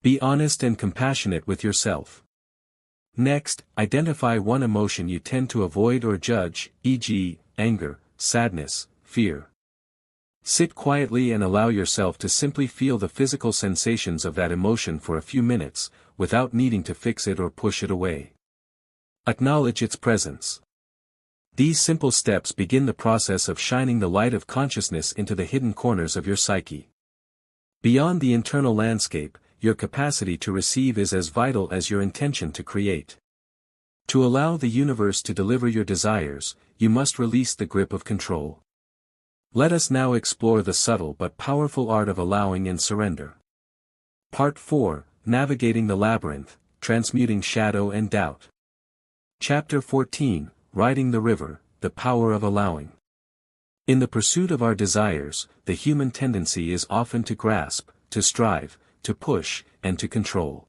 Be honest and compassionate with yourself. Next, identify one emotion you tend to avoid or judge, e.g., anger, sadness, fear. Sit quietly and allow yourself to simply feel the physical sensations of that emotion for a few minutes, without needing to fix it or push it away. Acknowledge its presence. These simple steps begin the process of shining the light of consciousness into the hidden corners of your psyche. Beyond the internal landscape, your capacity to receive is as vital as your intention to create. To allow the universe to deliver your desires, you must release the grip of control. Let us now explore the subtle but powerful art of allowing and surrender. Part 4, Navigating the Labyrinth, Transmuting Shadow and Doubt. Chapter 14, Riding the River, the Power of Allowing. In the pursuit of our desires, the human tendency is often to grasp, to strive, to push, and to control.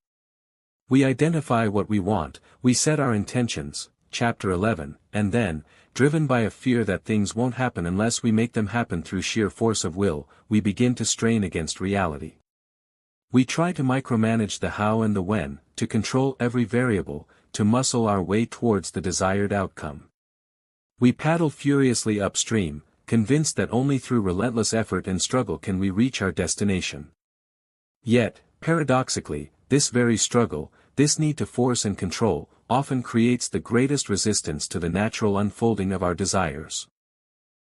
We identify what we want, we set our intentions, Chapter 11, and then, driven by a fear that things won't happen unless we make them happen through sheer force of will, we begin to strain against reality. We try to micromanage the how and the when, to control every variable, to muscle our way towards the desired outcome. We paddle furiously upstream, convinced that only through relentless effort and struggle can we reach our destination. Yet, paradoxically, this very struggle, this need to force and control, often creates the greatest resistance to the natural unfolding of our desires.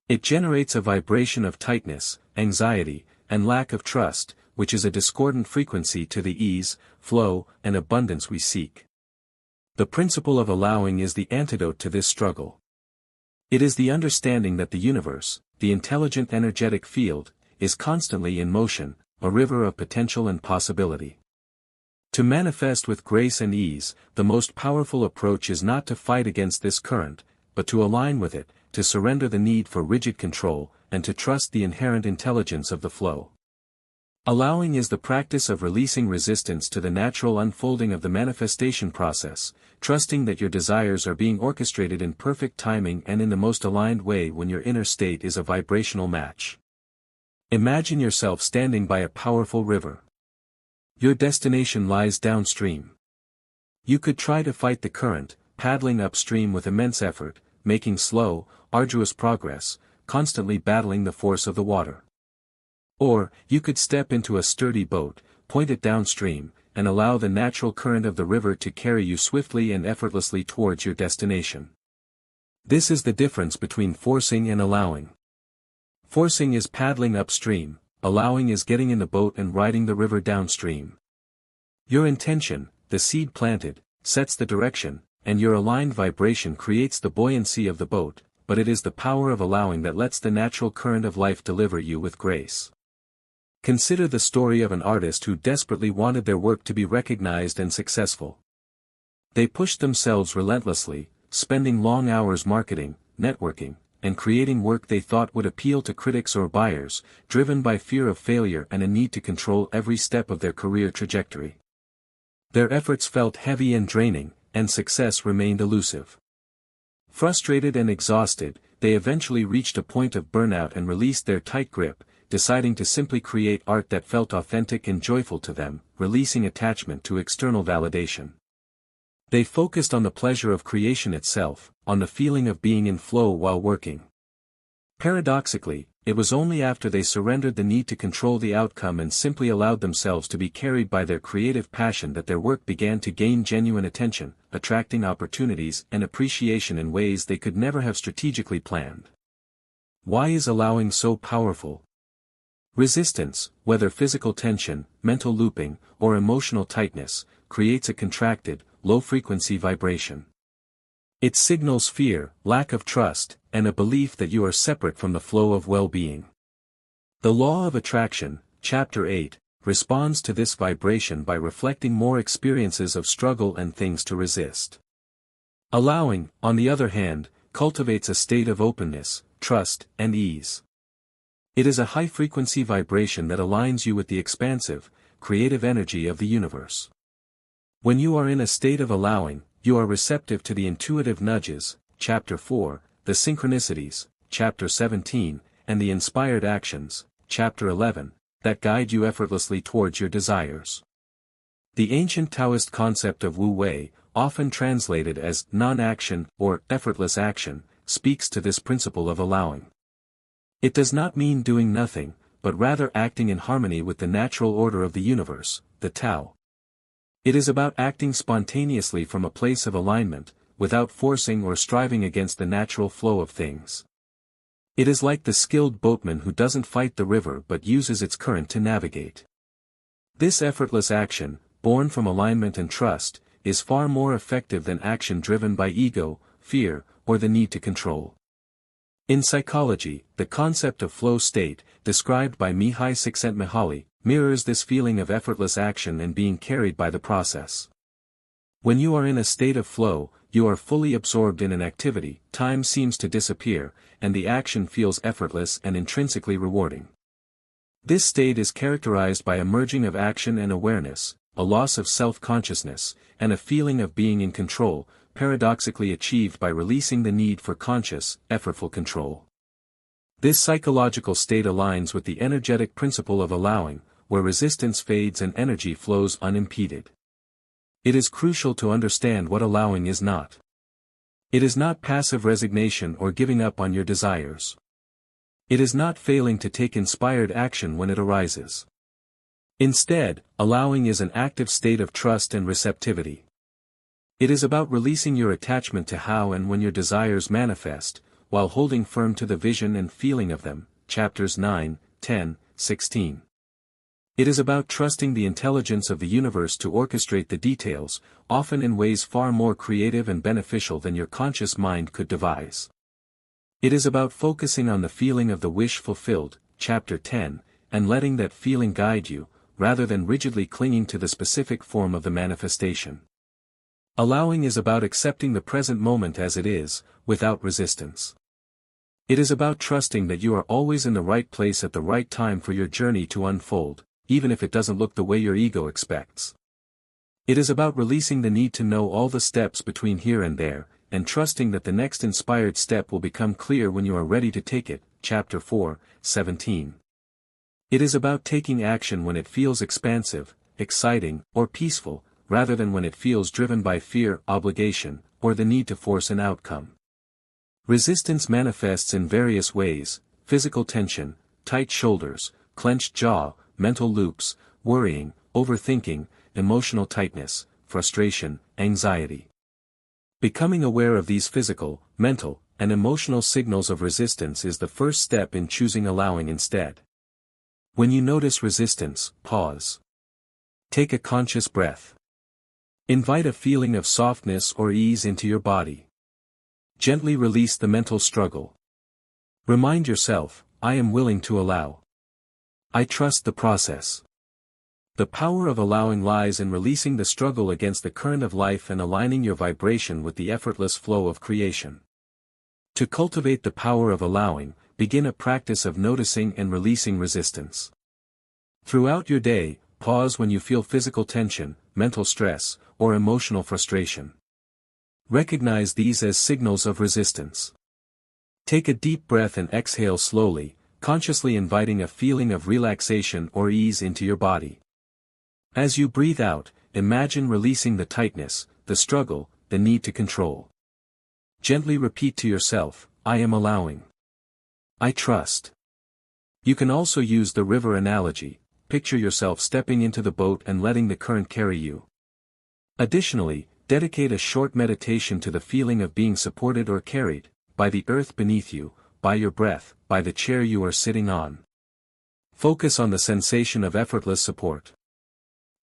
It generates a vibration of tightness, anxiety, and lack of trust, which is a discordant frequency to the ease, flow, and abundance we seek. The principle of allowing is the antidote to this struggle. It is the understanding that the universe, the intelligent energetic field, is constantly in motion, a river of potential and possibility. To manifest with grace and ease, the most powerful approach is not to fight against this current, but to align with it, to surrender the need for rigid control, and to trust the inherent intelligence of the flow. Allowing is the practice of releasing resistance to the natural unfolding of the manifestation process, trusting that your desires are being orchestrated in perfect timing and in the most aligned way when your inner state is a vibrational match. Imagine yourself standing by a powerful river. Your destination lies downstream. You could try to fight the current, paddling upstream with immense effort, making slow, arduous progress, constantly battling the force of the water. Or, you could step into a sturdy boat, point it downstream, and allow the natural current of the river to carry you swiftly and effortlessly towards your destination. This is the difference between forcing and allowing. Forcing is paddling upstream, allowing is getting in the boat and riding the river downstream. Your intention, the seed planted, sets the direction, and your aligned vibration creates the buoyancy of the boat, but it is the power of allowing that lets the natural current of life deliver you with grace. Consider the story of an artist who desperately wanted their work to be recognized and successful. They pushed themselves relentlessly, spending long hours marketing, networking, and creating work they thought would appeal to critics or buyers, driven by fear of failure and a need to control every step of their career trajectory. Their efforts felt heavy and draining, and success remained elusive. Frustrated and exhausted, they eventually reached a point of burnout and released their tight grip, deciding to simply create art that felt authentic and joyful to them, releasing attachment to external validation. They focused on the pleasure of creation itself, on the feeling of being in flow while working. Paradoxically, it was only after they surrendered the need to control the outcome and simply allowed themselves to be carried by their creative passion that their work began to gain genuine attention, attracting opportunities and appreciation in ways they could never have strategically planned. Why is allowing so powerful? Resistance, whether physical tension, mental looping, or emotional tightness, creates a contracted, low-frequency vibration. It signals fear, lack of trust, and a belief that you are separate from the flow of well-being. The Law of Attraction, Chapter 8, responds to this vibration by reflecting more experiences of struggle and things to resist. Allowing, on the other hand, cultivates a state of openness, trust, and ease. It is a high-frequency vibration that aligns you with the expansive, creative energy of the universe. When you are in a state of allowing, you are receptive to the intuitive nudges, Chapter 4, the synchronicities, Chapter 17, and the inspired actions, Chapter 11, that guide you effortlessly towards your desires. The ancient Taoist concept of Wu Wei, often translated as non-action or effortless action, speaks to this principle of allowing. It does not mean doing nothing, but rather acting in harmony with the natural order of the universe, the Tao. It is about acting spontaneously from a place of alignment, without forcing or striving against the natural flow of things. It is like the skilled boatman who doesn't fight the river but uses its current to navigate. This effortless action, born from alignment and trust, is far more effective than action driven by ego, fear, or the need to control. In psychology, the concept of flow state, described by Mihai Csikszentmihalyi, mirrors this feeling of effortless action and being carried by the process. When you are in a state of flow, you are fully absorbed in an activity, time seems to disappear, and the action feels effortless and intrinsically rewarding. This state is characterized by a merging of action and awareness, a loss of self-consciousness, and a feeling of being in control, paradoxically achieved by releasing the need for conscious, effortful control. This psychological state aligns with the energetic principle of allowing, where resistance fades and energy flows unimpeded. It is crucial to understand what allowing is not. It is not passive resignation or giving up on your desires. It is not failing to take inspired action when it arises. Instead, allowing is an active state of trust and receptivity. It is about releasing your attachment to how and when your desires manifest, while holding firm to the vision and feeling of them, chapters 9, 10, 16. It is about trusting the intelligence of the universe to orchestrate the details, often in ways far more creative and beneficial than your conscious mind could devise. It is about focusing on the feeling of the wish fulfilled, chapter 10, and letting that feeling guide you, rather than rigidly clinging to the specific form of the manifestation. Allowing is about accepting the present moment as it is, without resistance. It is about trusting that you are always in the right place at the right time for your journey to unfold, even if it doesn't look the way your ego expects. It is about releasing the need to know all the steps between here and there, and trusting that the next inspired step will become clear when you are ready to take it. Chapter 4, 17. It is about taking action when it feels expansive, exciting, or peaceful, rather than when it feels driven by fear, obligation, or the need to force an outcome. Resistance manifests in various ways: physical tension, tight shoulders, clenched jaw, mental loops, worrying, overthinking, emotional tightness, frustration, anxiety. Becoming aware of these physical, mental, and emotional signals of resistance is the first step in choosing allowing instead. When you notice resistance, pause. Take a conscious breath. Invite a feeling of softness or ease into your body. Gently release the mental struggle. Remind yourself, I am willing to allow. I trust the process. The power of allowing lies in releasing the struggle against the current of life and aligning your vibration with the effortless flow of creation. To cultivate the power of allowing, begin a practice of noticing and releasing resistance. Throughout your day, pause when you feel physical tension, mental stress, or emotional frustration. Recognize these as signals of resistance. Take a deep breath and exhale slowly, consciously inviting a feeling of relaxation or ease into your body. As you breathe out, imagine releasing the tightness, the struggle, the need to control. Gently repeat to yourself, I am allowing. I trust. You can also use the river analogy. Picture yourself stepping into the boat and letting the current carry you. Additionally, dedicate a short meditation to the feeling of being supported or carried, by the earth beneath you, by your breath, by the chair you are sitting on. Focus on the sensation of effortless support.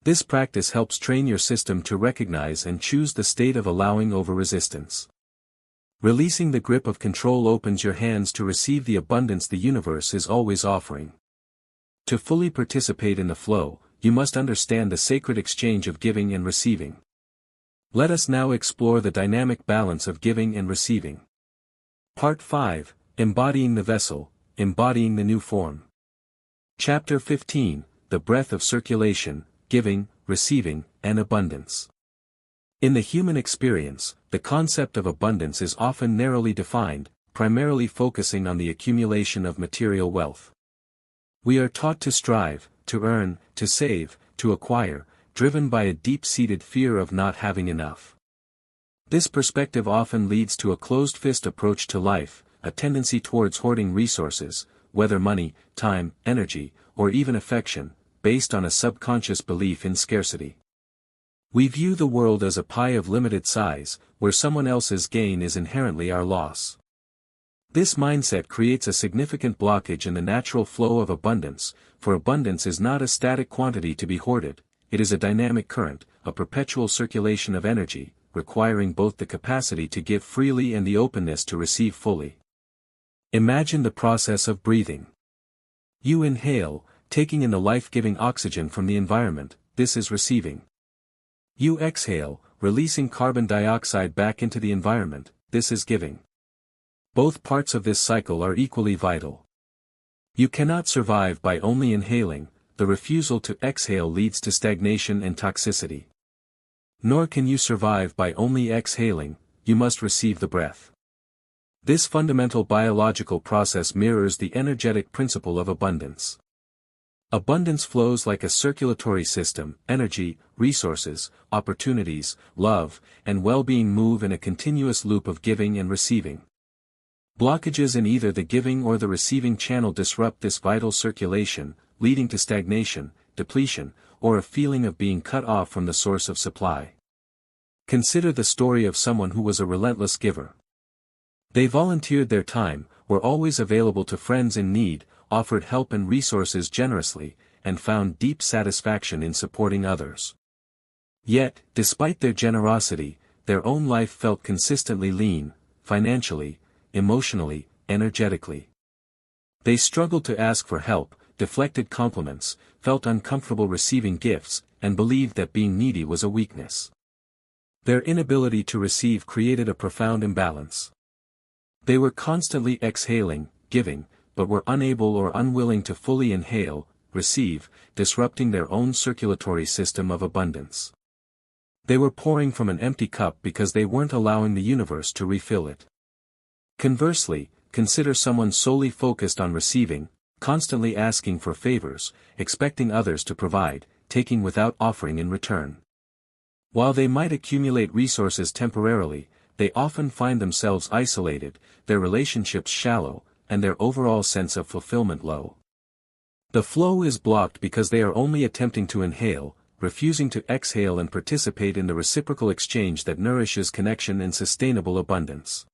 This practice helps train your system to recognize and choose the state of allowing over resistance. Releasing the grip of control opens your hands to receive the abundance the universe is always offering. To fully participate in the flow, you must understand the sacred exchange of giving and receiving. Let us now explore the dynamic balance of giving and receiving. Part 5, Embodying the Vessel, Embodying the New Form. Chapter 15, The Breath of Circulation, Giving, Receiving, and Abundance. In the human experience, the concept of abundance is often narrowly defined, primarily focusing on the accumulation of material wealth. We are taught to strive, to earn, to save, to acquire, driven by a deep-seated fear of not having enough. This perspective often leads to a closed-fist approach to life, a tendency towards hoarding resources, whether money, time, energy, or even affection, based on a subconscious belief in scarcity. We view the world as a pie of limited size, where someone else's gain is inherently our loss. This mindset creates a significant blockage in the natural flow of abundance, for abundance is not a static quantity to be hoarded, it is a dynamic current, a perpetual circulation of energy, requiring both the capacity to give freely and the openness to receive fully. Imagine the process of breathing. You inhale, taking in the life-giving oxygen from the environment, this is receiving. You exhale, releasing carbon dioxide back into the environment, this is giving. Both parts of this cycle are equally vital. You cannot survive by only inhaling, the refusal to exhale leads to stagnation and toxicity. Nor can you survive by only exhaling, you must receive the breath. This fundamental biological process mirrors the energetic principle of abundance. Abundance flows like a circulatory system, energy, resources, opportunities, love, and well-being move in a continuous loop of giving and receiving. Blockages in either the giving or the receiving channel disrupt this vital circulation, leading to stagnation, depletion, or a feeling of being cut off from the source of supply. Consider the story of someone who was a relentless giver. They volunteered their time, were always available to friends in need, offered help and resources generously, and found deep satisfaction in supporting others. Yet, despite their generosity, their own life felt consistently lean, financially, emotionally, energetically. They struggled to ask for help, deflected compliments, felt uncomfortable receiving gifts, and believed that being needy was a weakness. Their inability to receive created a profound imbalance. They were constantly exhaling, giving, but were unable or unwilling to fully inhale, receive, disrupting their own circulatory system of abundance. They were pouring from an empty cup because they weren't allowing the universe to refill it. Conversely, consider someone solely focused on receiving, constantly asking for favors, expecting others to provide, taking without offering in return. While they might accumulate resources temporarily, they often find themselves isolated, their relationships shallow, and their overall sense of fulfillment low. The flow is blocked because they are only attempting to inhale, refusing to exhale and participate in the reciprocal exchange that nourishes connection and sustainable abundance.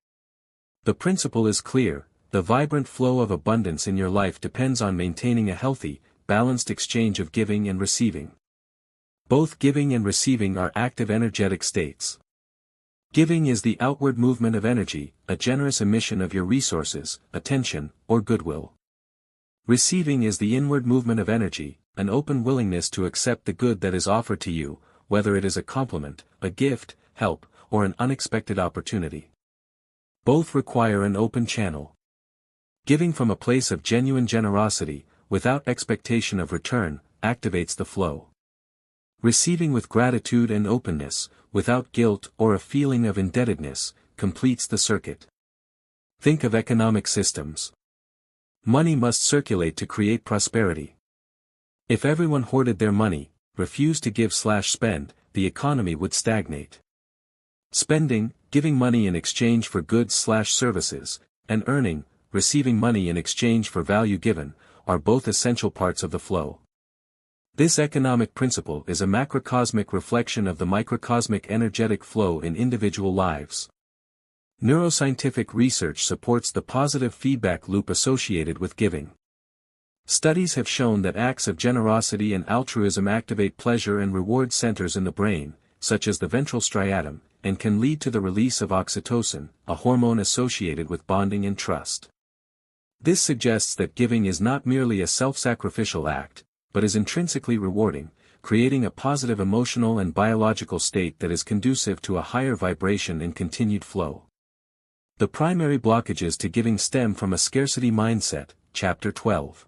The principle is clear: the vibrant flow of abundance in your life depends on maintaining a healthy, balanced exchange of giving and receiving. Both giving and receiving are active energetic states. Giving is the outward movement of energy, a generous emission of your resources, attention, or goodwill. Receiving is the inward movement of energy, an open willingness to accept the good that is offered to you, whether it is a compliment, a gift, help, or an unexpected opportunity. Both require an open channel. Giving from a place of genuine generosity, without expectation of return, activates the flow. Receiving with gratitude and openness, without guilt or a feeling of indebtedness, completes the circuit. Think of economic systems. Money must circulate to create prosperity. If everyone hoarded their money, refused to give/spend, the economy would stagnate. Spending, giving money in exchange for goods/services, and earning, receiving money in exchange for value given, are both essential parts of the flow. This economic principle is a macrocosmic reflection of the microcosmic energetic flow in individual lives. Neuroscientific research supports the positive feedback loop associated with giving. Studies have shown that acts of generosity and altruism activate pleasure and reward centers in the brain, such as the ventral striatum, and can lead to the release of oxytocin, a hormone associated with bonding and trust. This suggests that giving is not merely a self-sacrificial act, but is intrinsically rewarding, creating a positive emotional and biological state that is conducive to a higher vibration and continued flow. The primary blockages to giving stem from a scarcity mindset, Chapter 12.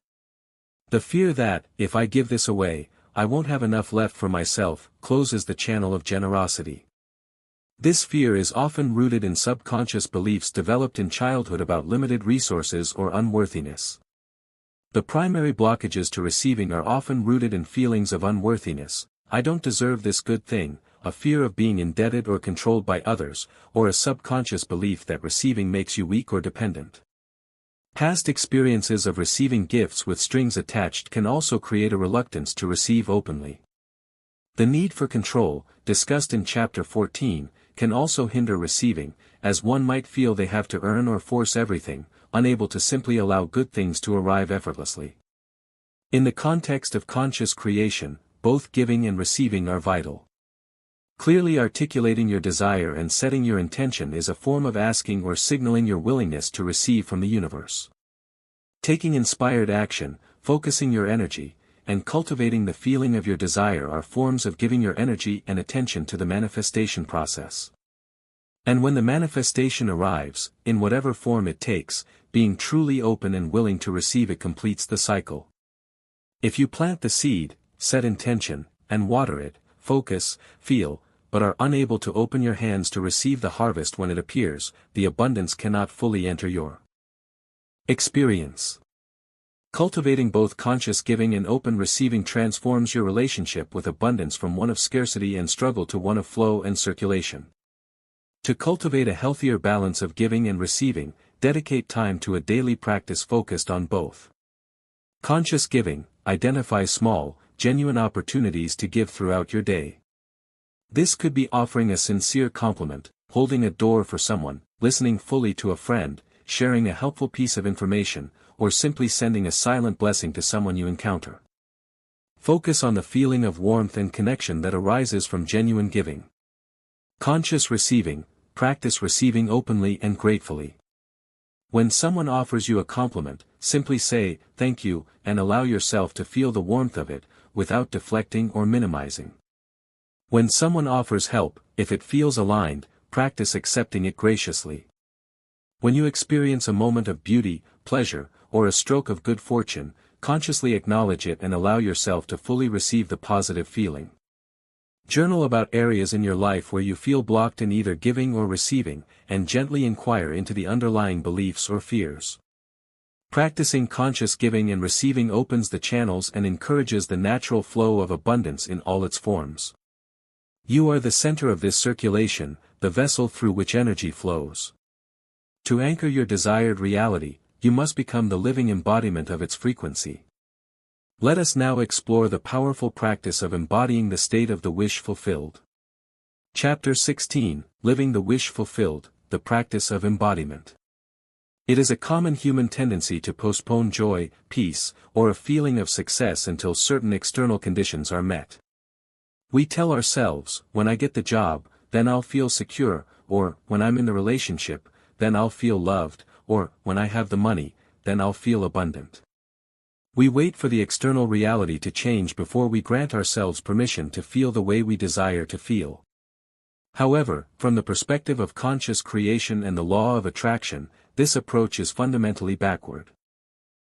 The fear that, if I give this away, I won't have enough left for myself, closes the channel of generosity. This fear is often rooted in subconscious beliefs developed in childhood about limited resources or unworthiness. The primary blockages to receiving are often rooted in feelings of unworthiness: I don't deserve this good thing, a fear of being indebted or controlled by others, or a subconscious belief that receiving makes you weak or dependent. Past experiences of receiving gifts with strings attached can also create a reluctance to receive openly. The need for control, discussed in Chapter 14, can also hinder receiving, as one might feel they have to earn or force everything, unable to simply allow good things to arrive effortlessly. In the context of conscious creation, both giving and receiving are vital. Clearly articulating your desire and setting your intention is a form of asking or signaling your willingness to receive from the universe. Taking inspired action, focusing your energy, and cultivating the feeling of your desire are forms of giving your energy and attention to the manifestation process. And when the manifestation arrives, in whatever form it takes, being truly open and willing to receive it completes the cycle. If you plant the seed, set intention, and water it, focus, feel, but are unable to open your hands to receive the harvest when it appears, the abundance cannot fully enter your experience. Cultivating both conscious giving and open receiving transforms your relationship with abundance from one of scarcity and struggle to one of flow and circulation. To cultivate a healthier balance of giving and receiving, dedicate time to a daily practice focused on both. Conscious giving: identify small, genuine opportunities to give throughout your day. This could be offering a sincere compliment, holding a door for someone, listening fully to a friend, sharing a helpful piece of information, or simply sending a silent blessing to someone you encounter. Focus on the feeling of warmth and connection that arises from genuine giving. Conscious receiving: practice receiving openly and gratefully. When someone offers you a compliment, simply say, "Thank you," and allow yourself to feel the warmth of it, without deflecting or minimizing. When someone offers help, if it feels aligned, practice accepting it graciously. When you experience a moment of beauty, pleasure, or a stroke of good fortune, consciously acknowledge it and allow yourself to fully receive the positive feeling. Journal about areas in your life where you feel blocked in either giving or receiving, and gently inquire into the underlying beliefs or fears. Practicing conscious giving and receiving opens the channels and encourages the natural flow of abundance in all its forms. You are the center of this circulation, the vessel through which energy flows. To anchor your desired reality, you must become the living embodiment of its frequency. Let us now explore the powerful practice of embodying the state of the wish fulfilled. Chapter 16, Living the Wish Fulfilled, the Practice of Embodiment. It is a common human tendency to postpone joy, peace, or a feeling of success until certain external conditions are met. We tell ourselves, when I get the job, then I'll feel secure, or, when I'm in the relationship, then I'll feel loved, or, when I have the money, then I'll feel abundant. We wait for the external reality to change before we grant ourselves permission to feel the way we desire to feel. However, from the perspective of conscious creation and the law of attraction, this approach is fundamentally backward.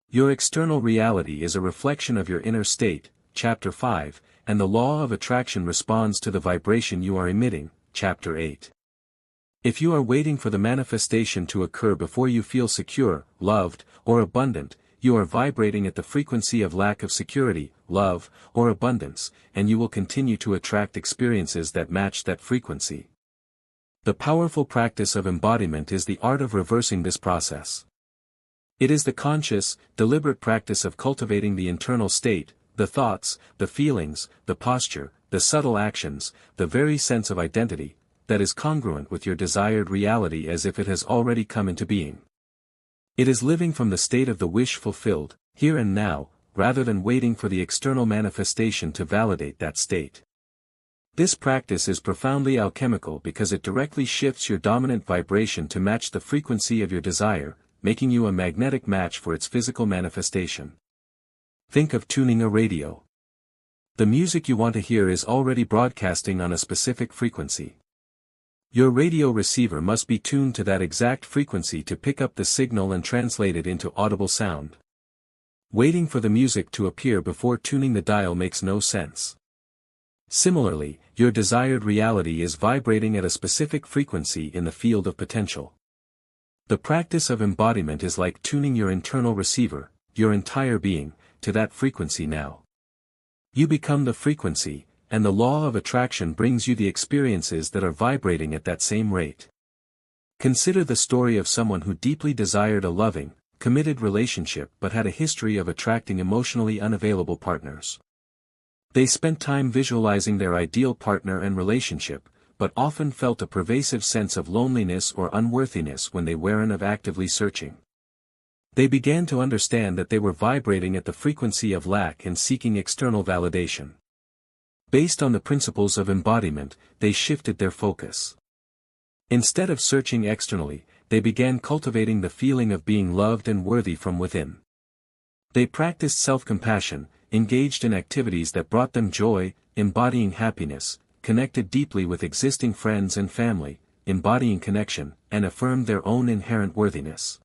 Your external reality is a reflection of your inner state, Chapter 5, and the law of attraction responds to the vibration you are emitting, Chapter 8. If you are waiting for the manifestation to occur before you feel secure, loved, or abundant, you are vibrating at the frequency of lack of security, love, or abundance, and you will continue to attract experiences that match that frequency. The powerful practice of embodiment is the art of reversing this process. It is the conscious, deliberate practice of cultivating the internal state, the thoughts, the feelings, the posture, the subtle actions, the very sense of identity, that is congruent with your desired reality as if it has already come into being. It is living from the state of the wish fulfilled, here and now, rather than waiting for the external manifestation to validate that state. This practice is profoundly alchemical because it directly shifts your dominant vibration to match the frequency of your desire, making you a magnetic match for its physical manifestation. Think of tuning a radio. The music you want to hear is already broadcasting on a specific frequency. Your radio receiver must be tuned to that exact frequency to pick up the signal and translate it into audible sound. Waiting for the music to appear before tuning the dial makes no sense. Similarly, your desired reality is vibrating at a specific frequency in the field of potential. The practice of embodiment is like tuning your internal receiver, your entire being, to that frequency now. You become the frequency, and the law of attraction brings you the experiences that are vibrating at that same rate. Consider the story of someone who deeply desired a loving, committed relationship but had a history of attracting emotionally unavailable partners. They spent time visualizing their ideal partner and relationship, but often felt a pervasive sense of loneliness or unworthiness when they weren't actively searching. They began to understand that they were vibrating at the frequency of lack and seeking external validation. Based on the principles of embodiment, they shifted their focus. Instead of searching externally, they began cultivating the feeling of being loved and worthy from within. They practiced self-compassion, engaged in activities that brought them joy, embodying happiness, connected deeply with existing friends and family, embodying connection, and affirmed their own inherent worthiness.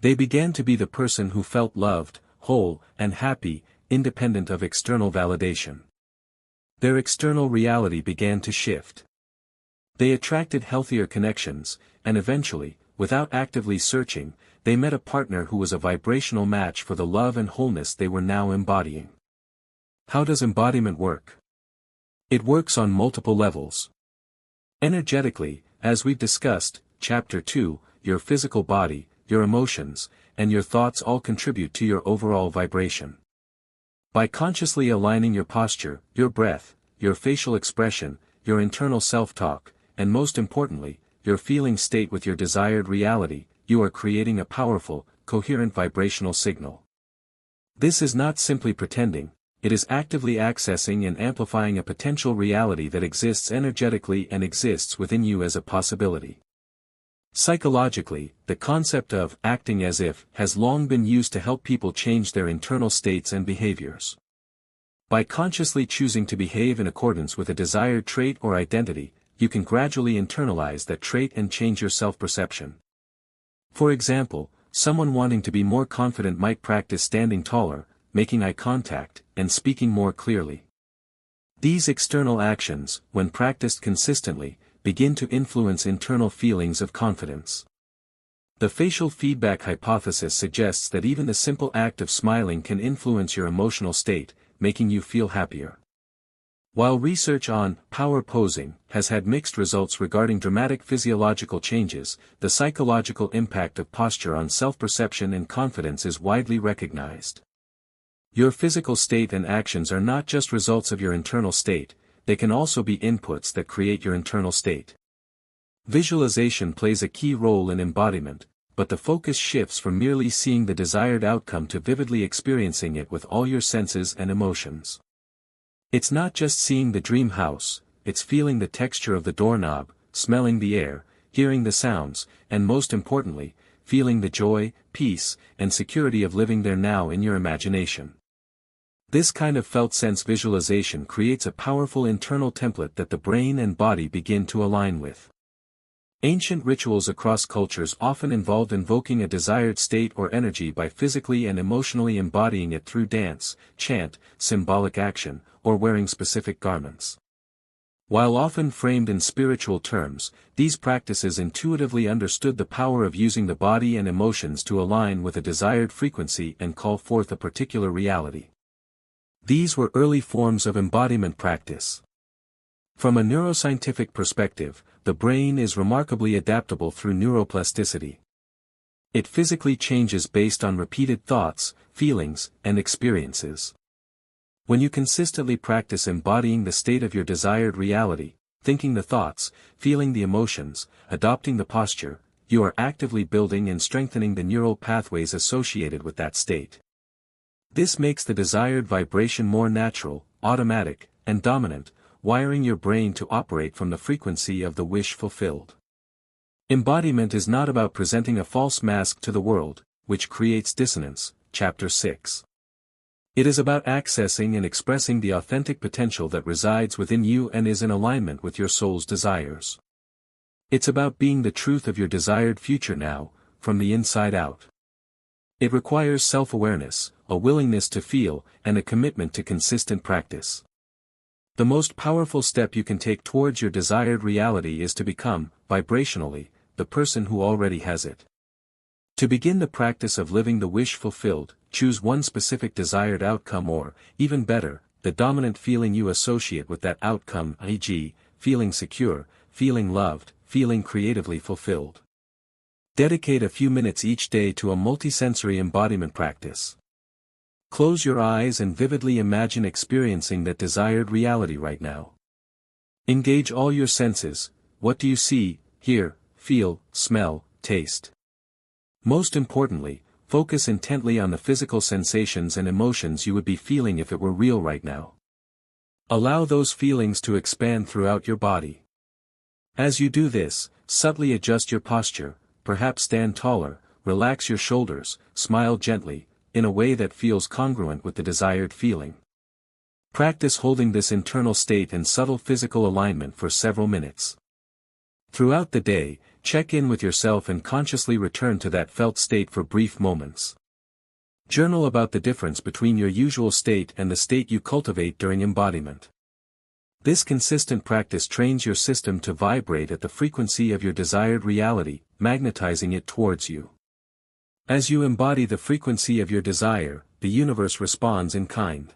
They began to be the person who felt loved, whole, and happy, independent of external validation. Their external reality began to shift. They attracted healthier connections, and eventually, without actively searching, they met a partner who was a vibrational match for the love and wholeness they were now embodying. How does embodiment work? It works on multiple levels. Energetically, as we've discussed, Chapter 2, your physical body, your emotions, and your thoughts all contribute to your overall vibration. By consciously aligning your posture, your breath, your facial expression, your internal self-talk, and most importantly, your feeling state with your desired reality, you are creating a powerful, coherent vibrational signal. This is not simply pretending, it is actively accessing and amplifying a potential reality that exists energetically and exists within you as a possibility. Psychologically, the concept of acting as if has long been used to help people change their internal states and behaviors. By consciously choosing to behave in accordance with a desired trait or identity, you can gradually internalize that trait and change your self-perception. For example, someone wanting to be more confident might practice standing taller, making eye contact, and speaking more clearly. These external actions, when practiced consistently, begin to influence internal feelings of confidence. The facial feedback hypothesis suggests that even the simple act of smiling can influence your emotional state, making you feel happier. While research on power posing has had mixed results regarding dramatic physiological changes, the psychological impact of posture on self-perception and confidence is widely recognized. Your physical state and actions are not just results of your internal state, they can also be inputs that create your internal state. Visualization plays a key role in embodiment, but the focus shifts from merely seeing the desired outcome to vividly experiencing it with all your senses and emotions. It's not just seeing the dream house, it's feeling the texture of the doorknob, smelling the air, hearing the sounds, and most importantly, feeling the joy, peace, and security of living there now in your imagination. This kind of felt sense visualization creates a powerful internal template that the brain and body begin to align with. Ancient rituals across cultures often involved invoking a desired state or energy by physically and emotionally embodying it through dance, chant, symbolic action, or wearing specific garments. While often framed in spiritual terms, these practices intuitively understood the power of using the body and emotions to align with a desired frequency and call forth a particular reality. These were early forms of embodiment practice. From a neuroscientific perspective, the brain is remarkably adaptable through neuroplasticity. It physically changes based on repeated thoughts, feelings, and experiences. When you consistently practice embodying the state of your desired reality, thinking the thoughts, feeling the emotions, adopting the posture, you are actively building and strengthening the neural pathways associated with that state. This makes the desired vibration more natural, automatic, and dominant, wiring your brain to operate from the frequency of the wish fulfilled. Embodiment is not about presenting a false mask to the world, which creates dissonance. Chapter 6. It is about accessing and expressing the authentic potential that resides within you and is in alignment with your soul's desires. It's about being the truth of your desired future now, from the inside out. It requires self-awareness, a willingness to feel, and a commitment to consistent practice. The most powerful step you can take towards your desired reality is to become, vibrationally, the person who already has it. To begin the practice of living the wish fulfilled, choose one specific desired outcome or, even better, the dominant feeling you associate with that outcome, e.g., feeling secure, feeling loved, feeling creatively fulfilled. Dedicate a few minutes each day to a multisensory embodiment practice. Close your eyes and vividly imagine experiencing that desired reality right now. Engage all your senses. What do you see, hear, feel, smell, taste? Most importantly, focus intently on the physical sensations and emotions you would be feeling if it were real right now. Allow those feelings to expand throughout your body. As you do this, subtly adjust your posture, perhaps stand taller, relax your shoulders, smile gently, in a way that feels congruent with the desired feeling. Practice holding this internal state in subtle physical alignment for several minutes. Throughout the day, check in with yourself and consciously return to that felt state for brief moments. Journal about the difference between your usual state and the state you cultivate during embodiment. This consistent practice trains your system to vibrate at the frequency of your desired reality, magnetizing it towards you. As you embody the frequency of your desire, the universe responds in kind.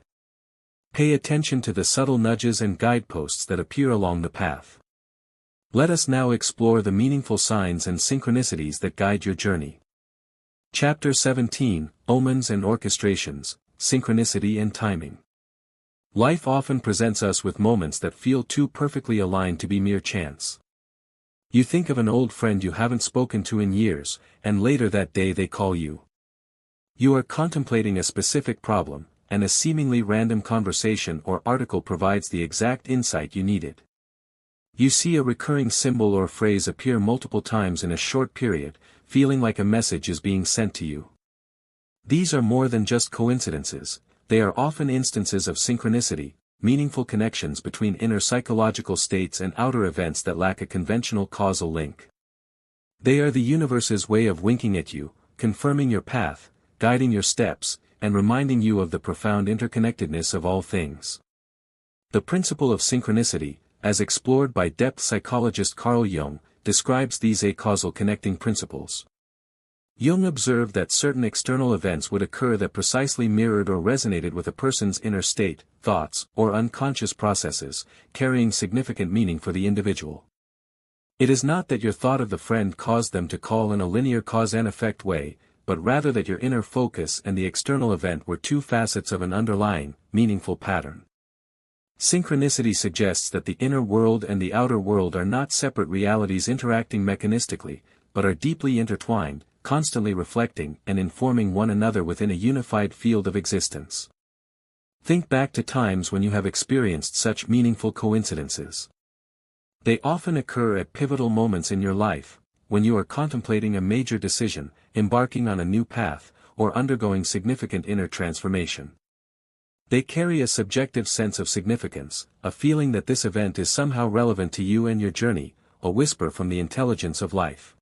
Pay attention to the subtle nudges and guideposts that appear along the path. Let us now explore the meaningful signs and synchronicities that guide your journey. Chapter 17, Omens and Orchestrations, Synchronicity and Timing. Life often presents us with moments that feel too perfectly aligned to be mere chance. You think of an old friend you haven't spoken to in years, and later that day they call you. You are contemplating a specific problem, and a seemingly random conversation or article provides the exact insight you needed. You see a recurring symbol or phrase appear multiple times in a short period, feeling like a message is being sent to you. These are more than just coincidences, they are often instances of synchronicity, meaningful connections between inner psychological states and outer events that lack a conventional causal link. They are the universe's way of winking at you, confirming your path, guiding your steps, and reminding you of the profound interconnectedness of all things. The principle of synchronicity, as explored by depth psychologist Carl Jung, describes these acausal connecting principles. Jung observed that certain external events would occur that precisely mirrored or resonated with a person's inner state, thoughts, or unconscious processes, carrying significant meaning for the individual. It is not that your thought of the friend caused them to call in a linear cause and effect way, but rather that your inner focus and the external event were two facets of an underlying, meaningful pattern. Synchronicity suggests that the inner world and the outer world are not separate realities interacting mechanistically, but are deeply intertwined, constantly reflecting and informing one another within a unified field of existence. Think back to times when you have experienced such meaningful coincidences. They often occur at pivotal moments in your life, when you are contemplating a major decision, embarking on a new path, or undergoing significant inner transformation. They carry a subjective sense of significance, a feeling that this event is somehow relevant to you and your journey, a whisper from the intelligence of life.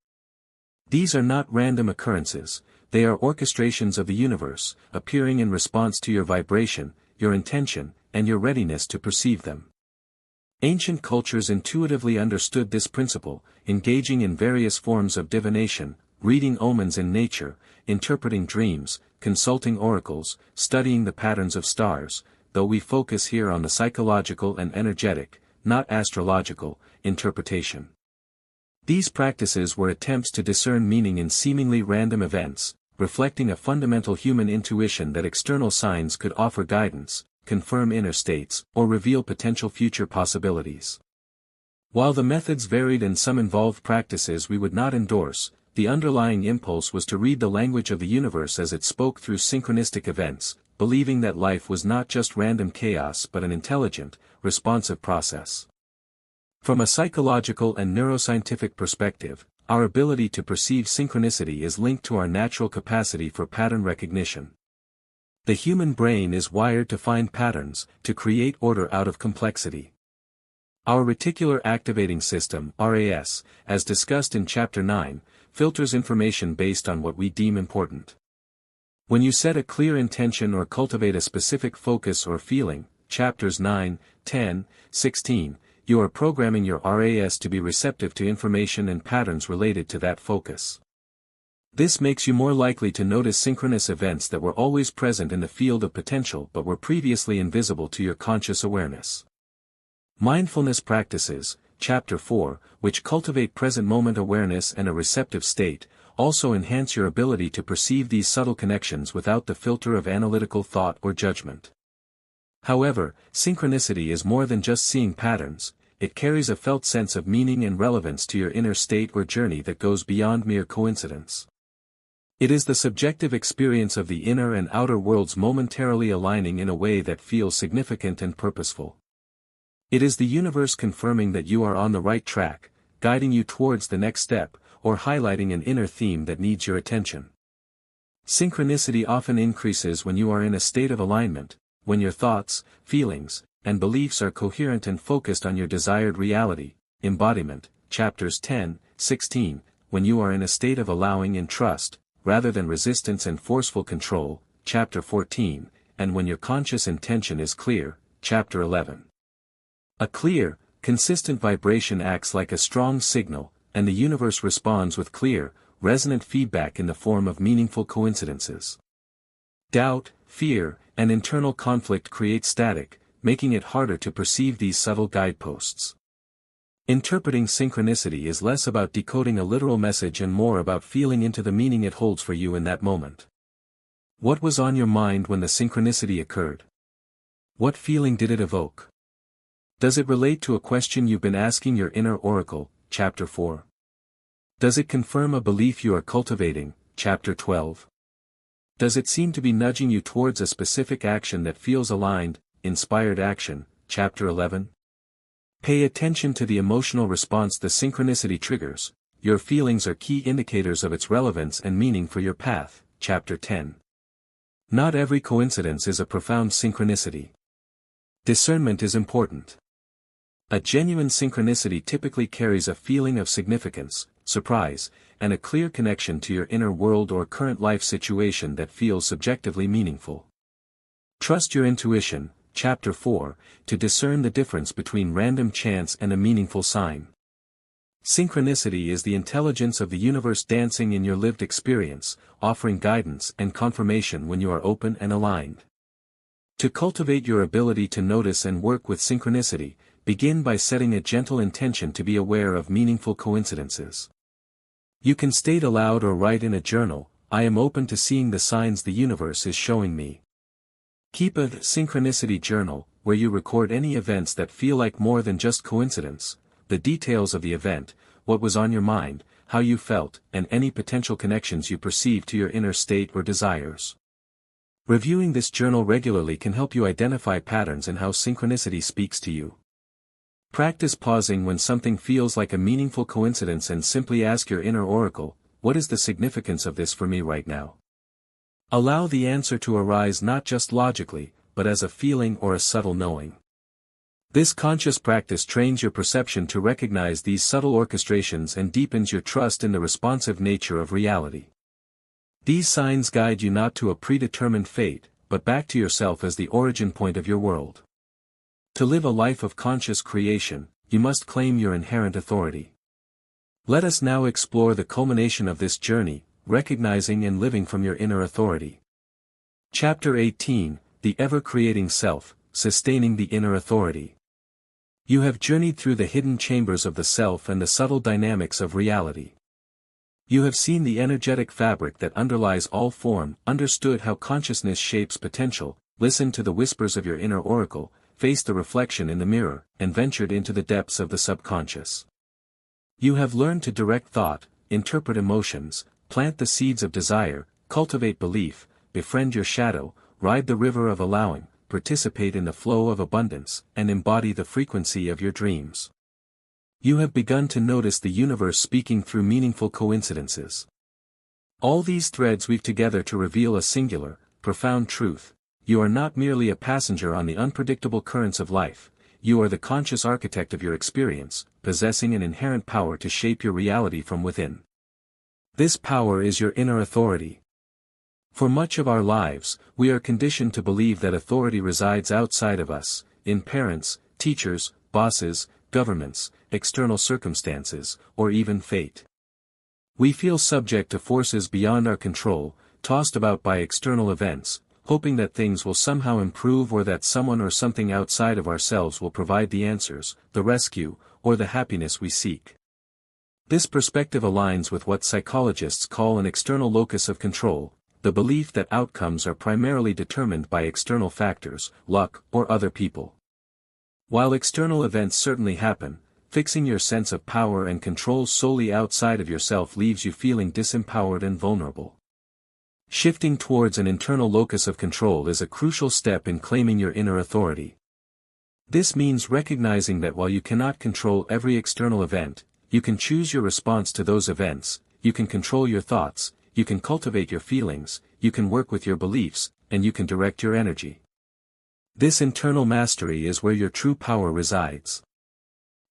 These are not random occurrences, they are orchestrations of the universe, appearing in response to your vibration, your intention, and your readiness to perceive them. Ancient cultures intuitively understood this principle, engaging in various forms of divination, reading omens in nature, interpreting dreams, consulting oracles, studying the patterns of stars, though we focus here on the psychological and energetic, not astrological, interpretation. These practices were attempts to discern meaning in seemingly random events, reflecting a fundamental human intuition that external signs could offer guidance, confirm inner states, or reveal potential future possibilities. While the methods varied and some involved practices we would not endorse, the underlying impulse was to read the language of the universe as it spoke through synchronistic events, believing that life was not just random chaos but an intelligent, responsive process. From a psychological and neuroscientific perspective, our ability to perceive synchronicity is linked to our natural capacity for pattern recognition. The human brain is wired to find patterns, to create order out of complexity. Our reticular activating system, RAS, as discussed in Chapter 9, filters information based on what we deem important. When you set a clear intention or cultivate a specific focus or feeling, Chapters 9, 10, 16, you are programming your RAS to be receptive to information and patterns related to that focus. This makes you more likely to notice synchronous events that were always present in the field of potential but were previously invisible to your conscious awareness. Mindfulness practices, Chapter 4, which cultivate present-moment awareness and a receptive state, also enhance your ability to perceive these subtle connections without the filter of analytical thought or judgment. However, synchronicity is more than just seeing patterns, it carries a felt sense of meaning and relevance to your inner state or journey that goes beyond mere coincidence. It is the subjective experience of the inner and outer worlds momentarily aligning in a way that feels significant and purposeful. It is the universe confirming that you are on the right track, guiding you towards the next step, or highlighting an inner theme that needs your attention. Synchronicity often increases when you are in a state of alignment, when your thoughts, feelings, and beliefs are coherent and focused on your desired reality, embodiment, Chapters 10, 16, when you are in a state of allowing and trust, rather than resistance and forceful control, Chapter 14, and when your conscious intention is clear, Chapter 11. A clear, consistent vibration acts like a strong signal, and the universe responds with clear, resonant feedback in the form of meaningful coincidences. Doubt, fear, and internal conflict create static, making it harder to perceive these subtle guideposts. Interpreting synchronicity is less about decoding a literal message and more about feeling into the meaning it holds for you in that moment. What was on your mind when the synchronicity occurred? What feeling did it evoke? Does it relate to a question you've been asking your inner oracle, Chapter 4? Does it confirm a belief you are cultivating, Chapter 12? Does it seem to be nudging you towards a specific action that feels aligned, inspired action, Chapter 11? Pay attention to the emotional response the synchronicity triggers. Your feelings are key indicators of its relevance and meaning for your path, Chapter 10. Not every coincidence is a profound synchronicity. Discernment is important. A genuine synchronicity typically carries a feeling of significance, surprise, and a clear connection to your inner world or current life situation that feels subjectively meaningful. Trust your intuition, Chapter 4, to discern the difference between random chance and a meaningful sign. Synchronicity is the intelligence of the universe dancing in your lived experience, offering guidance and confirmation when you are open and aligned. To cultivate your ability to notice and work with synchronicity, begin by setting a gentle intention to be aware of meaningful coincidences. You can state aloud or write in a journal, "I am open to seeing the signs the universe is showing me." Keep a synchronicity journal, where you record any events that feel like more than just coincidence, the details of the event, what was on your mind, how you felt, and any potential connections you perceive to your inner state or desires. Reviewing this journal regularly can help you identify patterns in how synchronicity speaks to you. Practice pausing when something feels like a meaningful coincidence and simply ask your inner oracle, "What is the significance of this for me right now?" Allow the answer to arise not just logically, but as a feeling or a subtle knowing. This conscious practice trains your perception to recognize these subtle orchestrations and deepens your trust in the responsive nature of reality. These signs guide you not to a predetermined fate, but back to yourself as the origin point of your world. To live a life of conscious creation, you must claim your inherent authority. Let us now explore the culmination of this journey, recognizing and living from your inner authority. Chapter 18, The Ever-Creating Self, Sustaining the Inner Authority. You have journeyed through the hidden chambers of the self and the subtle dynamics of reality. You have seen the energetic fabric that underlies all form, understood how consciousness shapes potential, listened to the whispers of your inner oracle, faced the reflection in the mirror, and ventured into the depths of the subconscious. You have learned to direct thought, interpret emotions, plant the seeds of desire, cultivate belief, befriend your shadow, ride the river of allowing, participate in the flow of abundance, and embody the frequency of your dreams. You have begun to notice the universe speaking through meaningful coincidences. All these threads weave together to reveal a singular, profound truth: you are not merely a passenger on the unpredictable currents of life, you are the conscious architect of your experience, possessing an inherent power to shape your reality from within. This power is your inner authority. For much of our lives, we are conditioned to believe that authority resides outside of us, in parents, teachers, bosses, governments, external circumstances, or even fate. We feel subject to forces beyond our control, tossed about by external events, hoping that things will somehow improve or that someone or something outside of ourselves will provide the answers, the rescue, or the happiness we seek. This perspective aligns with what psychologists call an external locus of control, the belief that outcomes are primarily determined by external factors, luck, or other people. While external events certainly happen, fixing your sense of power and control solely outside of yourself leaves you feeling disempowered and vulnerable. Shifting towards an internal locus of control is a crucial step in claiming your inner authority. This means recognizing that while you cannot control every external event, you can choose your response to those events, you can control your thoughts, you can cultivate your feelings, you can work with your beliefs, and you can direct your energy. This internal mastery is where your true power resides.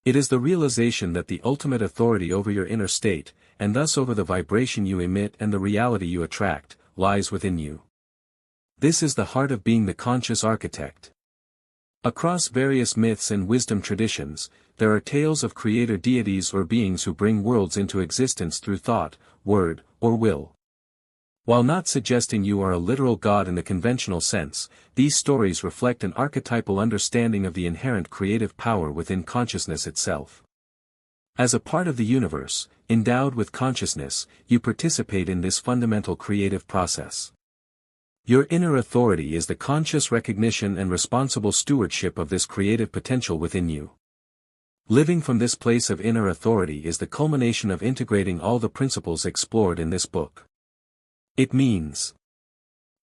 It is the realization that the ultimate authority over your inner state, and thus over the vibration you emit and the reality you attract, lies within you. This is the heart of being the conscious architect. Across various myths and wisdom traditions, there are tales of creator deities or beings who bring worlds into existence through thought, word, or will. While not suggesting you are a literal god in the conventional sense, these stories reflect an archetypal understanding of the inherent creative power within consciousness itself. As a part of the universe, endowed with consciousness, you participate in this fundamental creative process. Your inner authority is the conscious recognition and responsible stewardship of this creative potential within you. Living from this place of inner authority is the culmination of integrating all the principles explored in this book. It means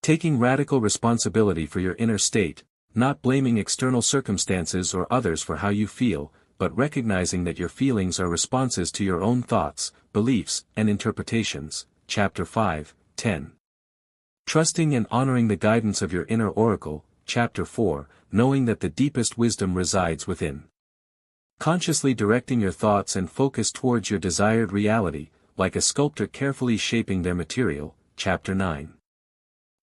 taking radical responsibility for your inner state, not blaming external circumstances or others for how you feel, but recognizing that your feelings are responses to your own thoughts, beliefs, and interpretations. Chapter 5, 10. Trusting and honoring the guidance of your inner oracle. Chapter 4, knowing that the deepest wisdom resides within. Consciously directing your thoughts and focus towards your desired reality, like a sculptor carefully shaping their material, Chapter 9.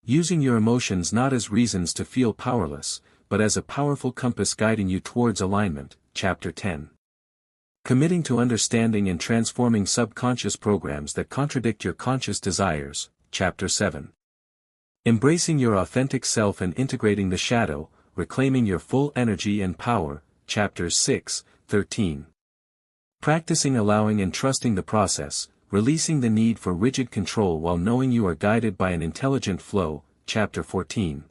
Using your emotions not as reasons to feel powerless, but as a powerful compass guiding you towards alignment, Chapter 10. Committing to understanding and transforming subconscious programs that contradict your conscious desires, Chapter 7. Embracing your authentic self and integrating the shadow, reclaiming your full energy and power, Chapters 6, 13. Practicing allowing and trusting the process, releasing the need for rigid control while knowing you are guided by an intelligent flow, Chapter 14.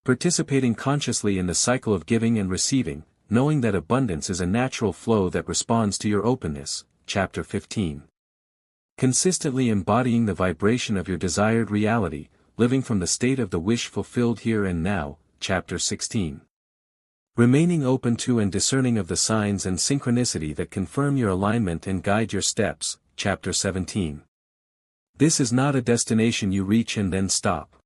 Participating consciously in the cycle of giving and receiving, knowing that abundance is a natural flow that responds to your openness, Chapter 15. Consistently embodying the vibration of your desired reality, living from the state of the wish fulfilled here and now, Chapter 16. Remaining open to and discerning of the signs and synchronicity that confirm your alignment and guide your steps, Chapter 17. This is not a destination you reach and then stop.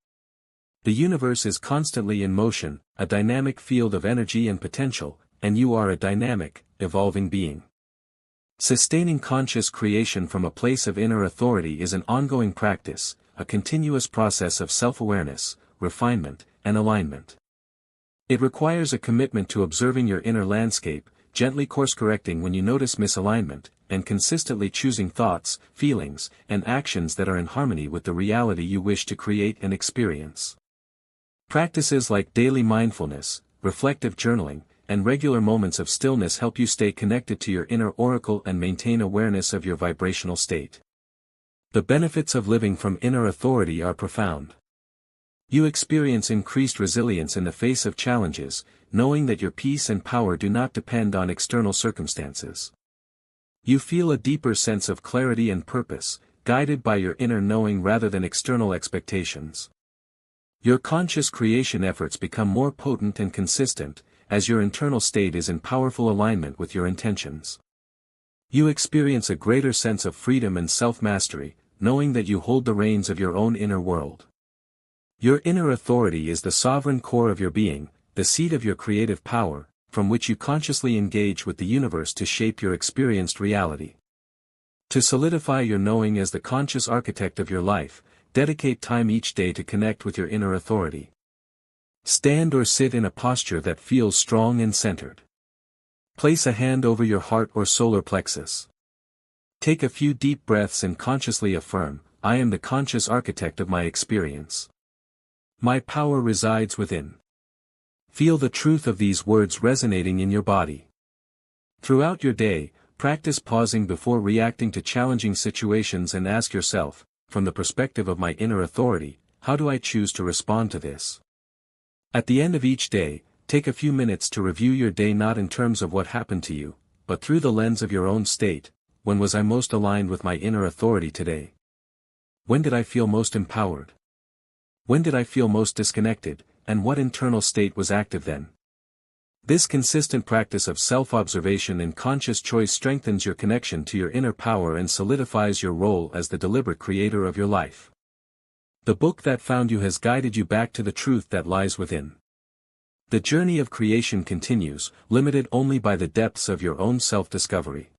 The universe is constantly in motion, a dynamic field of energy and potential, and you are a dynamic, evolving being. Sustaining conscious creation from a place of inner authority is an ongoing practice, a continuous process of self-awareness, refinement, and alignment. It requires a commitment to observing your inner landscape, gently course-correcting when you notice misalignment, and consistently choosing thoughts, feelings, and actions that are in harmony with the reality you wish to create and experience. Practices like daily mindfulness, reflective journaling, and regular moments of stillness help you stay connected to your inner oracle and maintain awareness of your vibrational state. The benefits of living from inner authority are profound. You experience increased resilience in the face of challenges, knowing that your peace and power do not depend on external circumstances. You feel a deeper sense of clarity and purpose, guided by your inner knowing rather than external expectations. Your conscious creation efforts become more potent and consistent, as your internal state is in powerful alignment with your intentions. You experience a greater sense of freedom and self-mastery, knowing that you hold the reins of your own inner world. Your inner authority is the sovereign core of your being, the seat of your creative power, from which you consciously engage with the universe to shape your experienced reality. To solidify your knowing as the conscious architect of your life, dedicate time each day to connect with your inner authority. Stand or sit in a posture that feels strong and centered. Place a hand over your heart or solar plexus. Take a few deep breaths and consciously affirm, I am the conscious architect of my experience. My power resides within. Feel the truth of these words resonating in your body. Throughout your day, practice pausing before reacting to challenging situations and ask yourself, from the perspective of my inner authority, how do I choose to respond to this? At the end of each day, take a few minutes to review your day not in terms of what happened to you, but through the lens of your own state. When was I most aligned with my inner authority today? When did I feel most empowered? When did I feel most disconnected, and what internal state was active then? This consistent practice of self-observation and conscious choice strengthens your connection to your inner power and solidifies your role as the deliberate creator of your life. The book that found you has guided you back to the truth that lies within. The journey of creation continues, limited only by the depths of your own self-discovery.